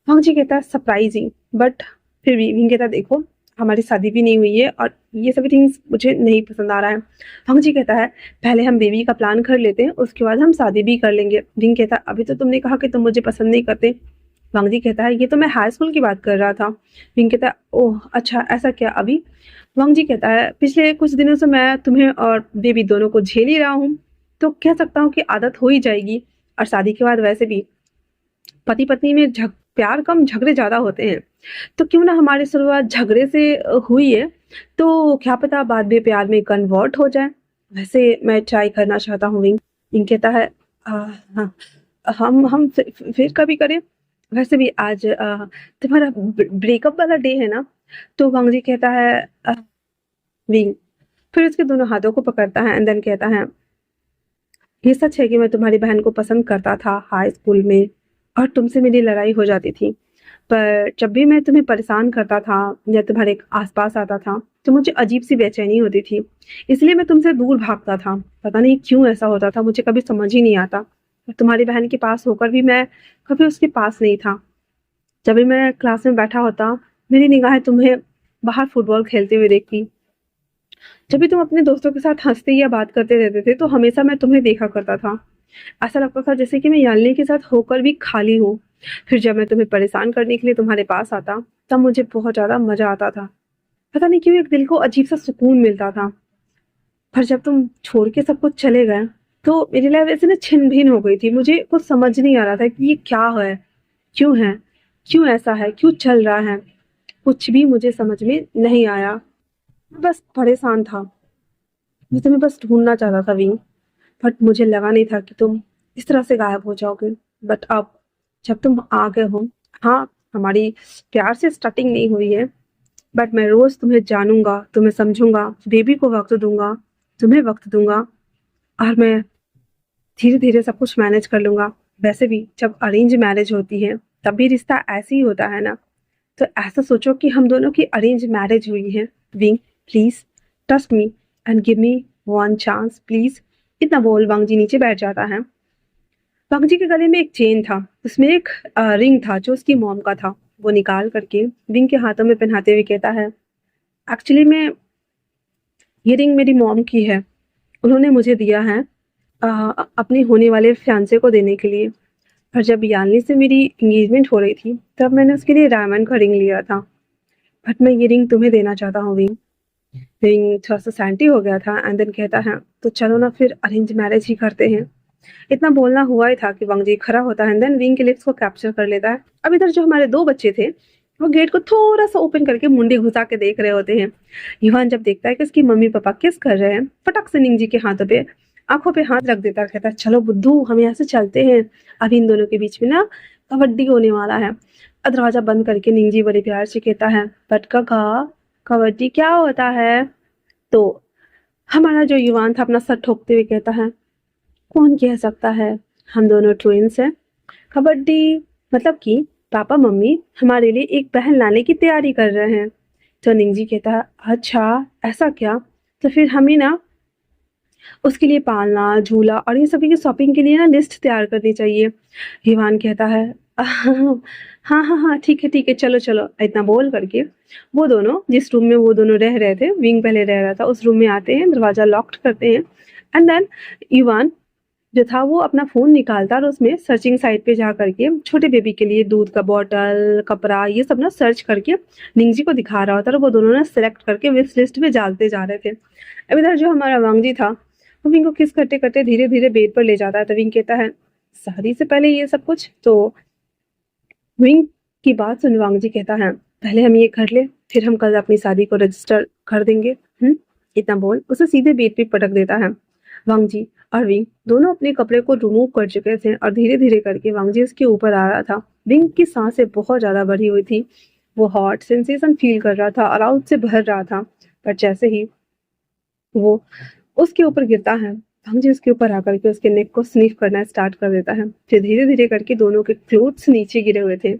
वांग जी कहता है, सरप्राइजिंग, बट फिर भी। विंग कहता है, देखो हमारी शादी भी नहीं हुई है और ये सभी थिंग्स मुझे नहीं पसंद आ रहा है। वांग जी कहता है, पहले हम बेबी का प्लान कर लेते हैं, उसके बाद हम शादी भी कर लेंगे। विंग कहता है, अभी तो तुमने कहा कि तुम मुझे पसंद नहीं करते। वांग जी कहता है ये तो मैं हाई स्कूल की बात कर रहा था। विंग कहता है ओह अच्छा ऐसा क्या अभी। वांग जी कहता है पिछले कुछ दिनों से मैं तुम्हें और बेबी दोनों को झेल ही रहा हूँ, तो कह सकता हूँ कि आदत हो ही जाएगी। और शादी के बाद वैसे भी पति पत्नी में प्यार कम झगड़े ज्यादा होते हैं, तो क्यों ना हमारी शुरुआत झगड़े से हुई है, तो क्या पता बाद में प्यार में कन्वर्ट हो जाए। वैसे मैं ट्राई करना चाहता हूँ विंग। विंग कहता है हाँ हम फिर कभी करें। वैसे भी आज तुम्हारा ब्रेकअप वाला डे है ना। तो वांग जी कहता है विंग फिर उसके दोनों हाथों को पकड़ता है एंड देन कहता है ये सच है कि मैं तुम्हारी बहन को पसंद करता था हाई स्कूल में, और तुमसे मेरी लड़ाई हो जाती थी। पर जब भी मैं तुम्हें परेशान करता था या तुम्हारे आसपास आता था तो मुझे अजीब सी बेचैनी होती थी, इसलिए मैं तुमसे दूर भागता था। पता नहीं क्यों ऐसा होता था, मुझे कभी समझ ही नहीं आता। और तुम्हारी बहन के पास होकर भी मैं कभी उसके पास नहीं था। जब भी मैं क्लास में बैठा होता मेरी निगाहें तुम्हें बाहर फुटबॉल खेलते हुए देखती। जब भी तुम अपने दोस्तों के साथ हंसते या बात करते रहते थे तो हमेशा मैं तुम्हें देखा करता था। ऐसा लगता था जैसे कि मैं यालिनी के साथ होकर भी खाली हूँ। फिर जब मैं तुम्हें परेशान करने के लिए तुम्हारे पास आता तब मुझे बहुत ज्यादा मजा आता था। पता नहीं क्यों एक दिल को अजीब सा सुकून मिलता था। पर जब तुम छोड़ के सब कुछ चले गए तो मेरी लाइफ ऐसे ना छिन भिन हो गई थी। मुझे कुछ समझ नहीं आ रहा था कि ये क्या है, क्यों ऐसा है, क्यों चल रहा है। कुछ भी मुझे समझ में नहीं आया। मैं बस परेशान था। मैं तुम्हें बस ढूंढना चाहता था विंग, बट मुझे लगा नहीं था कि तुम इस तरह से गायब हो जाओगे। बट अब जब तुम आ गए हो, हाँ हमारी प्यार से स्टार्टिंग नहीं हुई है, बट मैं रोज तुम्हें जानूंगा, तुम्हें समझूंगा, बेबी को वक्त दूंगा, तुम्हें वक्त दूंगा, और मैं धीरे धीरे सब कुछ मैनेज कर लूंगा। वैसे भी जब अरेंज मैरिज होती है तब भी रिश्ता ऐसे ही होता है ना। तो ऐसा सोचो कि हम दोनों की अरेंज मैरिज हुई है। Wing please trust me and give me one chance please. इतना बोल वांग जी नीचे बैठ जाता है। वांग जी के गले में एक चेन था, उसमें एक रिंग था जो उसकी मॉम का था। वो निकाल करके विंग के हाथों में पहनाते हुए कहता है एक्चुअली मैं ये रिंग मेरी मॉम की है, उन्होंने मुझे दिया है अपने होने वाले फियांसे को देने के लिए। पर जब यालिनी से मेरी एंगेजमेंट हो रही थी तब मैंने उसके लिए डायमंड का रिंग लिया था। बट मैं ये रिंग तुम्हें देना चाहता हूँ विंग। विंग थोड़ा सा सैंटी हो गया था एंड देन कहता है तो चलो ना फिर अरेंज मैरिज ही करते हैं। इतना बोलना हुआ ही था कि वांग जी खड़ा होता है एंड देन विंग के लिप्स को कैप्चर कर लेता है। अब इधर जो हमारे दो बच्चे थे वो गेट को थोड़ा सा ओपन करके मुंडी घुसा के देख रहे होते हैं। युवान जब देखता है कि उसकी मम्मी पापा किस कर रहे हैं, फटक से निंग जी के हाथों पे आंखों पे हाथ रख देता है, कहता है चलो बुद्धू हम यहाँ से चलते हैं, अभी इन दोनों के बीच में ना कबड्डी होने वाला है। दरवाजा बंद करके निंग जी बड़े प्यार से कहता है बट काका कबड्डी क्या होता है। तो हमारा जो युवान था अपना सर ठोकते हुए कहता है कौन कह सकता है, हम दोनों ट्विंस हैं। कबड्डी मतलब कि पापा मम्मी हमारे लिए एक बहन लाने की तैयारी कर रहे हैं। तो निंगजी कहता है अच्छा ऐसा क्या, तो फिर हमें ना उसके लिए पालना झूला और ये सभी की शॉपिंग के लिए ना लिस्ट तैयार करनी चाहिए। हिवान कहता है हाँ हाँ हाँ ठीक है चलो चलो। इतना बोल करके वो दोनों जिस रूम में वो दोनों रह रहे थे, विंग पहले रह रहा था, उस रूम में आते हैं, दरवाजा लॉक्ड करते हैं एंड देन युवान जो था वो अपना फोन निकालता और उसमें सर्चिंग साइट पे जा करके छोटे बेबी के लिए दूध का बॉटल कपड़ा ये सब ना सर्च करके निंगजी को दिखा रहा होता और वो दोनों ना सिलेक्ट करके विश लिस्ट में डालते जा रहे थे। अब इधर जो हमारा वांगजी था वो विंग को किस करते करते धीरे धीरे बेड पर ले जाता है। तो विंग कहता है शादी से पहले ये सब कुछ। तो विंग की बात सुन वांगजी कहता है पहले हम ये कर ले फिर हम कल अपनी शादी को रजिस्टर कर देंगे। इतना बोल उसे सीधे बेड पे पटक देता है। वांग जी और विंग दोनों अपने कपड़े को रिमूव कर चुके थे और धीरे धीरे करके वांग जी उसके ऊपर आ रहा था। विंग की सांसें बहुत ज्यादा बढ़ी हुई थी, वो हॉट सेंसेशन फील कर रहा था, अराउंड से भर रहा था। पर जैसे ही वो उसके ऊपर गिरता है वांग जी उसके ऊपर आकर के उसके नेक को स्निफ करना स्टार्ट कर देता है। फिर धीरे धीरे करके दोनों के क्लोथ्स नीचे गिरे हुए थे।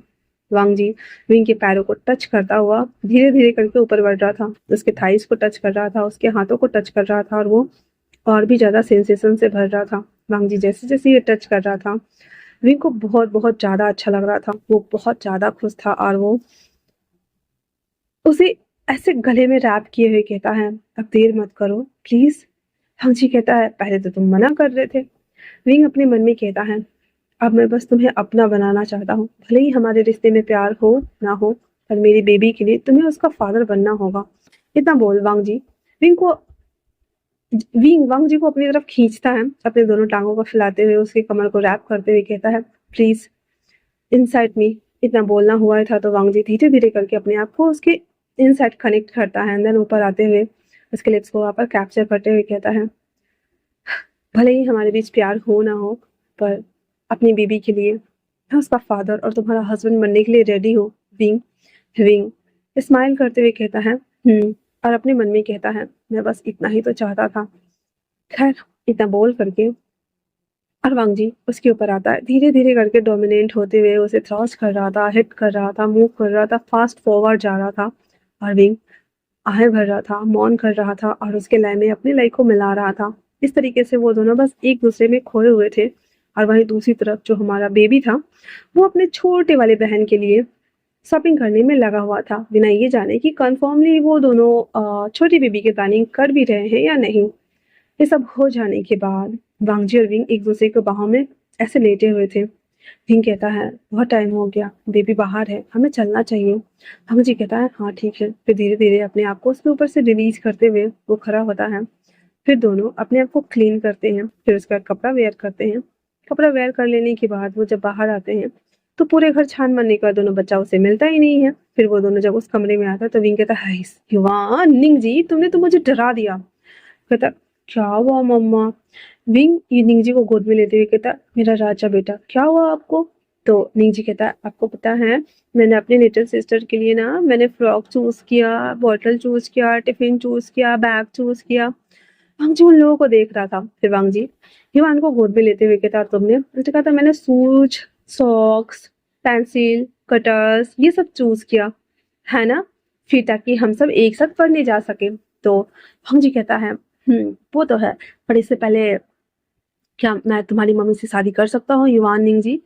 वांग जी विंग के पैरों को टच करता हुआ धीरे धीरे करके ऊपर बढ़ रहा था, उसके थाइस को टच कर रहा था, उसके हाथों को टच कर रहा था और वो और भी ज्यादा सेंसेशन से भर रहा था। वांग जी जैसे जैसे ये टच कर रहा था विंग को बहुत बहुत ज्यादा अच्छा लग रहा था, वो बहुत ज्यादा खुश था और वो उसे ऐसे गले में रैप किए हुए कहता है अब देर मत करो प्लीज। वांग जी कहता है पहले तो तुम मना कर रहे थे। विंग अपने मन में कहता है अब मैं बस तुम्हें अपना बनाना चाहता हूँ। भले ही हमारे रिश्ते में प्यार हो ना हो, पर मेरी बेबी के लिए तुम्हें उसका फादर बनना होगा। इतना बोल विंग को वांग जी को अपनी तरफ खींचता है, अपने दोनों टांगों को फैलाते हुए उसकी कमर को रैप करते हुए कहता है, प्लीज इनसाइड मी। इतना बोलना हुआ था तो वांग जी धीरे धीरे करके अपने आप को उसके इनसाइड कनेक्ट करता है। देन ऊपर आते हुए उसके लिप्स को वहां पर कैप्चर करते हुए कहता है, भले ही हमारे बीच प्यार हो ना हो, पर अपनी बेबी के लिए मैं उसका फादर और तुम्हारा हस्बैंड बनने के लिए रेडी हूँ। विंग विंग स्माइल करते हुए कहता है, और अपने मन में कहता है, मैं बस इतना ही तो चाहता था। खैर, इतना बोल करके और वांग जी उसके ऊपर आता है, धीरे धीरे करके डोमिनेट होते हुए उसे थ्रस्ट कर रहा था, हिट कर रहा था, मूव कर रहा था, फास्ट फॉरवर्ड जा रहा था। और विंग आहें भर रहा था, मौन कर रहा था और उसके लय में अपनी लय को मिला रहा था। इस तरीके से वो दोनों बस एक दूसरे में खोए हुए थे। और वहीं दूसरी तरफ जो हमारा बेबी था, वो अपने छोटे वाले बहन के लिए शॉपिंग करने में लगा हुआ था, बिना ये जाने कि कन्फर्मली वो दोनों छोटी बेबी के प्लानिंग कर भी रहे हैं या नहीं। ये सब हो जाने के बाद वांग जी और विंग एक दूसरे के बाहों में ऐसे लेटे हुए थे। विंग कहता है, बहुत टाइम हो गया, बेबी बाहर है, हमें चलना चाहिए। वांग जी कहता है, हाँ ठीक है। फिर धीरे धीरे अपने आप को उसके ऊपर से रिलीज करते हुए वो खड़ा होता है। फिर दोनों अपने आप को क्लीन करते हैं, फिर उसके बाद कपड़ा वेयर करते हैं। कपड़ा वेयर कर लेने के बाद वो जब बाहर आते हैं तो पूरे घर छान मारने के बाद दोनों बच्चा उसे मिलता ही नहीं है। फिर वो दोनों जब उस कमरे में आता है तो विंग कहता है, युवान निंग जी, तुमने तो मुझे डरा दिया। कहता, क्या हुआ मम्मा? विंग ये निंग जी को गोद में लेते हुए कहता, मेरा राजा बेटा, क्या हुआ आपको? तो निंग जी कहता, आपको पता है मैंने अपनी लिटिल सिस्टर के लिए ना, मैंने फ्रॉक चूज किया, बॉटल चूज किया, टिफिन चूज किया, बैग चूज किया। वांग जी उन लोगों को देख रहा था। फिर वांग जी युवान को गोद में लेते हुए कहता, तुमने? उसने कहा था, मैंने शूज, सॉक्स, पेंसिल, कटर्स ये सब चूज किया है ना, फिर ताकि हम सब एक साथ पढ़ने जा सके। तो वांग जी कहता है, वो तो है, पर इससे पहले क्या मैं तुम्हारी मम्मी से शादी कर सकता हूँ युवान निंग जी?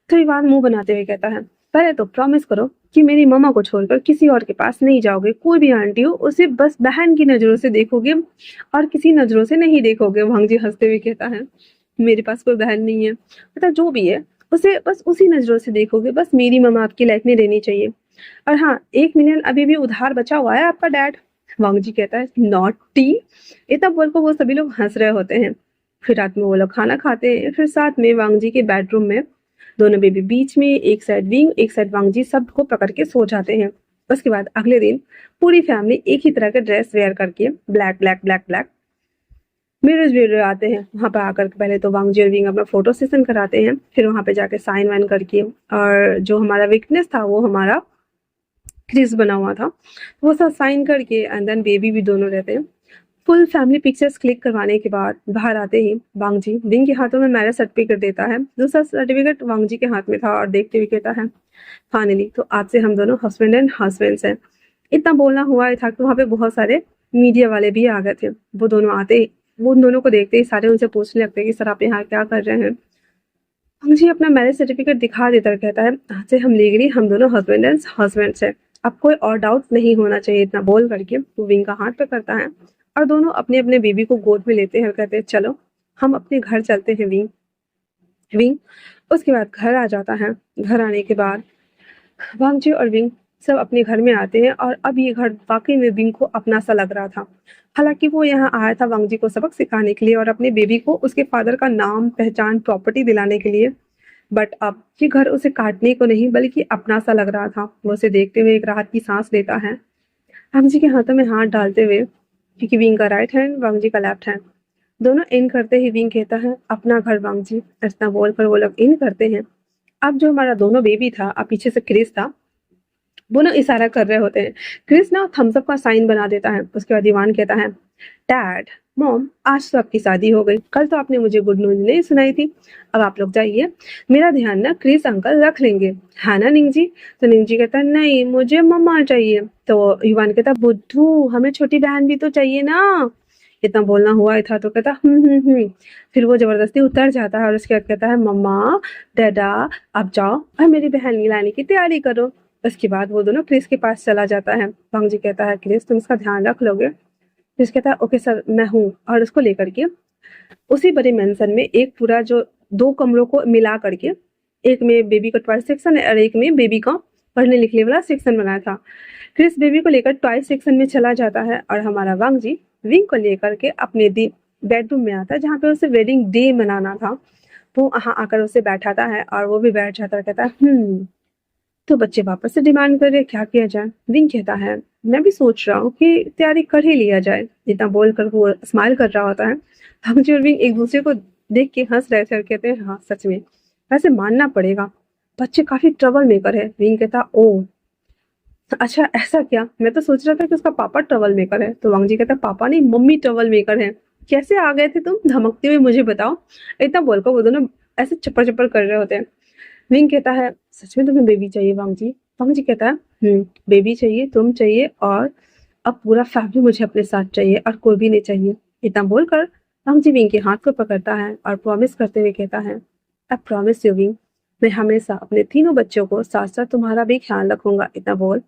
तो युवान मुंह बनाते हुए कहता है, पहले तो प्रॉमिस करो कि मेरी मम्मा को छोड़कर किसी और के पास नहीं जाओगे। कोई भी आंटी हो उसे बस बहन की नजरों से देखोगे और किसी नजरों से नहीं देखोगे। वांग जी हंसते हुए कहता है, मेरे पास कोई बहन नहीं है, पता जो भी है उसे बस उसी नजरों से देखोगे। बस मेरी मम्मा आपकी लाइफ में रहनी चाहिए। और हाँ, 1 मिलियन अभी भी उधार बचा हुआ है आपका डैड। वांग जी कहता है, नॉटी। इतना बोलकर वो सभी लोग हंस रहे होते हैं। फिर रात में वो लोग खाना खाते हैं। फिर साथ में वांग जी के बेडरूम में दोनों बेबी बीच में, एक साइड विंग एक साइड वांग जी, सबको पकड़ के सो जाते हैं। उसके बाद अगले दिन पूरी फैमिली एक ही तरह के ड्रेस वेयर करके black black black black mirrors bureau आते हैं। वहाँ पे आकर पहले तो वांग जी और विंग अपना फोटो सेशन कराते हैं। फिर वहाँ पे जाके साइन वाइन करके, और जो हमारा विटनेस था वो हमारा क्रिस बना हुआ था, वो सब साइन करके एंड देन बेबी भी दोनों रहते हैं। फुल फैमिली पिक्चर्स क्लिक करवाने के बाद बाहर आते ही वांग जी विंग के हाथों में मैरिज सर्टिफिकेट देता है। दूसरा सर्टिफिकेट वांग जी के हाथ में था और देखते हुए कहता है, फाइनली तो आज से हम दोनों हस्बैंड एंड हस्बैंड्स हैं। इतना बोलना हुआ था कि वहाँ पे बहुत सारे मीडिया वाले भी आ गए थे। वो दोनों आते ही, वो उन दोनों को देखते ही सारे उनसे पूछने लगते कि सर आप यहाँ क्या कर रहे हैं? वांग जी अपना मैरिज सर्टिफिकेट दिखा देता कहता है, आज से हम लीगली हम दोनों हस्बैंड एंड हस्बैंड्स हैं। अब कोई और डाउट नहीं होना चाहिए। इतना बोल करके वो विंग का हाथ पकड़ता है और दोनों अपने अपने बेबी को गोद में लेते हैं और कहते हैं, चलो हम अपने घर चलते हैं विंग। विंग उसके बाद घर आ जाता है। घर आने के बाद वांग जी और विंग सब अपने घर में आते हैं और अब ये घर वाकई में विंग को अपना सा लग रहा था। हालांकि वो यहाँ आया था वांग जी को सबक सिखाने के लिए और अपने बेबी को उसके फादर का नाम, पहचान, प्रॉपर्टी दिलाने के लिए, बट अब ये घर उसे काटने को नहीं बल्कि अपना सा लग रहा था। वो उसे देखते हुए एक राहत की सांस लेता है। वांग जी के हाथों में हाथ डालते हुए, क्योंकि विंग का राइट हैंड, वांग जी का लेफ्ट हैंड, दोनों इन करते ही विंग कहता है, अपना घर वांग जी। इतना बोलकर वो लोग इन करते हैं। अब जो हमारा दोनों बेबी था, अब पीछे से क्रिस था, वो ना इशारा कर रहे होते हैं। क्रिस ना थम्स अप का साइन बना देता है। उसके बाद दीवान कहता है, डैड, मॉम, आज तो आपकी शादी हो गई, कल तो आपने मुझे गुड न्यूज नहीं सुनाई थी। अब आप लोग जाइए, मेरा ध्यान ना क्रिस अंकल रख लेंगे, है ना निंग जी? तो निंग जी कहता है, नहीं मुझे मम्मा चाहिए। तो युवान कहता, बुद्धू, हमें छोटी बहन भी तो चाहिए ना। इतना बोलना हुआ था तो कहता, फिर वो जबरदस्ती उतर जाता है और उसके बाद कहता है, मम्मा, डैडा, अब जाओ और मेरी बहन लाने की तैयारी करो। उसके बाद वो दोनों क्रिस के पास चला जाता है। वांग जी कहता है, क्रिस तुम इसका ध्यान रख लोगे? क्रिस कहता है, ओके सर, मैं हूँ। और उसको लेकर के उसी बड़े मेंशन में एक पूरा जो दो कमरों को मिला करके, एक में बेबी का टॉय सेक्शन और एक में बेबी का पढ़ने लिखने वाला सेक्शन बनाया था। क्रिस बेबी को लेकर टॉय सेक्शन में चला जाता है और हमारा वांग जी विंग को लेकर के अपने बेडरूम में आता है, जहाँ पे उसे वेडिंग डे मनाना था। वो वहाँ आकर उसे बैठाता है और वो भी बैठ जाता है, कहता है तो बच्चे वापस से डिमांड कर रहे, क्या किया जाए। विंग कहता है मैं भी सोच रहा हूँ कि तैयारी कर ही लिया जाए। इतना बोलकर वो स्माइल कर रहा होता है। वांग जी और विंग एक दूसरे को देख के हंस रहे थे और कहते हैं हाँ सच में, वैसे मानना पड़ेगा बच्चे काफी ट्रबल मेकर है। विंग कहता ओ अच्छा ऐसा क्या, मैं तो सोच रहा था कि उसका पापा ट्रबल मेकर है। तो वांग जी कहता पापा नहीं मम्मी ट्रबल मेकर है। कैसे आ गए थे तुम धमकते हुए, मुझे बताओ। इतना बोलकर वो दोनों ऐसे चप्पड़ चप्पड़ कर रहे होते हैं। विंग कहता है सच में तुम्हें बेबी चाहिए वांग जी। वांग जी कहता है बेबी चाहिए, तुम चाहिए और अब पूरा फैमिली मुझे अपने साथ चाहिए और कोई भी नहीं चाहिए। इतना बोलकर वांग जी विंग के हाथ को पकड़ता है और प्रॉमिस करते हुए कहता है आई प्रॉमिस यू विंग, मैं हमेशा अपने तीनों बच्चों को साथ साथ तुम्हारा भी ख्याल रखूंगा। इतना बोल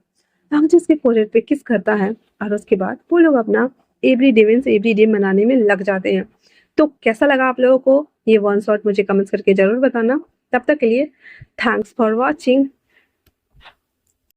वांग जी उसके फोrehead पे किस करता है और उसके बाद वो लोग अपना एवरी डे मनाने में लग जाते हैं। तो कैसा लगा आप लोगों को ये वन शॉट, मुझे कमेंट्स करके जरूर बताना। तब तक के लिए थैंक्स फॉर वॉचिंग।